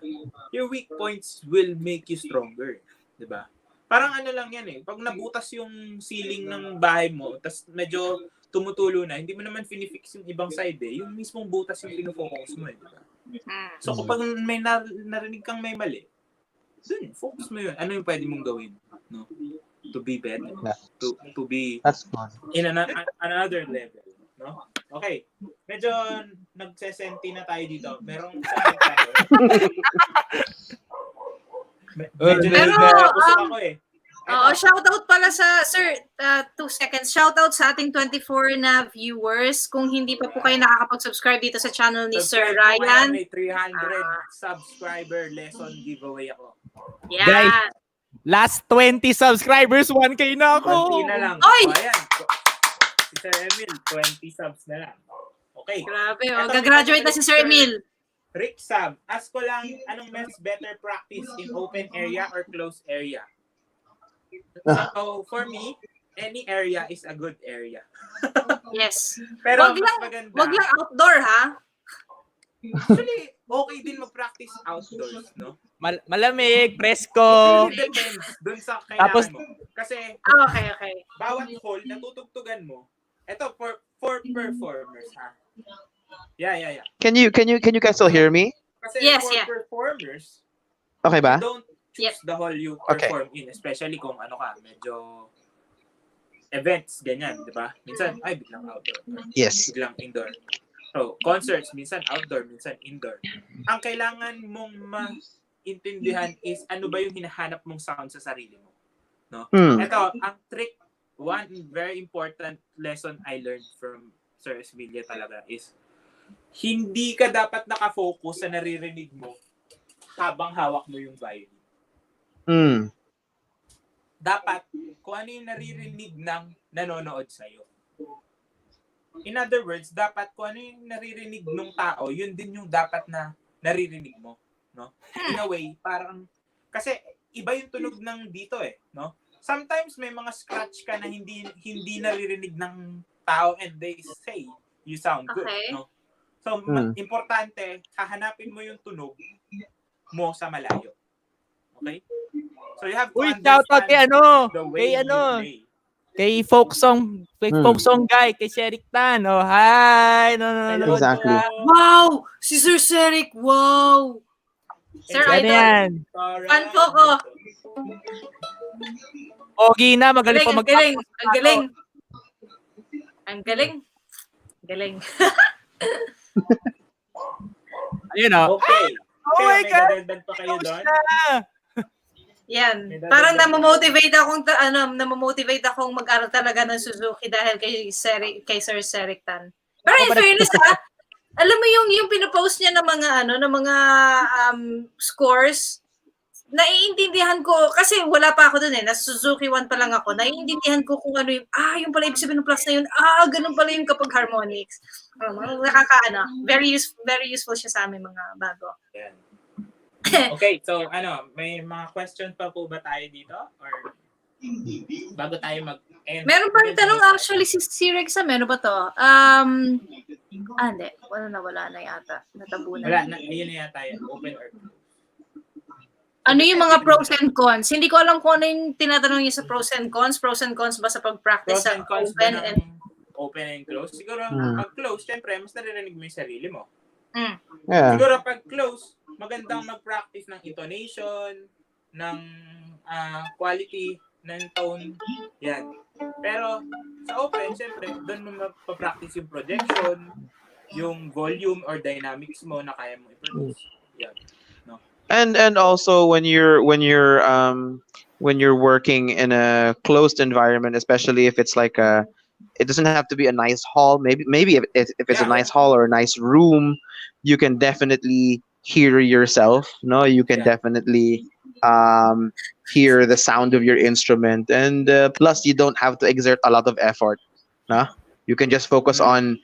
Your weak points will make you stronger, di ba? Parang ano lang yan eh. Pag nabutas yung ceiling ng bahay mo, tas medyo tumutulo na, hindi mo naman finifix yung ibang side eh. Yung mismong butas yung pinofocus mo eh, di ba? So kapag may narinig kang may mali, dun, focus mo yun. Ano yung pwede mong gawin? No? To be better. To be That's good. in another level. No? Okay. Medyo nagsesenti na tayo dito. Merong saan tayo. Medyo Pero, busog ako eh. Oo, shoutout pala sa, sir, 2 seconds. Shoutout sa ating 24 na viewers. Kung hindi pa po kayo nakakapag-subscribe dito sa channel ni Sir Ryan. May 300 subscriber lesson giveaway ako. Yan. Guys, last 20 subscribers, 1K na ako. 20 na lang. Oy! O, ayan. Si Sir Emil, 20 subs na lang. Okay. Grabe, Eto, gagraduate na si Sir Emil. Rick Sam, ask ko lang, anong mas better practice in open area or closed area? So, for me, any area is a good area. Yes. Pero Wag mas lang, maganda. wag lang outdoor, ha? Actually, okay din mag-practice outdoors, no? Malamig, presko. It really depends dun sa Tapos- kailangan mo. Kasi, Okay. bawat hall na tutugtugan mo, eto, for performers, ha? Yeah. Can you guys still hear me? Kasi Yes, for yeah. performers, Okay ba? don't choose the hall you Okay. perform in, especially kung ano ka, medyo events, ganyan, di ba? Minsan, biglang outdoor. Yes. Biglang indoor. So, concerts, minsan outdoor, minsan indoor. Ang kailangan mong maintindihan is ano ba yung hinahanap mong sound sa sarili mo. No? Ito, ang trick, one very important lesson I learned from Sir Esvilla talaga is hindi ka dapat nakafocus sa naririnig mo habang hawak mo yung violin. Dapat kung ano yung naririnig ng nanonood sa'yo. In other words, dapat kung ano yung naririnig ng tao, yun din yung dapat na naririnig mo. No? In a way, parang, kasi iba yung tunog ng dito eh. No? Sometimes may mga scratch ka na hindi naririnig ng tao and they say, you sound good. Okay. No? So, importante, hahanapin mo yung tunog mo sa malayo. Okay? So, you have to Shout out kay the way you play. Kay folk song guy, kay Sherik Tan. Oh, hi. No. Exactly. Wow! Si Sir Ceric, wow! Sir Ano Idol, yan? fan po ko. Pogi na, magaling pa Galing. Ang galing. Ayun oh. Okay. Oh Kaya my may God! dadagdag pa kayo doon? Yan. Parang namomotivate akong mag-aral talaga ng Suzuki dahil kay Sir Ceric Tan. Pero in fairness alam mo yung pinopost niya ng mga scores, naiintindihan ko, kasi wala pa ako dun eh, nasa Suzuki 1 pa lang ako, naiintindihan ko kung ano yung, yung pala ibig sabihin ng plus na yun, ganun pala yung kapag harmonics. Very useful siya sa amin mga bago. Yan. Okay, so may mga questions pa po ba tayo dito? Or bago tayo mag-end? Meron pa rin tanong actually si Rex, meron ba to? Hindi. Wala na yata. Natabunan. Wala, ayun na yata yan. Open or close. Ano yung mga pros and cons? Hindi ko alam kung ano yung tinatanong niya sa pros and cons. Pros and cons ba sa pag-practice Pros sa and cons open ba and... ng open and close? Siguro, pag close, syempre, mas naririnig mo yung sarili mo. Yeah. Siguro, pag close, magandang mag-practice ng intonation, ng quality, ng tone. Yan. Pero, sa open, syempre, doon mo mapapractice yung projection, yung volume or dynamics mo na kaya mo i-produce. Yan. No? And also when you're working in a closed environment, especially if it's like it doesn't have to be a nice hall. Maybe if it's a nice hall or a nice room, you can definitely hear yourself. No, you can definitely hear the sound of your instrument, and plus you don't have to exert a lot of effort. No, you can just focus on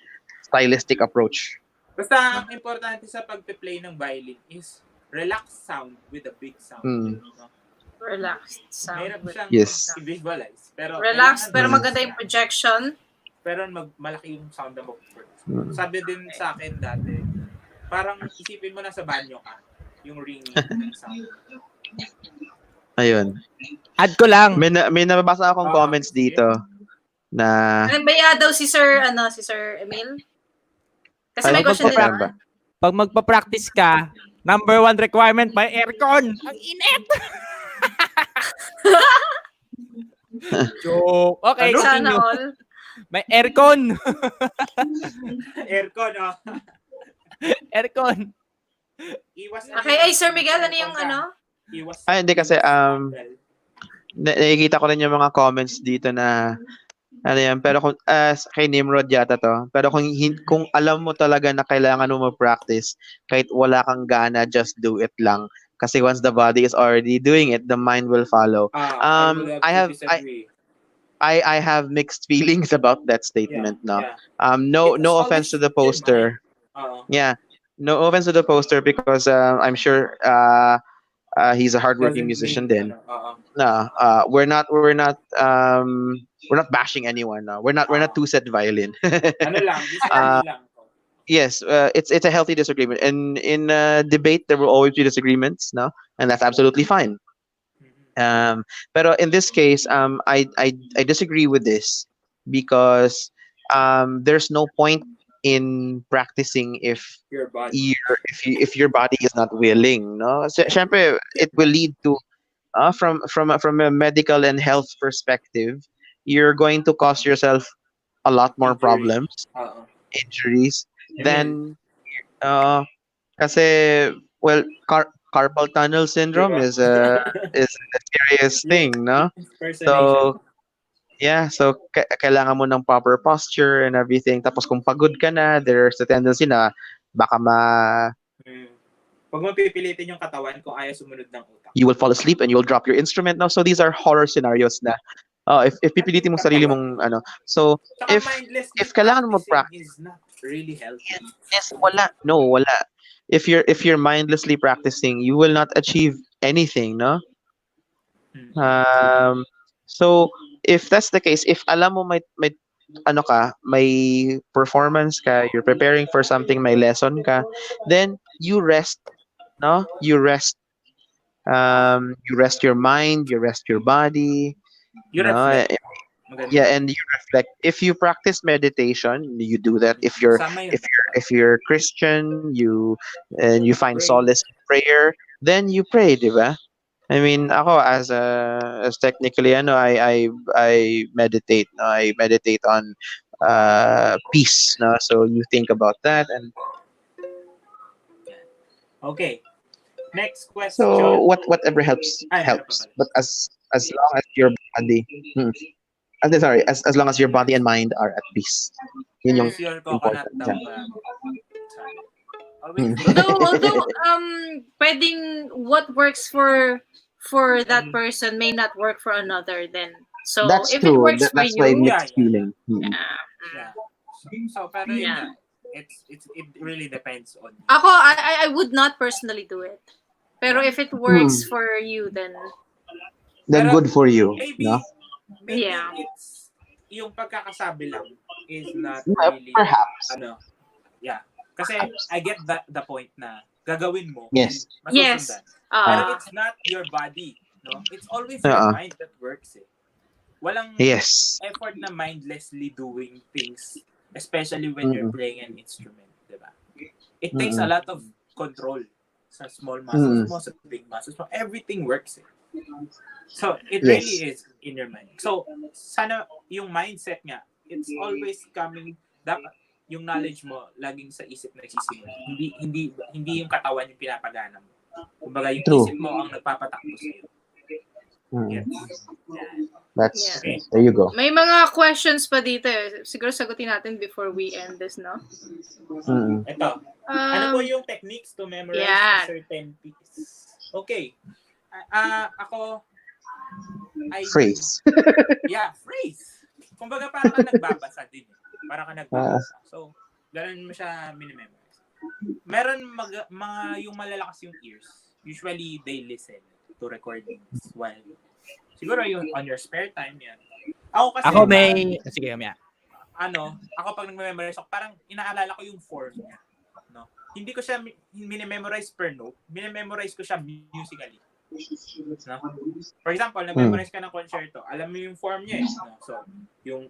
stylistic approach. Basta ang importante sa pagpe-play ng violin is relaxed sound with a big sound. No? Relaxed sound. Mahirap siyang i-visualize. Pero relaxed, pero maganda yung projection. Pero malaki yung sound na mo. Sabi din sa akin dati, parang isipin mo na sa banyo ka, yung ringing ng sound. Ayun. Add ko lang. May nababasa akong comments dito na Baya daw si Sir Emil? Kasi may question din ba? pag magpa-practice ka, number 1 requirement, may aircon. Ang init! Joke. Okay, Ano? Sana continue. all. May aircon. Aircon, oh. Aircon. Iwas Okay, ay Sir Miguel, ano yung ano? Iwas. Hindi kasi, nakikita ko rin yung mga comments dito na ano yan, pero kung kay Nimrod yata to. Pero kung alam mo talaga na kailangan mo mag-practice, kahit wala kang gana, just do it lang. Kasi once the body is already doing it, the mind will follow. I would have I to have disagree. I have mixed feelings about that statement. No, no, It was no offense to always the your poster. mind. Yeah, no offense to the poster because I'm sure he's a hardworking Doesn't musician. mean, Then no, we're not bashing anyone. No, we're not two-set violin. ano lang, uh, disagree lang. yes, it's a healthy disagreement. And in debate, there will always be disagreements. No, and that's absolutely fine. Pero in this case, I disagree with this because there's no point in practicing if Your body. if your body is not willing. No, so, syempre, it will lead to from a medical and health perspective, you're going to cause yourself a lot more Injury. problems, injuries And then, than kasi well carpal tunnel syndrome diba? is a serious thing, no? Impersonation. So yeah, so kailangan mo ng proper posture and everything. Tapos kung pagod ka na, there's a tendency na baka Pag mapipilitin yung katawan kung ayaw sumunod ng utak. you will fall asleep and you will drop your instrument. No, so these are horror scenarios na if pipilitin mo sarili mong ano. So Saka if kailangan mo practice is not really healthy. yes, wala. If you're mindlessly practicing, you will not achieve anything, no? So if that's the case, if alam mo may ano ka, may performance ka, you're preparing for something, may lesson ka, then you rest, no? You rest your mind, you rest your body. You no? reflect. Yeah, and you reflect. If you practice meditation, you do that. If you're Christian, you find Pray. solace in prayer, then you pray, di ba? I mean, ako as technically I meditate. No? I meditate on peace. No? So you think about that, and Okay. Next question. so whatever helps. But as long as your body, sorry, as long as your body and mind are at peace. Yun yung Use your coconut important daw. dyan. Although pwedeng what works for that person may not work for another then. So That's if true. it works for That's why you, mixed feeling. Yeah. So pero yun nga, it really depends on you. Ako, I would not personally do it. Pero if it works for you, then Then good for you. Maybe No? it's yung pagkakasabi lang is not really Perhaps. Kasi I get the point na gagawin mo Yes. and masusundan. Yes. Pero it's not your body, no? It's always your mind that works. Walang effort na mindlessly doing things, especially when you're playing an instrument, diba? It takes a lot of control sa small muscles mo, sa big muscles mo. Everything works. So, it really is in your mind. So, sana yung mindset nga, it's always coming, dapat yung knowledge mo laging sa isip na nagsisimula. Hindi yung katawan yung pinapagana mo. Kumbaga yung isip mo ang nagpapatakbo sa iyo. Yes. That's there you go. May mga questions pa dito eh. Siguro sagutin natin before we end this, no? Ito. Ano po yung techniques to memorize a certain piece? Okay. Ako phrase. Phrase. Kumbaga parang ka nagbabasa din. Parang ka nagbabasa. So, ganun mo siya minimemorize. Meron mga yung malalakas yung ears. Usually, they listen to recordings while siguro yung on your spare time yan. Ako sige, mamaya. Ako pag nagme-memorize ako, parang inaalala ko yung form niya. No? Hindi ko siya minimemorize per note, minimemorize ko siya musically. No? For example, na-memorize ka ng concerto, alam mo yung form niya eh. No? So,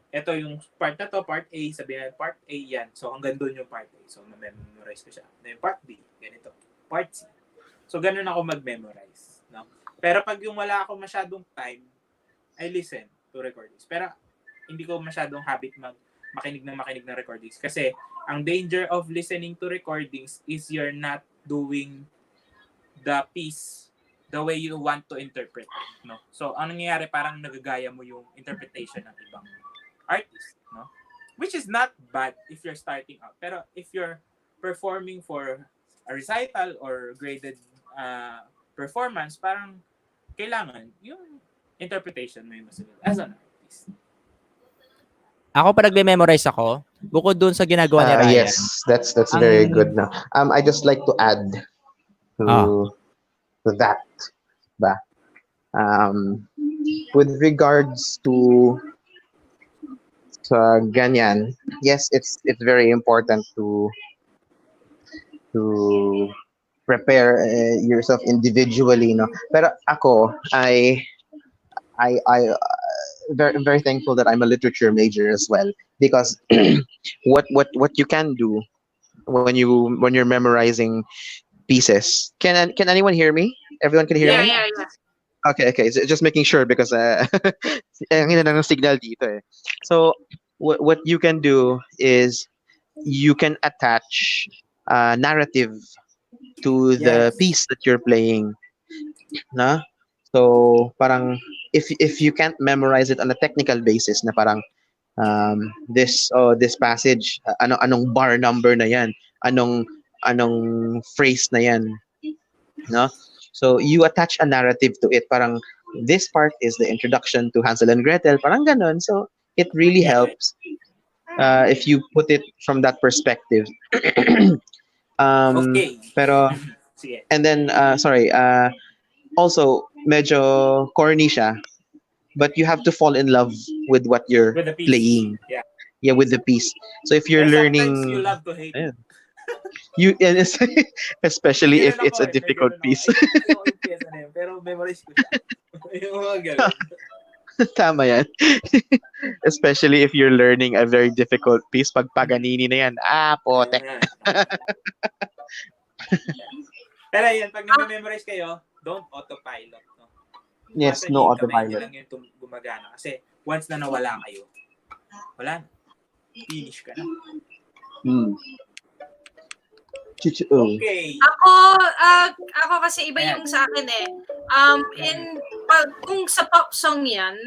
ito yung part na to, part A, sabihin natin part A yan. So, hanggang doon yung part A. So, na-memorize ko siya. Then, part B, ganito. Part C. So, ganun ako mag-memorize. No? Pero pag yung wala ako masyadong time, I listen to recordings. Pero, hindi ko masyadong habit makinig ng recordings. Kasi, ang danger of listening to recordings is you're not doing the piece the way you want to interpret, no? So, ang nangyayari, parang nagagaya mo yung interpretation ng ibang artist, no? Which is not bad if you're starting out. Pero if you're performing for a recital or graded performance, parang kailangan yung interpretation mo yung masunod as an artist. Ako pa nagme-memorize ako, bukod doon sa ginagawa ni Ryan. Yes, that's very good. Now, I just like to add to that, ba? With regards to ganyan, yes, it's very important to prepare yourself individually, no. Pero ako, I very very thankful that I'm a literature major as well, because what you can do when you're memorizing pieces. Can anyone hear me? Everyone can hear me? Yeah. Okay. So just making sure, because ang hina ng signal dito eh. So what you can do is you can attach narrative to the piece that you're playing, na? So parang if you can't memorize it on a technical basis, na parang this passage, anong bar number na yan, anong phrase na yan, no? So you attach a narrative to it, parang this part is the introduction to Hansel and Gretel, parang ganon. So it really helps if you put it from that perspective. Okay. Pero and then also medyo corny siya, but you have to fall in love with what you're playing. Yeah, with the piece. So if you're learning, sometimes you love to hate it. Especially if it's a difficult piece. Pero memorize ko siya. Yung mga ganun. Tama yan. Especially if you're learning a very difficult piece, pag Paganini na yan, pote. Pero yan, pag na-memorize kayo, don't autopilot. No? Yes, no autopilot. Kamay lang yung gumagana. Kasi once na nawala kayo, wala na. Finish ka na. Okay. Ako kasi iba yung sa akin eh. Kung sa pop song yan,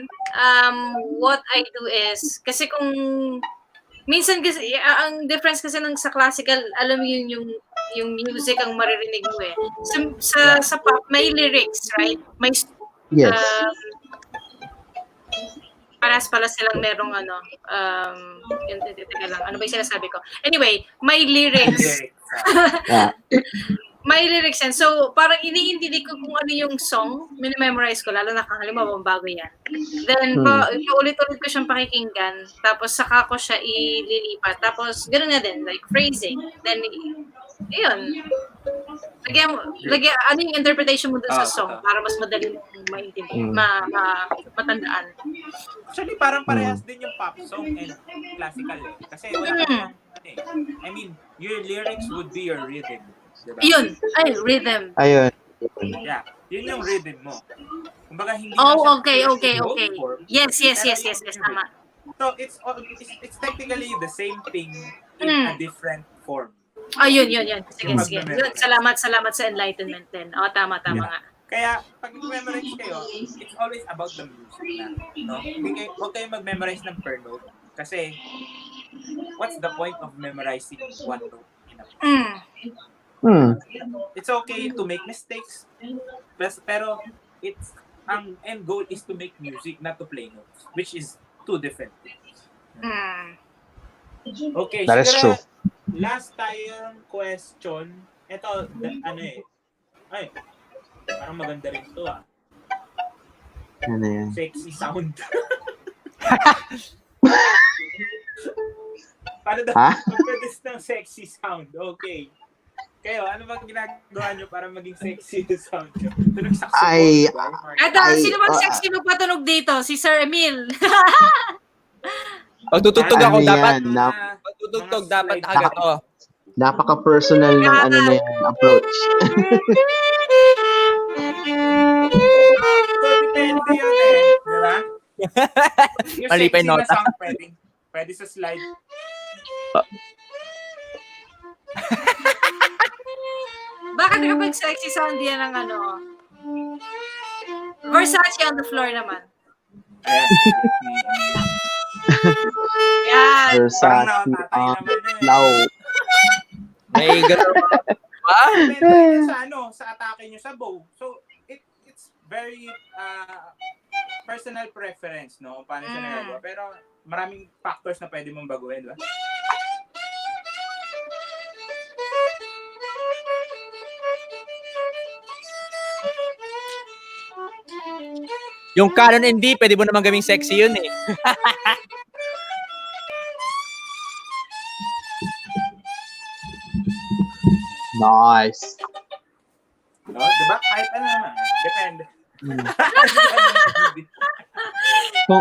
what I do is, kasi kung minsan kasi, ang difference kasi ng sa classical, alam mo yun yung music ang maririnig mo eh. Sa pop, may lyrics, right? May yes. Paras pala silang merong teka lang, ano ba yung sinasabi ko? Anyway, may lyrics. May lyrics yan. So, parang iniintindi ko kung ano yung song, minimemorize ko, lalo na kung halimbawa bago yan. Then, ulit-ulit ko siyang pakikinggan, tapos saka ko siya ililipat. Tapos, gano'n na din, like phrasing. Then, ayun. Lagyan, ano yung interpretation mo dun sa song para mas madali mong maintindihan, matandaan. Actually, parang parehas din yung pop song and classical eh. Kasi wala kang I mean, your lyrics would be your rhythm. Diba? Yun. Ay, rhythm. Ayun. Yeah. Yun yung rhythm mo. Kumbaga, hindi okay. Yes. Tama. So, it's technically the same thing in a different form. Yun. Sige. Yun, salamat sa enlightenment din. Tama nga. Kaya, pag memorize kayo, it's always about the music na. No? Huwag kayo mag-memorize ng per note. Kasi, what's the point of memorizing one note in a piece? It's okay to make mistakes. Pero, ang end goal is to make music, not to play notes. Which is two different things. Okay, that is true. Last tayong question. Ito, ay, parang maganda rin ito Ano yan? Sexy sound. Paano daw mag-produce ng sexy sound? Okay. Kayo, ano bang ginagawa nyo para maging sexy yung sound nyo? Tunog saxophone, ba? Eto, sino bang sexy magpatunog dito? Si Sir Emil. Pag tutugtog ako, Ano dapat, yan? pag tutugtog, dapat nakaganto. Napaka-personal ng ano na yan, approach. So, depende yun eh. Di ba? Yung Mali pa sexy yung na nota. sound, pwede sa slide. Bakit kapag sexy sound yan ng ano? Versace on the floor naman. Ayan. Yan. Parang Versace nakatatay on naman eh. flow. May gano'n ba? Depende yun sa sa atake nyo sa bow. So, it's very personal preference, no? Kung paano siya nagagawa. Pero maraming factors na pwede mong baguhin, di ba? Yung Canon ND, pwede mo naman gawing sexy yun eh. Nice. No? Diba? Kahit ano naman. Depende. So,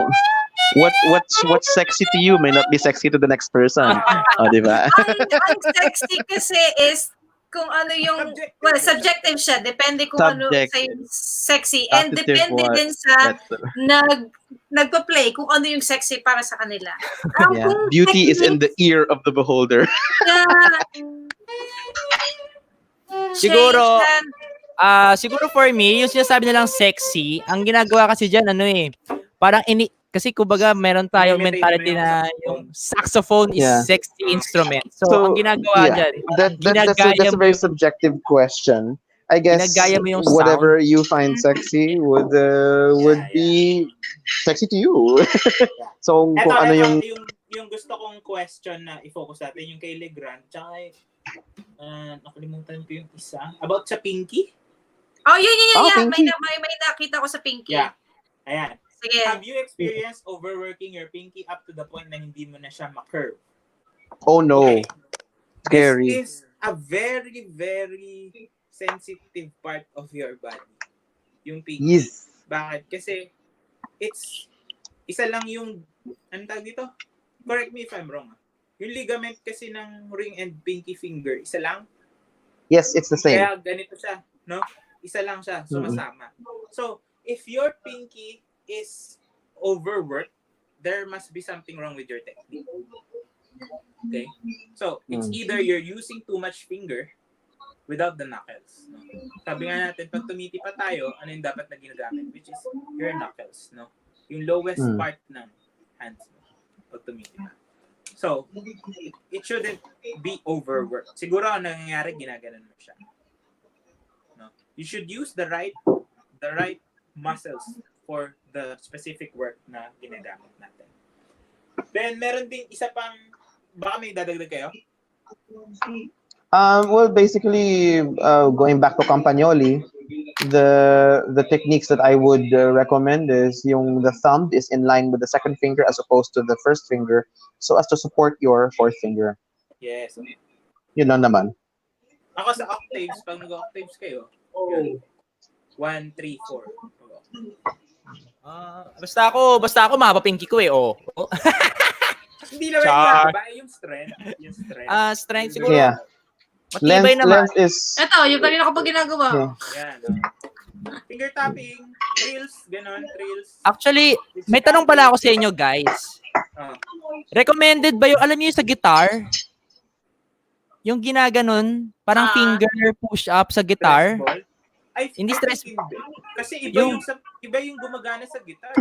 what's sexy to you may not be sexy to the next person. Di ba? Ang sexy kasi is kung ano yung subjective siya, depende kung ano Subjective. sexy, and Positive depende what? din sa That's nagpa-play kung ano yung sexy para sa kanila. yeah. Beauty is in the ear of the beholder. Siguro, siguro for me, yung sinasabi nilang sexy, ang ginagawa kasi dyan, ano eh, parang kasi kumbaga meron tayong mentality na yung saxophone is sexy instrument. So ang ginagawa dyan, that's a very subjective question. I guess ginagaya mo yung whatever you find sexy would be sexy to you. So kung ano yung gusto kong question na i-focus natin yung kay Legrand, tsaka nakalimutan ko yung isa about sa Pinky. Oh, yun. Pinky. May nakita ko sa Pinky. Yeah. Ayan. Sige. Have you experienced overworking your pinky up to the point na hindi mo na siya ma-curve? Oh no. Okay. Scary. This is a very, very sensitive part of your body. Yung pinky. Yes. Bakit? Kasi isa lang yung, anong tawag dito? Correct me if I'm wrong. Yung ligament kasi ng ring and pinky finger, isa lang. Yes, it's the same. Kaya ganito siya, no? Isa lang siya, sumasama. So, if your pinky is overworked, there must be something wrong with your technique. Okay? So, it's either you're using too much finger without the knuckles. No? Sabi nga natin, pag tumiti pa tayo, ano yung dapat na ginagamit? Which is your knuckles. No? Yung lowest part ng hands mo pag tumiti pa. So, it shouldn't be overworked. Siguro ang nangyayari, ginaganon mo siya. No? You should use the right muscles for the specific work na ginagamit natin. Then, meron ding isa pang, baka may dadagdag kayo? Well, basically, going back to Campagnoli, the techniques that I would recommend is yung the thumb is in line with the second finger as opposed to the first finger, so as to support your fourth finger. Yes. Yun lang naman. Ako sa octaves, pag nag-octaves kayo, 1, 3, 4. Basta ako mapapinky ko eh, oh. Hindi naman mahaba, yung strength. Strength siguro. Yeah. Matibay naman. Length is... Ito, yung kanina ko pa ginagawa. Yan. Finger tapping, trills, ganon, trills. Actually, may tanong pala ako sa inyo, guys. Recommended ba yung, alam niyo yung sa guitar? Yung ginaganon, parang finger push-up sa guitar? Hindi stress. Kasi iba yung gumagana sa guitar.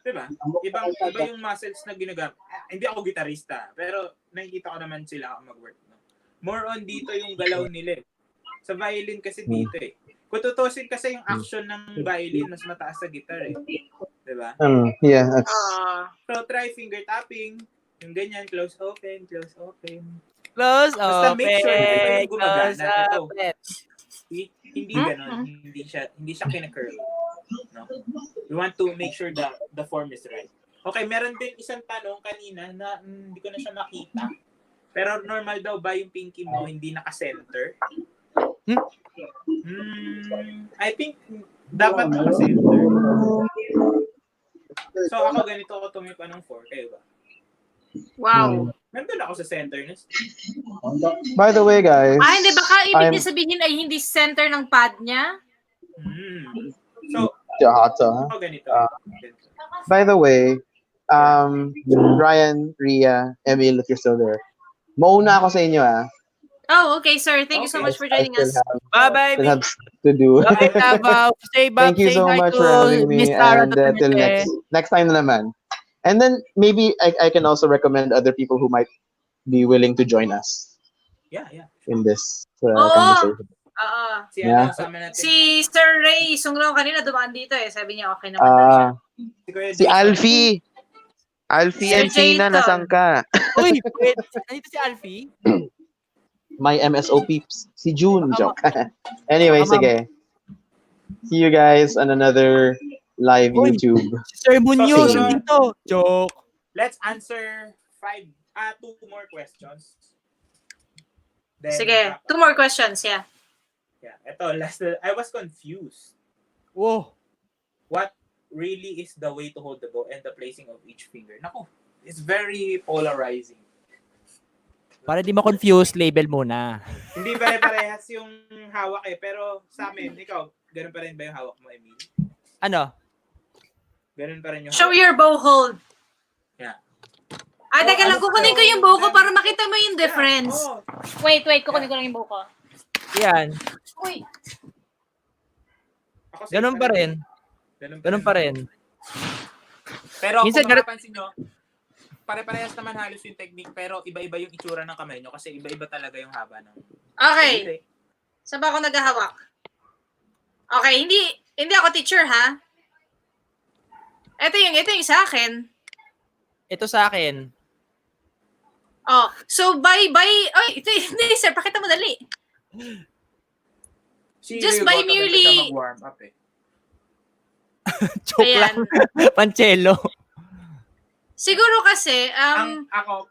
Diba? Iba yung muscles na ginagamit. Hindi ako gitarista, pero nakikita ko naman sila mag-work. No? More on dito yung galaw nila. Sa violin kasi dito eh. Kung tutusin kasi yung action ng violin, mas mataas sa guitar eh. Diba? Yeah. So try finger tapping, yung ganyan, close, open. Basta make sure iba yung gumagana. Ito. open. Hindi ganon. Hindi siya kina-curl. No? We want to make sure that the form is right. Okay, meron din isang tanong kanina na hindi ko na siya makita. Pero normal daw ba yung pinky mo hindi naka-center? I think dapat naka-center. So ako ganito ako tumipa ng 4. Kayo ba? Wow. Nandun ako sa center. By the way, guys. Hindi. Baka ibig niya sabihin ay hindi center ng pad niya? So, ako ganito. By the way, Ryan, Ria, Emil, if you're still there. Mauna ako sa inyo, Oh, okay, sir. Thank you so much for joining us. Bye-bye. Still have to do. Bye, Davao. Thank you so much for having me. And till next time na naman. And then maybe I can also recommend other people who might be willing to join us. Yeah. In this conversation. Si Sir Ray, sunglaw kanina dumaan dito Sabi niya okay naman daw siya. Si Alfie. Alfie and Sina, nasan ka? Uy, wait. Nandito si Alfie? My MSO peeps. Si June. Joke. Anyway, sige. See you guys on another live YouTube. Sir Munoz, dito. Joke. Let's answer 2 more questions. Then, sige, 2 more questions, yeah. Yeah, ito, last. I was confused. Whoa. What really is the way to hold the bow and the placing of each finger? Naku, it's very polarizing. Para di ma-confuse, label muna. Hindi pare-parehas yung hawak pero sa amin, ikaw, ganun pa rin ba yung hawak mo, Emil? Ano? Ganun pa rin yung Show hawak. your bow hold. Yeah. Teka lang, kukunin ko yung bow ko para makita mo yung difference. Yeah. Wait, kukunin ko lang yung bow ko. Yan. Uy. Ganun pa rin. Ganun pa rin. Pero minsan, kung makapansin nyo, pare-parehas naman halos yung technique pero iba-iba yung itsura ng kamay nyo kasi iba-iba talaga yung haba ng... Okay. Saan ba ako naghahawak? Okay, hindi ako teacher ha. Ito yung sa akin. Ito sa akin. Oh, so hindi sir, pakita mo dali. Just by merely mag-warm up Joke lang. Panchelo. Siguro kasi ako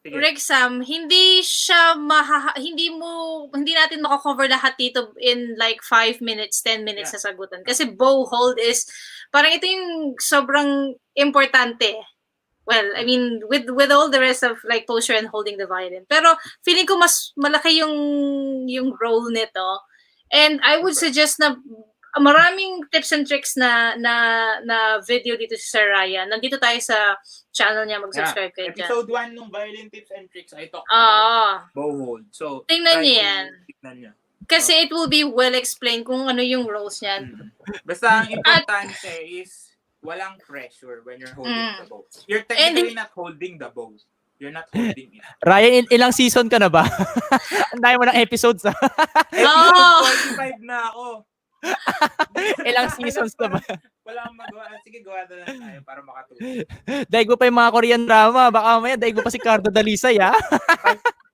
Rexam, hindi natin mako-cover lahat dito in like 5 minutes, 10 minutes sa sagutan. Kasi bow hold is parang ito yung sobrang importante. Well, I mean with all the rest of like posture and holding the violin. Pero feeling ko mas malaki yung role nito. And I would suggest na maraming tips and tricks na video dito si Sir Ryan. Nandito tayo sa channel niya, mag-subscribe kayo dyan. Episode 1 ng Violin Tips and Tricks, I talked about bow hold. So, tingnan niyo yan. Tingnan niyo. Kasi it will be well explained kung ano yung roles niyan. Basta ang importante is walang pressure when you're holding the bow. You're technically not holding the bow. You're not holding it. Ryan, ilang season ka na ba? Ang dami mo ng episodes Episode 45 na ako. Ilang seasons na ba? Wala akong magawa. Sige, gawa na lang tayo para makatulog. Daig mo pa yung mga Korean drama. Baka mamaya, daig mo pa si Cardo Dalisay, ha?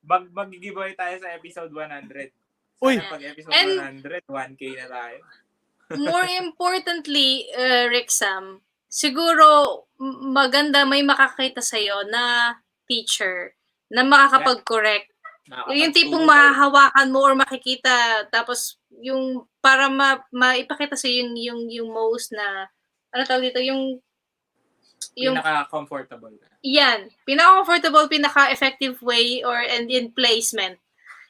Mag-giveaway tayo sa episode 100. Uy! Pag episode 100, 1K na tayo. More importantly, Rexam, siguro maganda may makakita sa'yo na teacher na makakapag-correct. Yung tipong mahahawakan mo or makikita tapos yung para maipakita sa yung most na ano tawag dito yung pinaka-comfortable. Yan, pinaka-comfortable, pinaka-effective way or and in placement.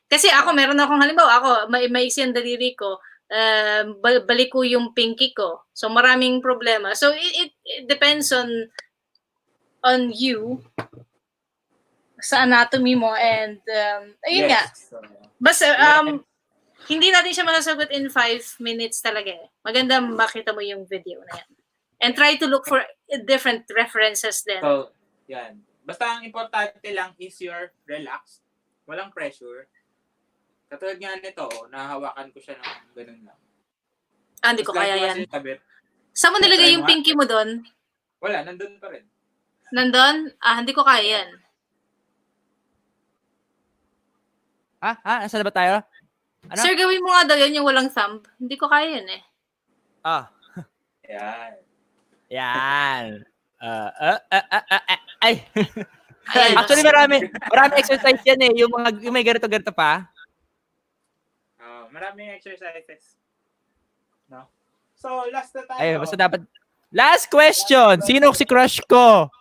Kasi ako meron akong halimbawa ako may isang daliri ko balik ko yung pinky ko. So maraming problema. So it depends on you sa anatomy mo and ayun nga. Basta hindi natin siya masasagot in 5 minutes talaga eh. Maganda makita mo yung video na yan. And try to look for different references din. So, yan. Basta ang importante lang is you're relaxed. Walang pressure. Katulad nga nito, nahahawakan ko siya ng ganun lang. Hindi ko kaya yan. Tabit. Saan mo nilagay yung pinky mo doon? Wala, nandun pa rin. Nandun? Hindi ko kaya yan. Saan na ba tayo? Ano? Sir, gawin mo nga daw yun yung walang thumb. Hindi ko kaya yun eh. Yan. Yan. Ay. Ayan. Actually, marami exercise yan eh. Yung may ganito-ganito pa. Maraming exercises. No? So, last na tayo. Ay, basta dapat. Last question. Sino si crush ko?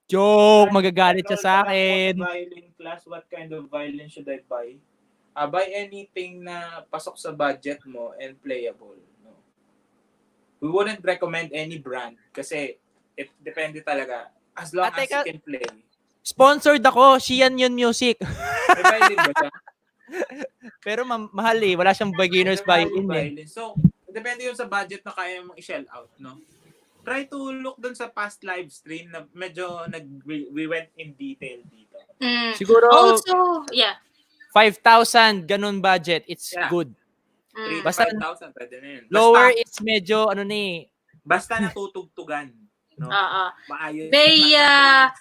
Joke, magagalit siya sa akin. Violin class, what kind of violin should I buy? Buy anything na pasok sa budget mo and playable. No? We wouldn't recommend any brand kasi it depende talaga. As long as you can play. Sponsored ako, Shian Yun Music. May violin ba siya? Pero mahal eh, wala siyang beginner's violin eh. So, depende yun sa budget na kaya mong i-shell out, no? Try to look dun sa past live stream na medyo we went in detail dito. Siguro Also, yeah. 5,000 ganun budget, it's good. 3,000 to Basta 5,000 pwede na yun. Lower it's medyo ano ni. Basta natutugtugan, no? Maayos.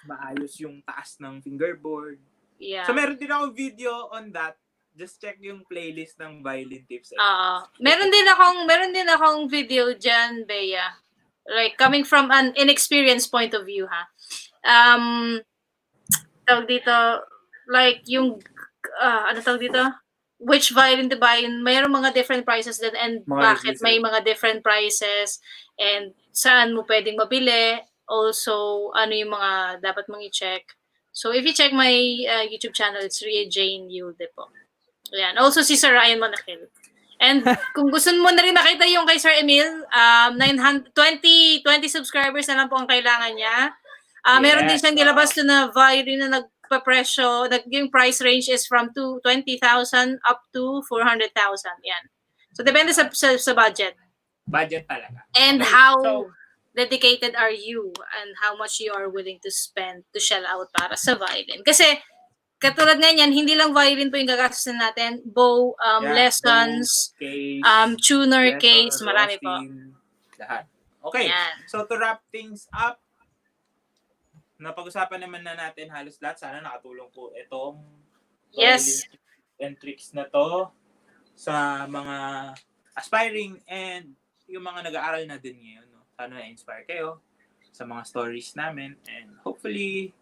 Maayos yung taas ng fingerboard. Yeah. So meron din ako video on that. Just check yung playlist ng violin tips. Meron din akong video diyan, Bea. Like coming from an inexperienced point of view, ha. Tawag dito, like yung ano tawag dito? Which violin to buy? Mayroong mga different prices din and bakit may mga different prices and saan mo pwedeng mabili. Also, ano yung mga dapat mong i-check. So if you check my YouTube channel, it's Ria Jane Yude po. Ayan. Also si Sir Ryan Manakil. And kung gusto mo na rin makita yung kay Sir Emil, 20 subscribers na lang po ang kailangan niya. Meron din siyang nilabas na violin na nagpa-presyo, yung price range is from 20,000 up to 400,000. Yan. So depende sa budget. Budget talaga. And how dedicated are you and how much you are willing to spend to shell out para sa violin. Kasi katulad nga yan, hindi lang violin po yung gagastusin natin. Bow, lessons, case, tuner, lesson, case, marami po. Lahat. Okay, Yan. so to wrap things up, napag-usapan naman na natin halos lahat. Sana nakatulong po itong Yes. and tricks na to sa mga aspiring and yung mga nag-aaral na din ngayon. No? Sana na-inspire kayo sa mga stories namin and hopefully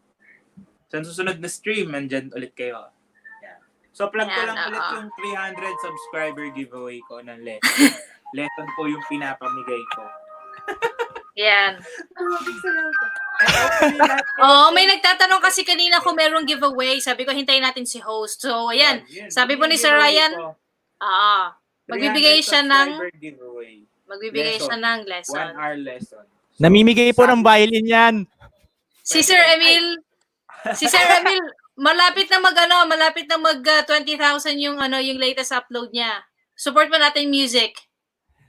sa susunod na stream, andyan ulit kayo. Yeah. So, plug ko lang ulit yung 300 subscriber giveaway ko ng lesson. Lesson po yung pinapamigay ko. Yan. May nagtatanong kasi kanina kung merong giveaway. Sabi ko, hintayin natin si host. So, ayan. Sabi po ni Sir Ryan, magbibigay siya ng giveaway. Magbibigay siya ng lesson. 1 hour lesson. So, namimigay po ng violin yan. Si Sir Emil, malapit na mag 20,000 yung yung latest upload niya. Support mo natin music.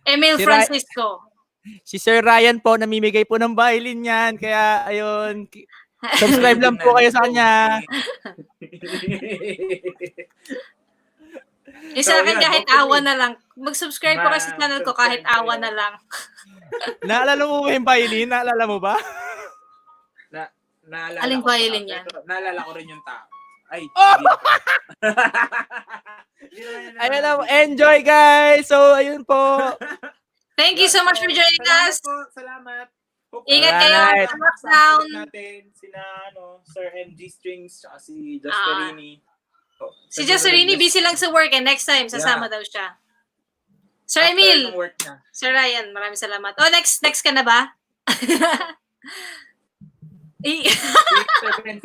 Emil Francisco. Si Sir Ryan po namimigay po ng violin yan. Kaya ayun, subscribe lang po kayo sa kanya. Sa akin kahit awa na lang. Mag-subscribe po kasi sa channel ko kahit awa na lang. Naalala mo ba yung violin? Naalala mo ba? Aling violin yan? Naalala ko rin yung tao. Ay, ayun na, enjoy guys! So, ayun po. Thank you so much for joining us. Salamat. Ingat kayo. Lockdown. Natin sina Sir MG Strings at si Jasperini. Si Jasperini busy lang sa work and next time sasama daw siya. Sir Emil. Sir Ryan, maraming salamat. Next ka na ba? Si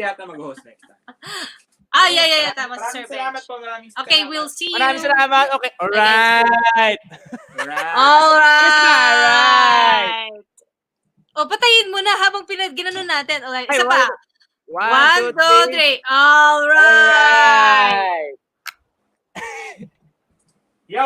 yata mag-host next time. Yeah. Tama si Sir Bench. Salamat po. Maraming salamat. Okay, we'll see you. Maraming salamat. Okay. Alright. Patayin mo na habang ginano natin. Okay, isa pa. 1, 2, 3. Alright.